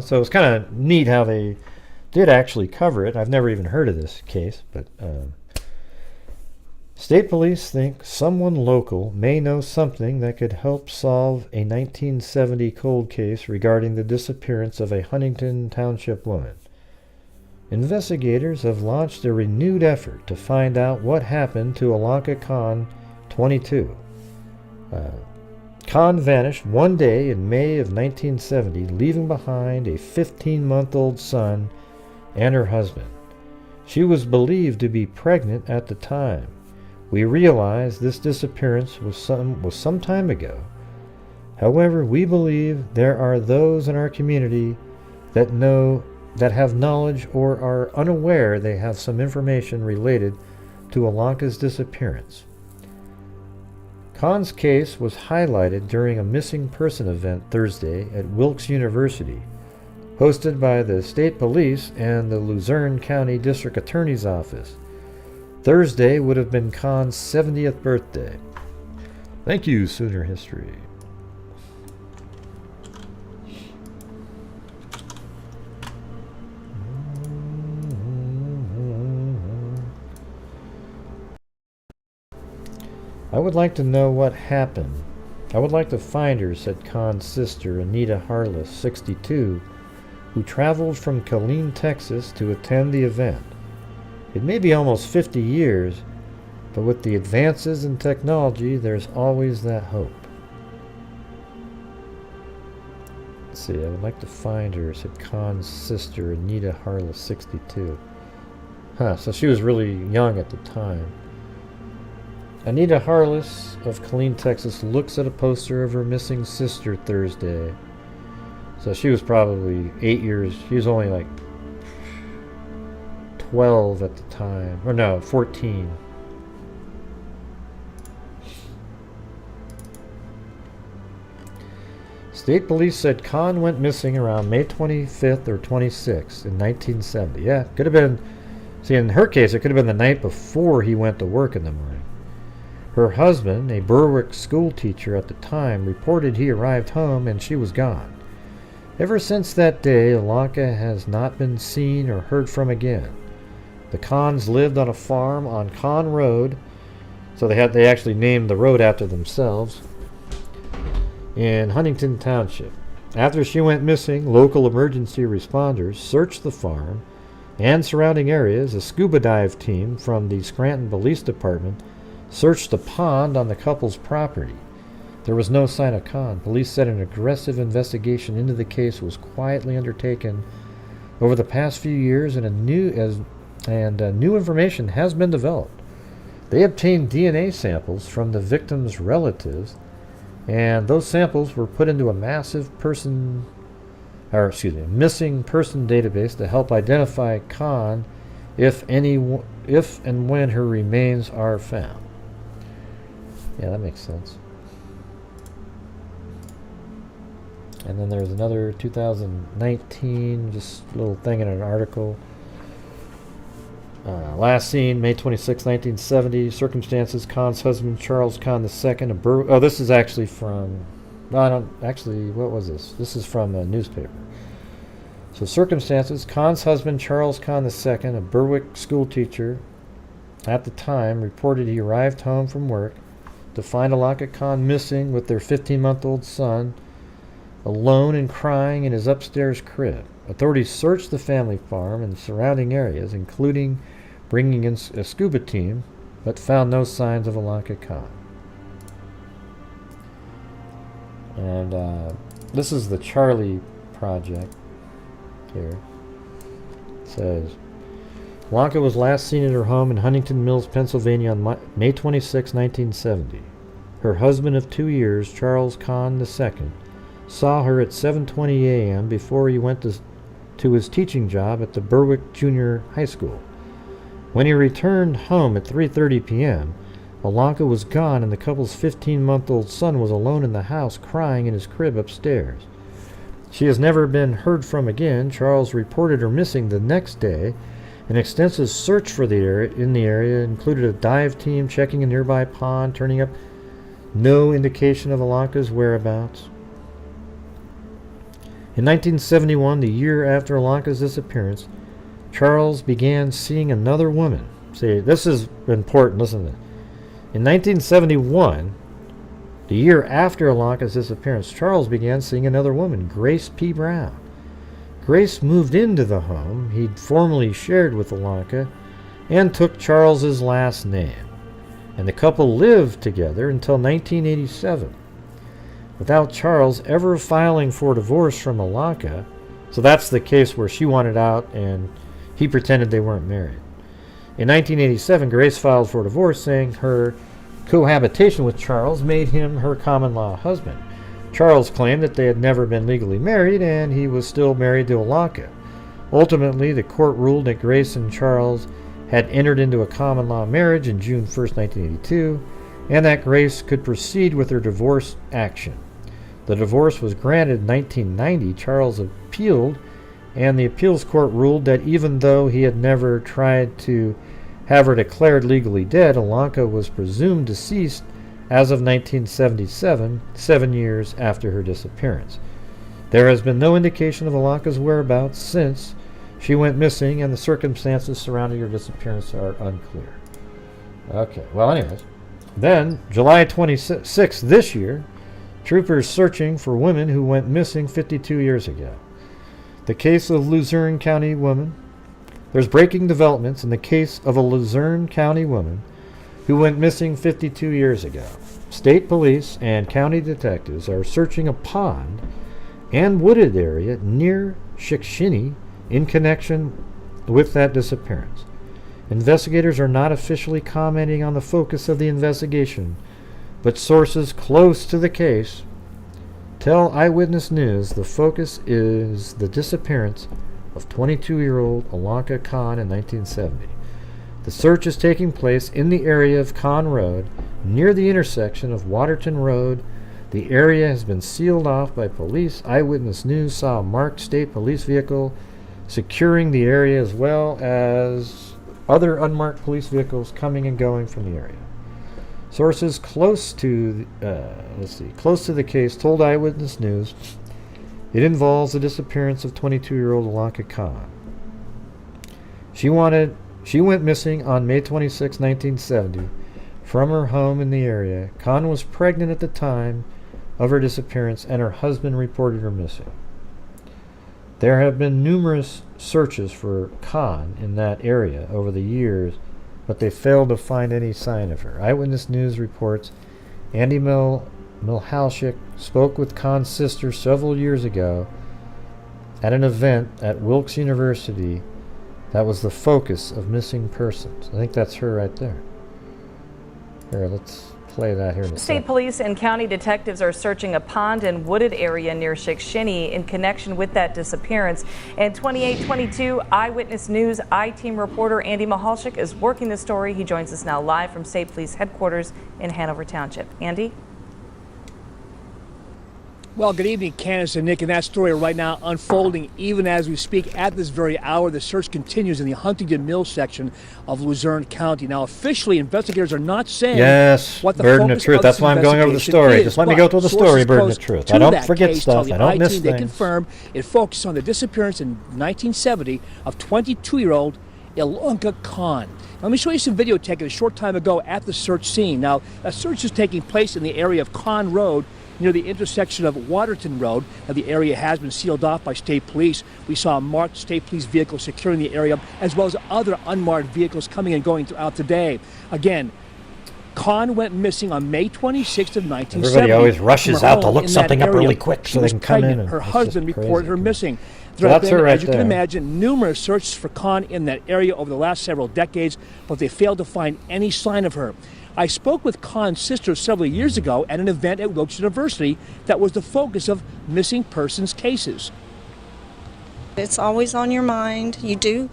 So it's kind of neat how they did actually cover it. I've never even heard of this case, but state police think someone local may know something that could help solve a 1970 cold case regarding the disappearance of a Huntington Township woman. Investigators have launched a renewed effort to find out what happened to Ilonka Cann, 22. Cann vanished one day in May of 1970, leaving behind a 15-month-old son and her husband. She was believed to be pregnant at the time. We realize this disappearance was some time ago. However, we believe there are those in our community that have knowledge or are unaware they have some information related to Ilonka's disappearance. Cann's case was highlighted during a missing person event Thursday at Wilkes University, hosted by the state police and the Luzerne County District Attorney's Office. Thursday would have been Cann's 70th birthday. Thank you, Sooner History. I would like to know what happened. I would like to find her, said Cann's sister, Anita Harless, 62, who traveled from Killeen, Texas, to attend the event. It may be almost 50 years, but with the advances in technology, there's always that hope. Let's see, I would like to find her, said Cann's sister, Anita Harless, 62. So she was really young at the time. Anita Harless of Killeen, Texas, looks at a poster of her missing sister Thursday. So she was probably 8 years. She was only like 12 at the time. Or no, 14. State police said Cann went missing around May 25th or 26th in 1970. Yeah, could have been. See, in her case, it could have been the night before he went to work in the morning. Her husband, a Berwick school teacher at the time, reported he arrived home and she was gone. Ever since that day, Ilonka has not been seen or heard from again. The Canns lived on a farm on Cann Road, so they actually named the road after themselves, in Huntington Township. After she went missing, local emergency responders searched the farm and surrounding areas. A scuba dive team from the Scranton Police Department searched the pond on the couple's property. There was no sign of Cann. Police said an aggressive investigation into the case was quietly undertaken over the past few years, and new information has been developed. They obtained DNA samples from the victim's relatives, and those samples were put into a missing person database to help identify Cann if and when her remains are found. Yeah, that makes sense. And then there's another 2019, just a little thing in an article. Last seen, May 26, 1970. Circumstances, Cann's husband, Charles Cann II of Berwick. Oh, this is actually from... No, I don't... Actually, what was this? This is from a newspaper. So, circumstances, Cann's husband, Charles Cann II, a Berwick school teacher, at the time, reported he arrived home from work to find Ilonka Cann missing with their 15-month-old son, alone and crying in his upstairs crib. Authorities searched the family farm and surrounding areas, including bringing in a scuba team, but found no signs of Ilonka Cann. And this is the Charlie Project here. It says, Ilonka was last seen at her home in Huntington Mills, Pennsylvania on May 26, 1970. Her husband of 2 years, Charles Cann II, saw her at 7:20 a.m. before he went to his teaching job at the Berwick Junior High School. When he returned home at 3:30 p.m., Ilonka was gone and the couple's 15-month-old son was alone in the house crying in his crib upstairs. She has never been heard from again. Charles reported her missing the next day. An extensive search for the area included a dive team checking a nearby pond, turning up no indication of Ilonka's whereabouts. In 1971, the year after Ilonka's disappearance, Charles began seeing another woman. See, this is important. Listen to this. In 1971, the year after Ilonka's disappearance, Charles began seeing another woman, Grace P. Brown. Grace moved into the home he'd formerly shared with Ilonka and took Charles's last name, and the couple lived together until 1987, without Charles ever filing for divorce from Ilonka. So that's the case where she wanted out and he pretended they weren't married. In 1987, Grace filed for divorce, saying her cohabitation with Charles made him her common-law husband. Charles claimed that they had never been legally married, and he was still married to Ilonka. Ultimately, the court ruled that Grace and Charles had entered into a common-law marriage in June 1, 1982, and that Grace could proceed with her divorce action. The divorce was granted in 1990. Charles appealed, and the appeals court ruled that even though he had never tried to have her declared legally dead, Ilonka was presumed deceased as of 1977, 7 years after her disappearance. There has been no indication of Ilonka's whereabouts since she went missing, and the circumstances surrounding her disappearance are unclear. Okay, well anyways. Then, July 26th this year, troopers searching for women who went missing 52 years ago. The case of Luzerne County woman. There's breaking developments in the case of a Luzerne County woman who went missing 52 years ago. State police and county detectives are searching a pond and wooded area near Shikshini in connection with that disappearance. Investigators are not officially commenting on the focus of the investigation, but sources close to the case tell Eyewitness News the focus is the disappearance of 22-year-old Ilonka Cann in 1970. The search is taking place in the area of Cann Road, near the intersection of Waterton Road. The area has been sealed off by police. Eyewitness News saw a marked state police vehicle securing the area, as well as other unmarked police vehicles coming and going from the area. Sources close to the case told Eyewitness News it involves the disappearance of 22-year-old Ilonka Cann. She went missing on May 26, 1970, from her home in the area. Cann was pregnant at the time of her disappearance, and her husband reported her missing. There have been numerous searches for Cann in that area over the years, but they failed to find any sign of her. Eyewitness News reports Andy Milhalchik spoke with Cann's sister several years ago at an event at Wilkes University that was the focus of missing persons. I think that's her right there. Here, let's play that here in a State second. police and county detectives are searching a pond and wooded area near Shikshini in connection with that disappearance. And 2822 Eyewitness News I-Team reporter Andy Milhalchik is working the story. He joins us now live from State Police headquarters in Hanover Township. Andy? Well, good evening, Candace and Nick, and that story right now unfolding even as we speak at this very hour. The search continues in the Huntington Mills section of Luzerne County. Now, officially, investigators are not saying what the burden of focus truth. of That's this why I'm going over the investigation story. is, Just let me but go through the story, sources burden close of truth. to I don't that forget case stuff. tell I the don't miss I-Team They things. confirm it focused on the disappearance in 1970 of 22-year-old Ilonka Cann. Let me show you some video taken a short time ago at the search scene. Now, a search is taking place in the area of Cann Road, near the intersection of Waterton Road. Now, the area has been sealed off by state police. We saw a marked state police vehicle securing the area, as well as other unmarked vehicles coming and going throughout the day. Again, Cann went missing on May 26th of 1970. Everybody always rushes from her out to home look in that something up area. really quick She so they was can come in. pregnant. And Her it's just husband crazy. reported her missing. So There have that's been, her right as you can there. imagine, numerous searches for Cann in that area over the last several decades, but they failed to find any sign of her. I spoke with Cann's sister several years ago at an event at Wilkes University that was the focus of missing persons cases. It's always on your mind. You do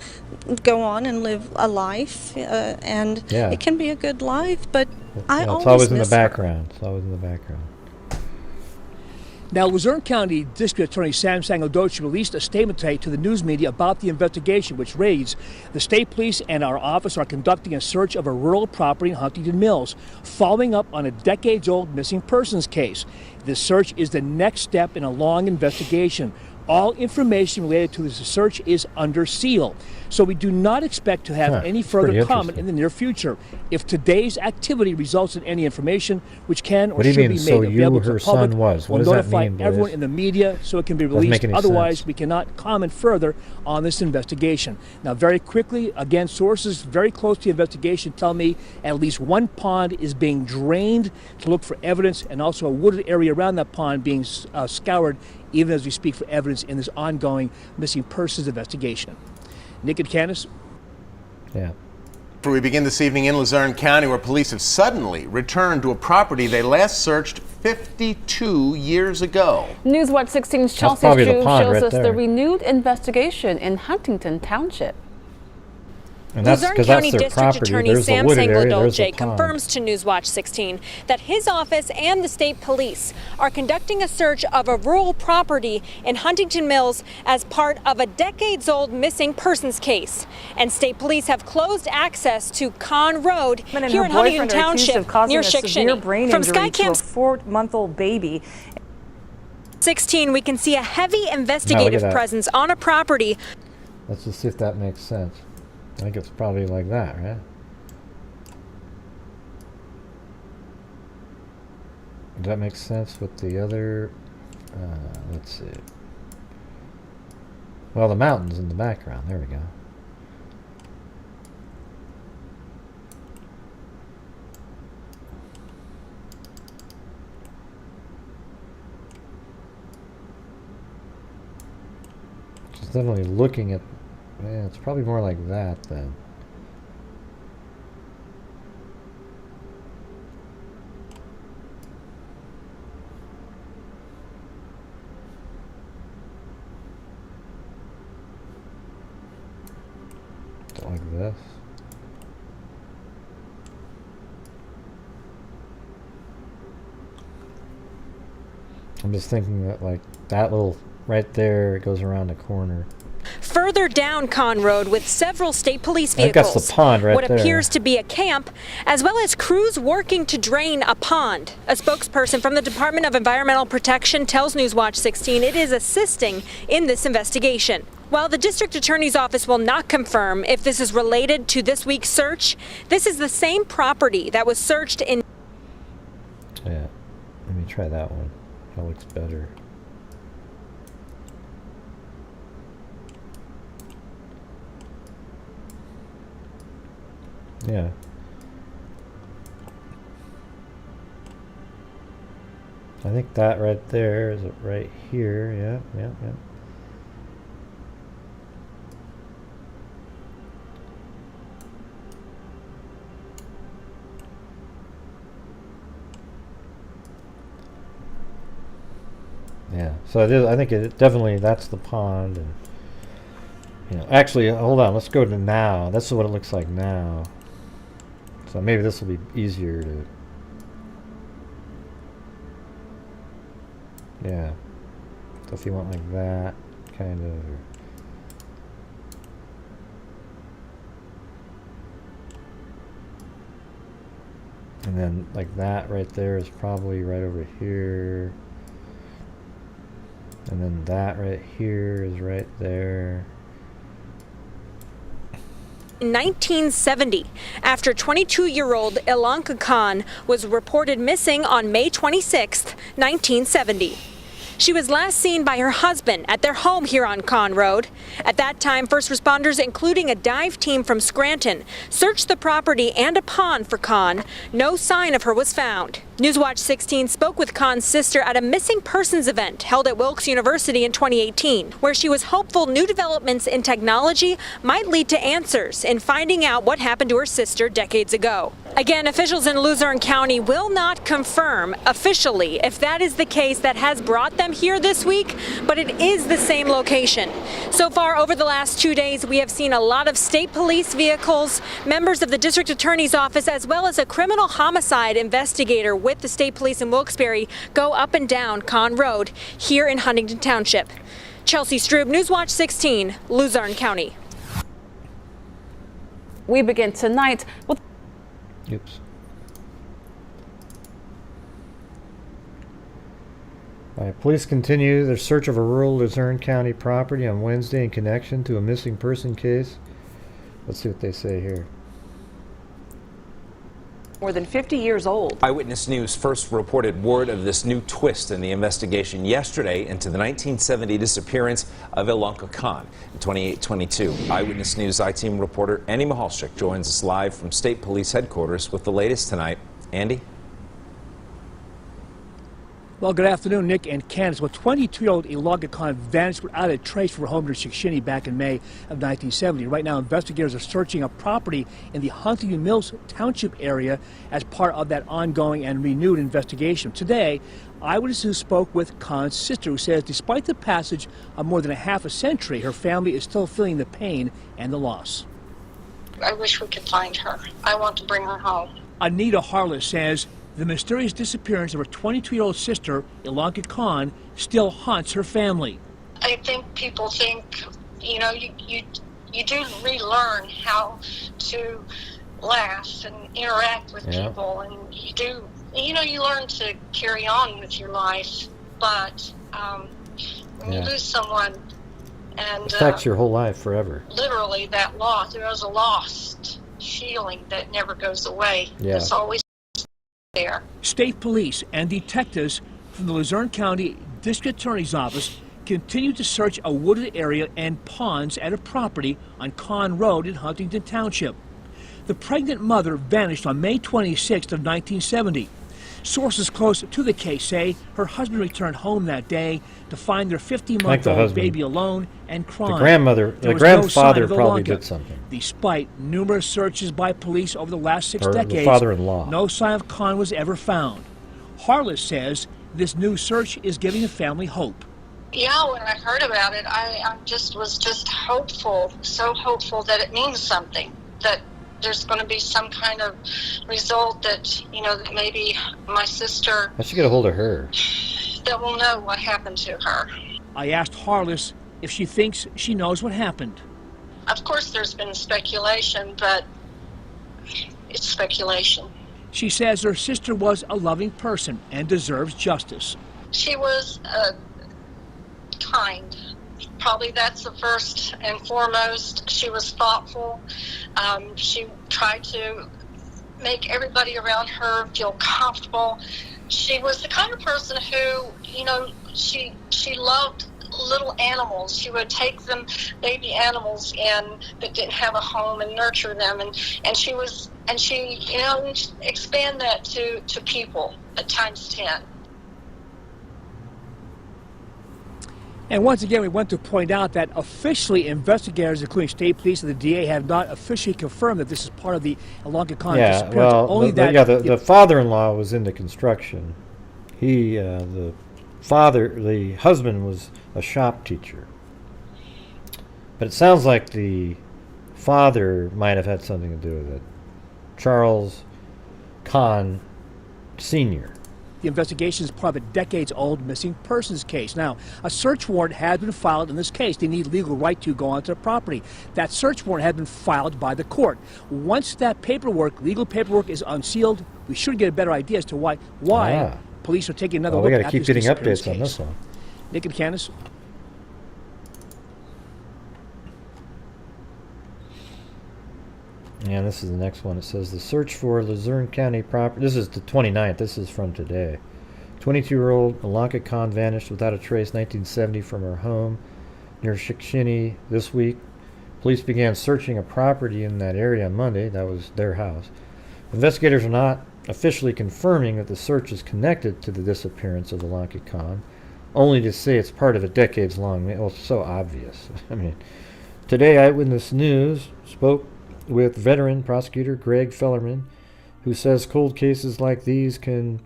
go on and live a life, and Yeah. it can be a good life, but I Yeah, always it's always in the miss her. background. It's always in the background. Now, Luzerne County District Attorney Sam Sangodochi released a statement today to the news media about the investigation, which reads, the state police and our office are conducting a search of a rural property in Huntington Mills, following up on a decades-old missing persons case. This search is the next step in a long investigation. All information related to this search is under seal, so we do not expect to have any further pretty comment in the near future. If today's activity results in any information which can or What do you should mean, be so made you, available to her the public, son was? What we'll does that notify mean, Blaze? everyone in the media so it can be Doesn't released. make any Otherwise, sense. we cannot comment further on this investigation. Now, very quickly, again, sources very close to the investigation tell me at least one pond is being drained to look for evidence, and also a wooded area around that pond being scoured even as we speak for evidence in this ongoing missing persons investigation. Nick and Candace. Yeah. We begin this evening in Luzerne County, where police have suddenly returned to a property they last searched 52 years ago. Newswatch 16's Chelsea probably the Drew pond shows right us the there. renewed investigation in Huntington Township. And that's Luzerne because County that's their District property. Attorney There's the Sam wooded area, there's the Sangodochi pond. confirms to Newswatch 16 that his office and the state police are conducting a search of a rural property in Huntington Mills as part of a decades-old missing persons case. And state police have closed access to Cann Road And here her in Huntington boyfriend are accused of Township causing near a severe Shikshini. brain From injury to a Skycam's 4-month-old baby. 16, we can see a heavy investigative that. presence on a property. Let's just see if that makes sense. I think it's probably like that, right? Does that make sense with the other? Let's see. Well, the mountains in the background. There we go. Just definitely looking at. Yeah, it's probably more like that then. Like this. I'm just thinking that like that little right there, it goes around the corner. Further down Cann Road with several state police I think vehicles. that's the pond right what there. appears to be a camp, as well as crews working to drain a pond. A spokesperson from the Department of Environmental Protection tells Newswatch 16 it is assisting in this investigation. While the district attorney's office will not confirm if this is related to this week's search, this is the same property that was searched in. Yeah, let me try that one. That looks better. Yeah. I think that right there is it right here. Yeah, yeah, yeah. Yeah, so it is. I think it definitely that's the pond, and you know, actually, hold on. Let's go to now. That's what it looks like now. So maybe this will be easier to. Yeah. So if you want like that, kind of. Or and then like that right there is probably right over here. And then that right here is right there. In 1970, after 22-year-old Ilonka Cann was reported missing on May 26, 1970. She was last seen by her husband at their home here on Cann Road. At that time, first responders, including a dive team from Scranton, searched the property and a pond for Cann. No sign of her was found. Newswatch 16 spoke with Cann's sister at a missing persons event held at Wilkes University in 2018, where she was hopeful new developments in technology might lead to answers in finding out what happened to her sister decades ago. Again, officials in Luzerne County will not confirm officially if that is the case that has brought them here this week, but it is the same location. So far, over the last 2 days, we have seen a lot of state police vehicles, members of the district attorney's office, as well as a criminal homicide investigator with the state police in Wilkes-Barre go up and down Cann Road here in Huntington Township. Chelsea Strube, Newswatch 16, Luzerne County. We begin tonight with... Oops. All right, police continue their search of a rural Luzerne County property on Wednesday in connection to a missing person case. Let's see what they say here. More than 50 years old. Eyewitness News first reported word of this new twist in the investigation yesterday into the 1970 disappearance of Ilonka Cann. In 2822, Eyewitness News I-Team reporter Andy Mahalchik joins us live from State Police Headquarters with the latest tonight. Andy? Well, good afternoon, Nick and Candace. Well, 22-year-old Ilonka Cann vanished without a trace from her home in Shikshini back in May of 1970. Right now, investigators are searching a property in the Huntington Mills Township area as part of that ongoing and renewed investigation. Today, eyewitnesses spoke with Cann's sister, who says despite the passage of more than a half a century, her family is still feeling the pain and the loss. I wish we could find her. I want to bring her home. Anita Harless says the mysterious disappearance of her 22-year-old sister, Ilonka Cann, still haunts her family. I think people think, you know, you do relearn how to laugh and interact with people, and you learn to carry on with your life. But when you lose someone, and affects your whole life forever. Literally, that loss. There was a lost feeling that never goes away. Yeah. It's always there. State police and detectives from the Luzerne County District Attorney's Office continue to search a wooded area and ponds at a property on Cann Road in Huntington Township. The pregnant mother vanished on May 26th of 1970. Sources close to the case say her husband returned home that day to find their 50-month-old baby alone and crying. The grandfather probably did something. Despite numerous searches by police over the last 6 decades, the father-in-law. No sign of Cann was ever found. Harless says this new search is giving the family hope. Yeah, when I heard about it, I was just hopeful, so hopeful that it means something, that there's going to be some kind of result that, that maybe my sister... I should get a hold of her. That will know what happened to her. I asked Harless if she thinks she knows what happened. Of course there's been speculation, but it's speculation. She says her sister was a loving person and deserves justice. She was kind. Probably that's the first and foremost. She was thoughtful. She tried to make everybody around her feel comfortable. She was the kind of person who, she loved little animals. She would take them, baby animals in that didn't have a home, and nurture them, and she expand that to people at times 10. And once again, we want to point out that officially investigators, including state police and the DA, have not officially confirmed that this is part of the Ilonka Cann disappearance. Well, only the father-in-law was into construction. The husband was a shop teacher. But it sounds like the father might have had something to do with it. Charles Cann Sr. The investigation is part of a decades-old missing persons case. Now, a search warrant has been filed in this case. They need legal right to go onto the property. That search warrant has been filed by the court. Once that legal paperwork is unsealed, we should get a better idea as to why police are taking another look we got at to keep this getting disappearance updates on case. this one. Nick and Candace? And this is the next one. It says the search for Luzerne County property. This is the 29th. This is from today. 22-year-old Ilonka Cann vanished without a trace 1970 from her home near Shikshini this week. Police began searching a property in that area on Monday. That was their house. Investigators are not officially confirming that the search is connected to the disappearance of Ilonka Cann, only to say it's part of a decades-long... Well, it's so obvious. I mean, today Eyewitness News spoke with veteran prosecutor Greg Fellerman, who says cold cases like these can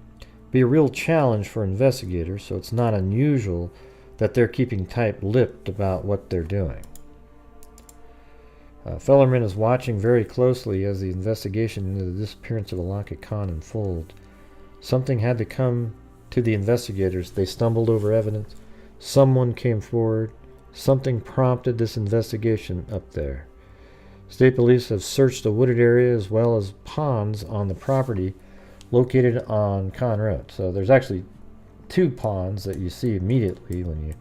be a real challenge for investigators, so it's not unusual that they're keeping tight-lipped about what they're doing. Fellerman is watching very closely as the investigation into the disappearance of Ilonka Cann unfolds. Something had to come to the investigators. They stumbled over evidence. Someone came forward. Something prompted this investigation up there. State police have searched the wooded area as well as ponds on the property located on Cann Road. So there's actually 2 ponds that you see immediately when you...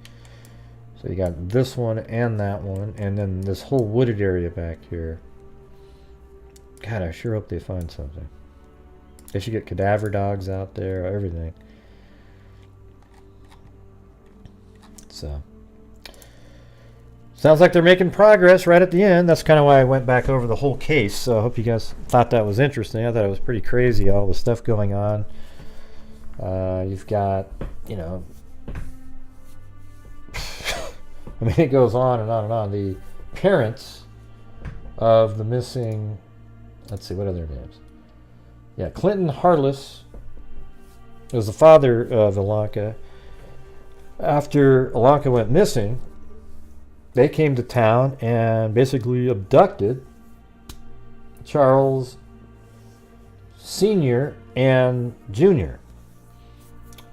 So you got this one and that one, and then this whole wooded area back here. God, I sure hope they find something. They should get cadaver dogs out there, everything. So... sounds like they're making progress right at the end. That's kind of why I went back over the whole case. So I hope you guys thought that was interesting. I thought it was pretty crazy, all the stuff going on. You've got, you know... I mean, it goes on and on and on. The parents of the missing... Let's see, what are their names? Yeah, Clinton Harless was the father of Ilonka. After Ilonka went missing... they came to town and basically abducted Charles Sr. and Jr.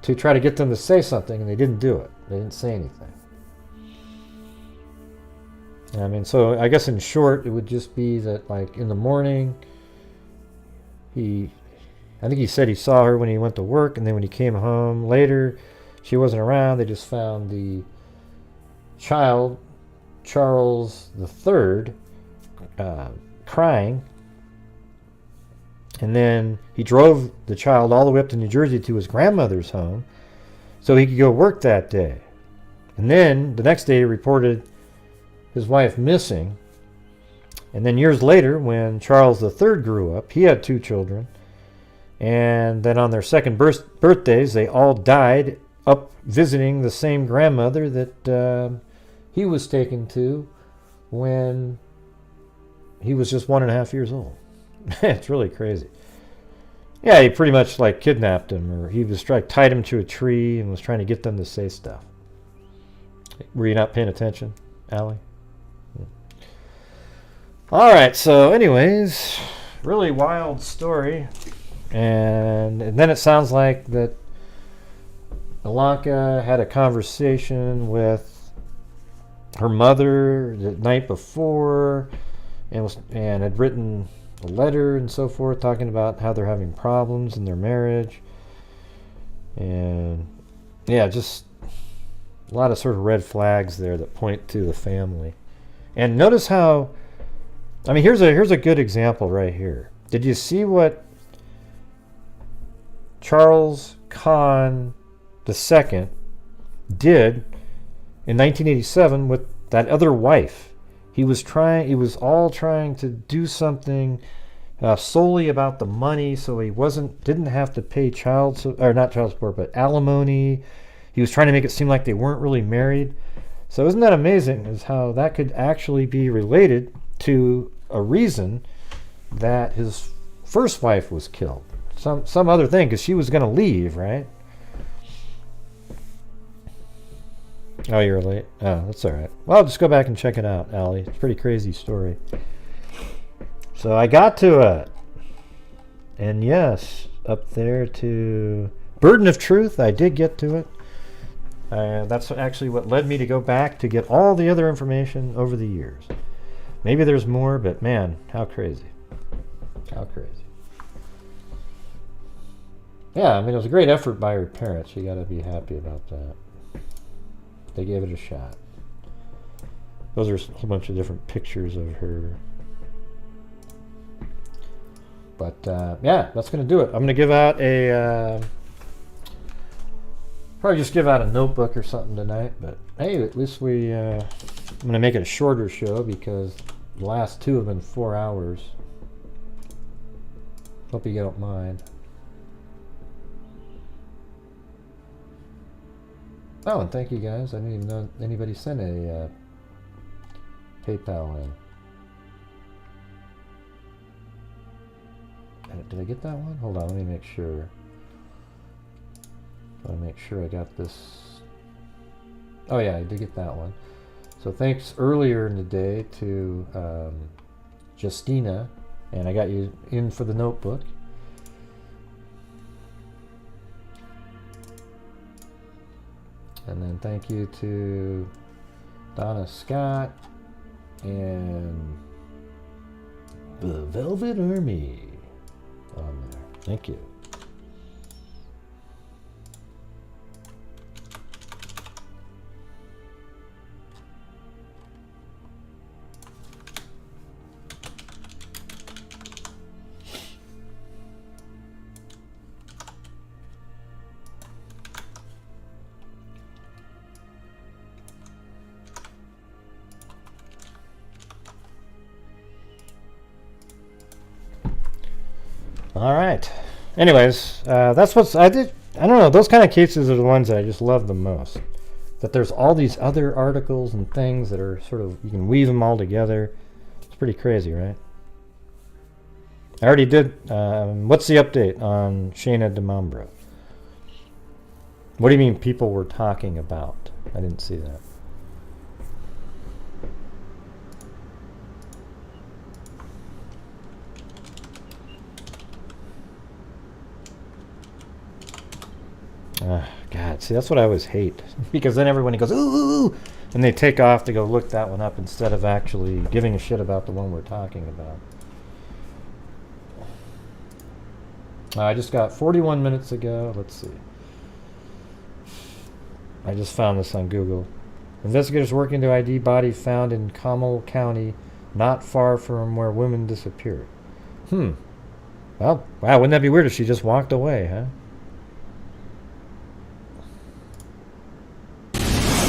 to try to get them to say something, and they didn't do it. They didn't say anything. I mean, so I guess in short, it would just be that, like, in the morning, I think he said he saw her when he went to work, and then when he came home later, she wasn't around. They just found the child, Charles III, crying, and then he drove the child all the way up to New Jersey to his grandmother's home so he could go work that day. And then the next day he reported his wife missing. And then years later, when Charles III grew up, he had 2 children, and then on their second birthdays they all died up visiting the same grandmother that he was taken to when he was just 1.5 years old. It's really crazy. Yeah, he pretty much like kidnapped him, or he was tied him to a tree and was trying to get them to say stuff. Were you not paying attention, Allie? All right, so anyways, really wild story. And then it sounds like that Ilonka had a conversation with her mother the night before and had written a letter and so forth talking about how they're having problems in their marriage. And yeah, just a lot of sort of red flags there that point to the family. And notice how, I mean, here's a good example right here. Did you see what Charles Cann II did in 1987 with that other wife? He was all trying to do something solely about the money, so he didn't have to pay not child support, but alimony. He was trying to make it seem like they weren't really married. So isn't that amazing, is how that could actually be related to a reason that his first wife was killed. Some other thing, because she was going to leave, right? Oh, you're late? Oh, that's all right. Well, just go back and check it out, Allie. It's a pretty crazy story. So I got to it. And yes, up there to Burden of Truth, I did get to it. That's actually what led me to go back to get all the other information over the years. Maybe there's more, but man, how crazy. How crazy. Yeah, I mean, it was a great effort by her parents. You got to be happy about that. They gave it a shot. Those are a whole bunch of different pictures of her. But yeah, that's going to do it. I'm going to give out Probably just give out a notebook or something tonight, but hey, at least we, I'm going to make it a shorter show because the last two have been 4 hours. Hope you don't mind. Oh, and thank you guys. I didn't even know anybody sent a PayPal in. Did I get that one? Hold on, let me make sure. I want to make sure I got this. Oh yeah, I did get that one. So thanks earlier in the day to Justina, and I got you in for the notebook. And then thank you to Donna Scott and the Velvet Army on there. Thank you. All right. Anyways, that's what's I don't know. Those kind of cases are the ones that I just love the most. That there's all these other articles and things that are sort of, you can weave them all together. It's pretty crazy, right? I already did. What's the update on Shayna DeMambro? What do you mean people were talking about? I didn't see that. God, see, that's what I always hate. Because then everyone goes, ooh, ooh, ooh, and they take off to go look that one up instead of actually giving a shit about the one we're talking about. I just got 41 minutes ago. Let's see. I just found this on Google. Investigators working to ID body found in Comal County, not far from where women disappeared. Well, wow, wouldn't that be weird if she just walked away, huh?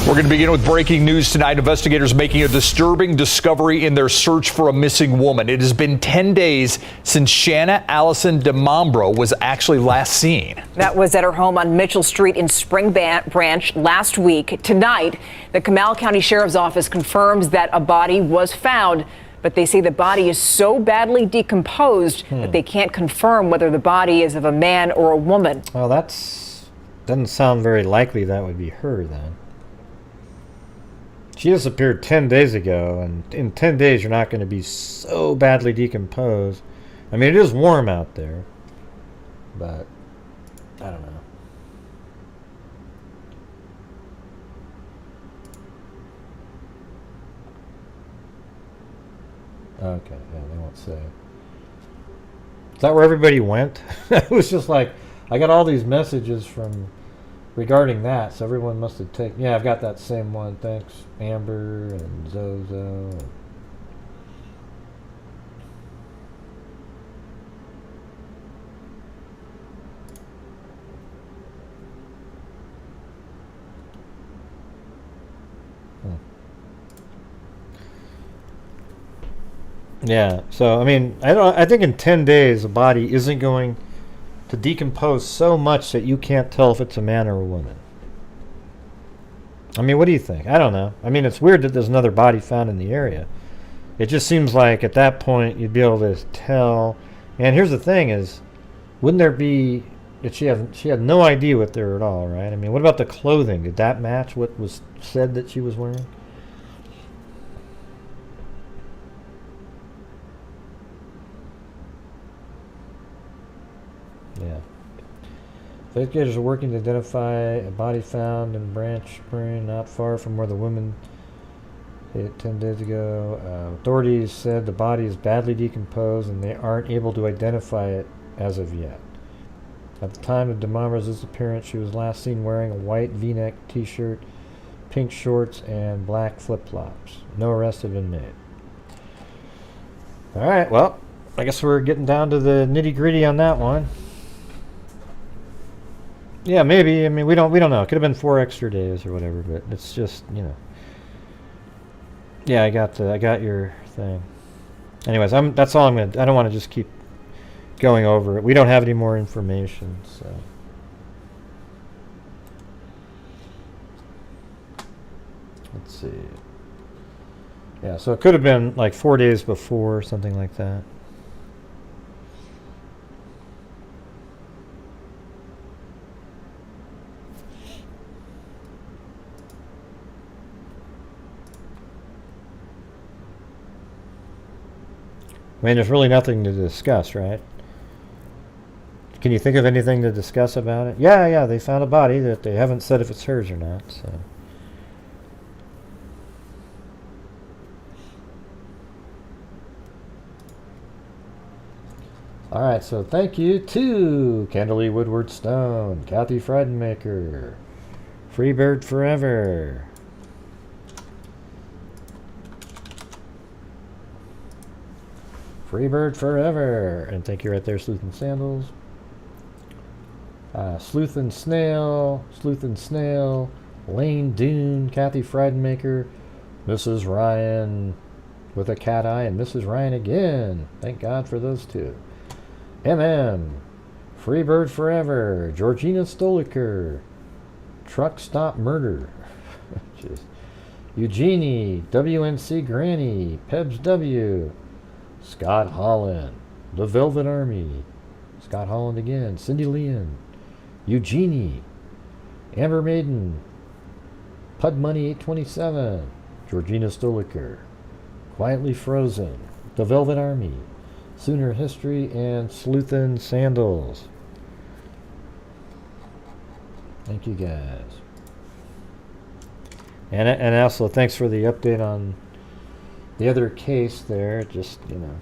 We're going to begin with breaking news tonight. Investigators making a disturbing discovery in their search for a missing woman. It has been 10 days since Shanna Allison DeMambro was actually last seen. That was at her home on Mitchell Street in Spring Branch last week. Tonight, the Comal County Sheriff's Office confirms that a body was found, but they say the body is so badly decomposed that they can't confirm whether the body is of a man or a woman. Well, doesn't sound very likely that would be her then. She disappeared 10 days ago, and in 10 days you're not going to be so badly decomposed. I mean, it is warm out there, but I don't know. Okay, yeah, they won't say. Is that where everybody went? It was just like, I got all these messages from regarding that, so everyone must have taken. Yeah, I've got that same one. Thanks, Amber and Zozo. Yeah, so I mean, I think in 10 days the body isn't going to decompose so much that you can't tell if it's a man or a woman. I mean, what do you think? I don't know. I mean, it's weird that there's another body found in the area. It just seems like at that point you'd be able to tell. And here's the thing is, wouldn't there be, if she had no idea what there at all, right? I mean, what about the clothing? Did that match what was said that she was wearing? Yeah. Investigators are working to identify a body found in Branch Spring, not far from where the woman hit 10 days ago. Authorities said the body is badly decomposed and they aren't able to identify it as of yet. At the time of DeMambro's disappearance, she was last seen wearing a white V-neck t-shirt, pink shorts, and black flip-flops. No arrests have been made. All right, well, I guess we're getting down to the nitty-gritty on that one. Yeah, maybe. I mean, we don't know. It could have been 4 extra days or whatever, but it's just, you know. Yeah, I got your thing. Anyways, that's all I'm gonna. I don't want to just keep going over it. We don't have any more information, so. Let's see. Yeah, so it could have been like 4 days before, something like that. I mean, there's really nothing to discuss, right? Can you think of anything to discuss about it? Yeah, they found a body that they haven't said if it's hers or not, so. Alright, so thank you to Candlely Woodward Stone, Kathy Friedenmaker, Freebird Forever, Freebird Forever, and thank you right there, Sleuth and Sandals, Sleuth and Snail, Lane Dune, Kathy Friedenmaker, Mrs. Ryan with a cat eye, and Mrs. Ryan again. Thank God for those two. Freebird Forever, Georgina Stoliker, Truck Stop Murder, Eugenie, WNC Granny, Pebs W, Scott Holland, The Velvet Army, Scott Holland again, Cindy Leon, Eugenie, Amber Maiden, Pud Money 827, Georgina Stoliker, Quietly Frozen, The Velvet Army, Sooner History, and Sleuthin' Sandals. Thank you guys. And also thanks for the update on the other case there. Just, you know,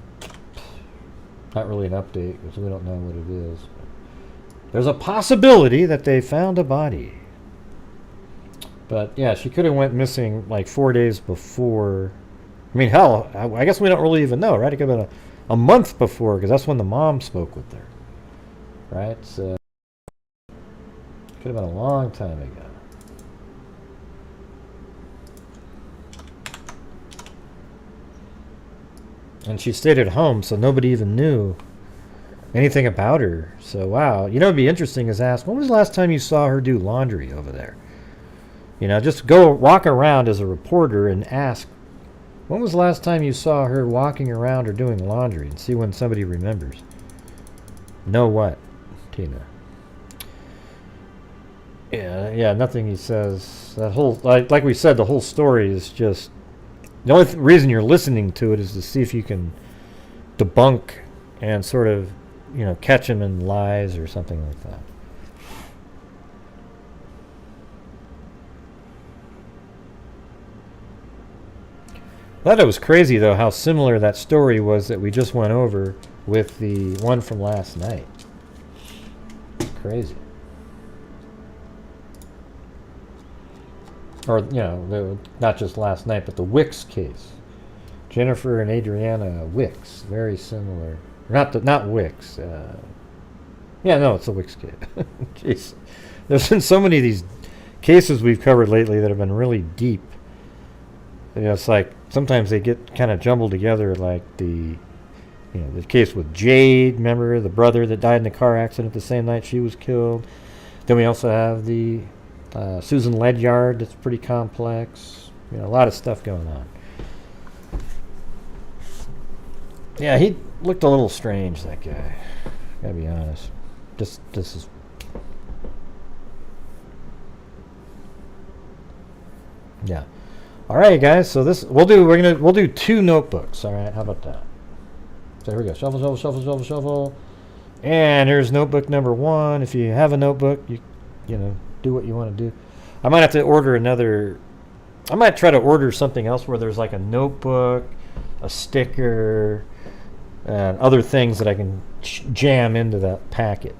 not really an update because we don't know what it is. There's a possibility that they found a body. But yeah, she could have went missing like 4 days before. I mean, hell, I guess we don't really even know, right? It could have been a month before, because that's when the mom spoke with her, right? So could have been a long time ago. And she stayed at home, so nobody even knew anything about her. So wow, you know, it'd be interesting is ask, when was the last time you saw her do laundry over there? You know, just go walk around as a reporter and ask, when was the last time you saw her walking around or doing laundry, and see when somebody remembers. Know what, Tina? Yeah, nothing he says. That whole, like we said, the whole story is just, the only reason you're listening to it is to see if you can debunk and sort of, you know, catch him in lies or something like that. I thought it was crazy, though, how similar that story was that we just went over with the one from last night. It's crazy. Or, you know, not just last night, but the Wicks case. Jennifer and Adriana Wicks, very similar. Not Wicks. Yeah, no, it's the Wicks case. Jeez. There's been so many of these cases we've covered lately that have been really deep. You know, it's like sometimes they get kind of jumbled together, like the case with Jade, remember, the brother that died in a car accident the same night she was killed. Then we also have the Susan Ledyard, that's pretty complex. You know, a lot of stuff going on. Yeah, he looked a little strange, that guy. Gotta be honest. This is. Yeah. All right, guys. So we'll do 2 notebooks. All right, how about that? So here we go. Shuffle. And here's notebook number 1. If you have a notebook, you know, do what you want to do. I might have to order another. I might try to order something else where there's like a notebook, a sticker, and other things that I can jam into that packet.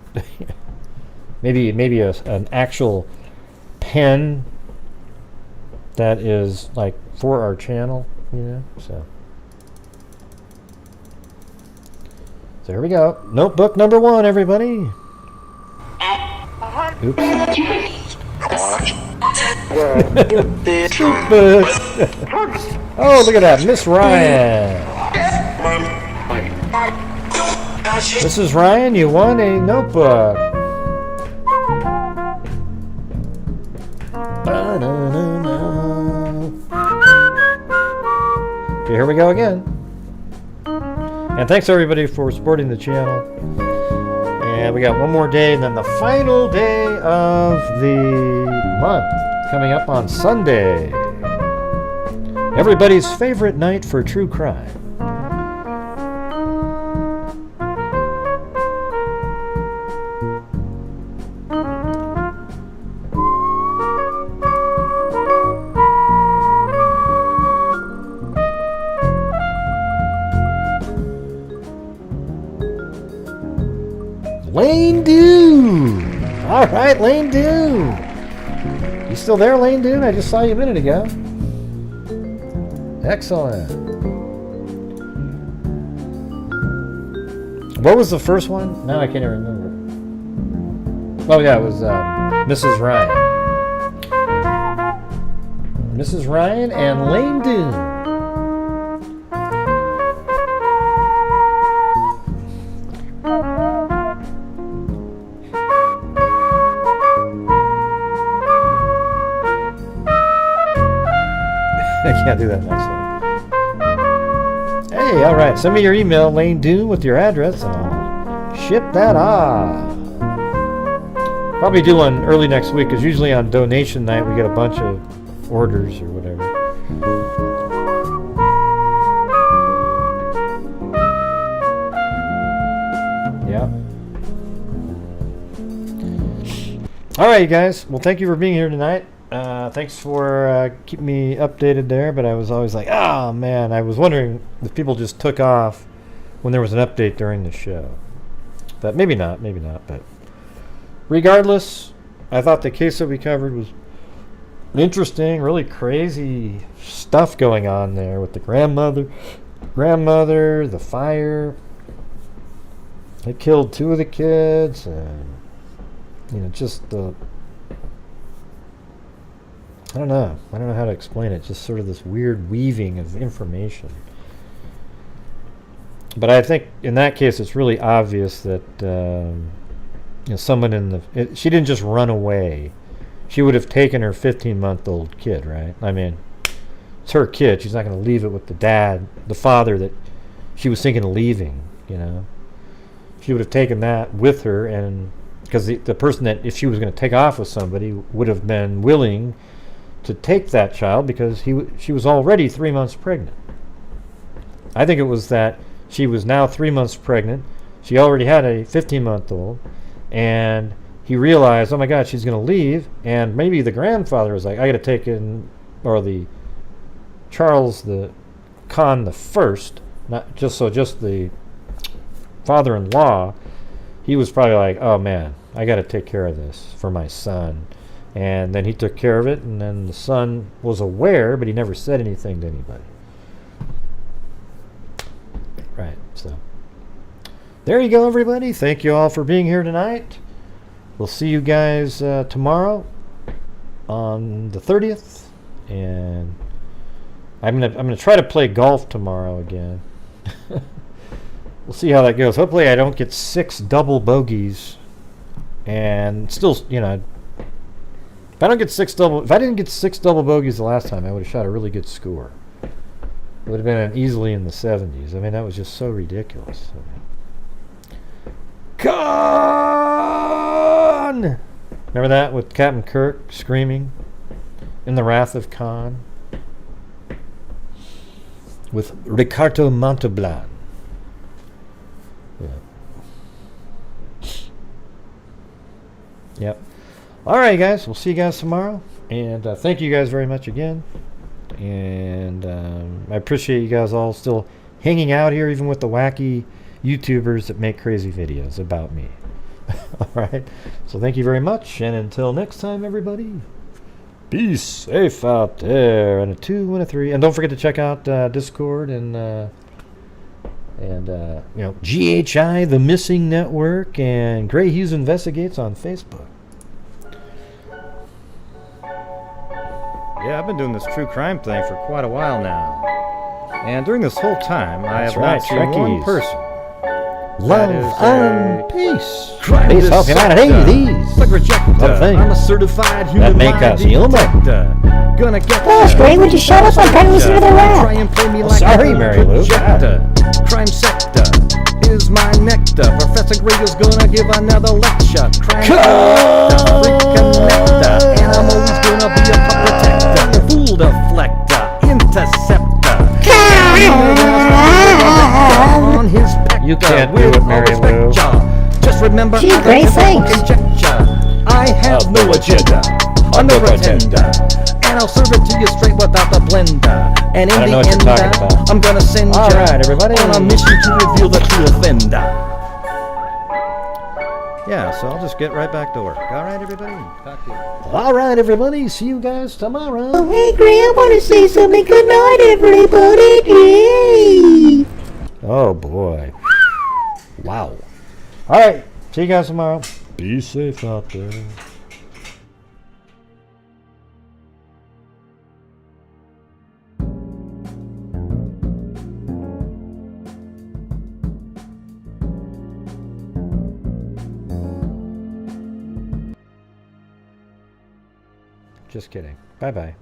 maybe an actual pen that is like for our channel, you know. So here we go. Notebook number 1, everybody. A Oops. Oh, look at that, Miss Ryan. Mrs. Ryan, you won a notebook. Okay, here we go again. And thanks everybody for supporting the channel. And we got one more day, and then the final day of the month coming up on Sunday. Everybody's favorite night for true crime. Lane Dune! All right, Lane Dune! You still there, Lane Dune? I just saw you a minute ago. Excellent. What was the first one? Now I can't even remember. Oh yeah, it was Mrs. Ryan. Mrs. Ryan and Lane Dune. I can't do that next one. Hey, all right. Send me your email, Lane Dune, with your address, and I'll ship that off. Probably do one early next week, because usually on donation night we get a bunch of orders or whatever. Yeah. All right, you guys. Well, thank you for being here tonight. Thanks for keeping me updated there, but I was always like, oh man, I was wondering if people just took off when there was an update during the show. But maybe not, but regardless, I thought the case that we covered was interesting, really crazy stuff going on there with the grandmother, the fire. It killed 2 of the kids, and just the I don't know how to explain it. Just sort of this weird weaving of information. But I think in that case, it's really obvious that someone she didn't just run away. She would have taken her 15-month-old kid, right? I mean, it's her kid. She's not going to leave it with the father that she was thinking of leaving. She would have taken that with her, and because the person that, if she was going to take off with somebody, would have been willing to take that child because she was already 3 months pregnant. I think it was that she was now 3 months pregnant. She already had a 15-month-old, and he realized, oh my God, she's going to leave. And maybe the grandfather was like, I got to take in, or the Charles the Cann I, not just the father-in-law. He was probably like, oh man, I got to take care of this for my son. And then he took care of it, and then the son was aware, but he never said anything to anybody. Right, so there you go, everybody. Thank you all for being here tonight. We'll see you guys tomorrow on the 30th, and I'm gonna try to play golf tomorrow again. We'll see how that goes. Hopefully, I don't get 6 double bogeys, and still, if I didn't get 6 double bogeys the last time, I would have shot a really good score. It would have been easily in the 70s. I mean, that was just so ridiculous. Cann! Remember that with Captain Kirk screaming in the Wrath of Cann with Ricardo Montalban. Yeah. Yep. All right, guys. We'll see you guys tomorrow. And thank you guys very much again. And I appreciate you guys all still hanging out here, even with the wacky YouTubers that make crazy videos about me. All right. So thank you very much. And until next time, everybody, be safe out there. And a 2 and a 3. And don't forget to check out Discord and GHI The Missing Network and Grant Hughes Investigates on Facebook. Yeah, I've been doing this true crime thing for quite a while now. And during this whole time, I have not seen one person. Love and peace. Peace of humanity, these I'm a certified that make us human. Gonna get Gosh, Greg, would you shut up? I'm trying to listen to the rap. Sorry, Mary Lou. Crime sector is my nectar. Professor Greg is gonna give another lecture. Crime sector, reconnector, and I'm always gonna be a pup protector, fool deflector, interceptor. On his pector. You can't do it, Mary Lou. Just remember, Gee, great, thanks. I have no agenda. I'm no pretender. And I'll serve it to you straight without the blender. And in the end, I'm gonna send you everybody. on a mission to reveal the true offender. Yeah, so I'll just get right back to work. All right, everybody. Talk to you. All right, everybody. See you guys tomorrow. Oh, hey, Greg, I want to say something. Good night, everybody. Yay! Oh, boy. Wow. All right. See you guys tomorrow. Be safe out there. Just kidding. Bye-bye.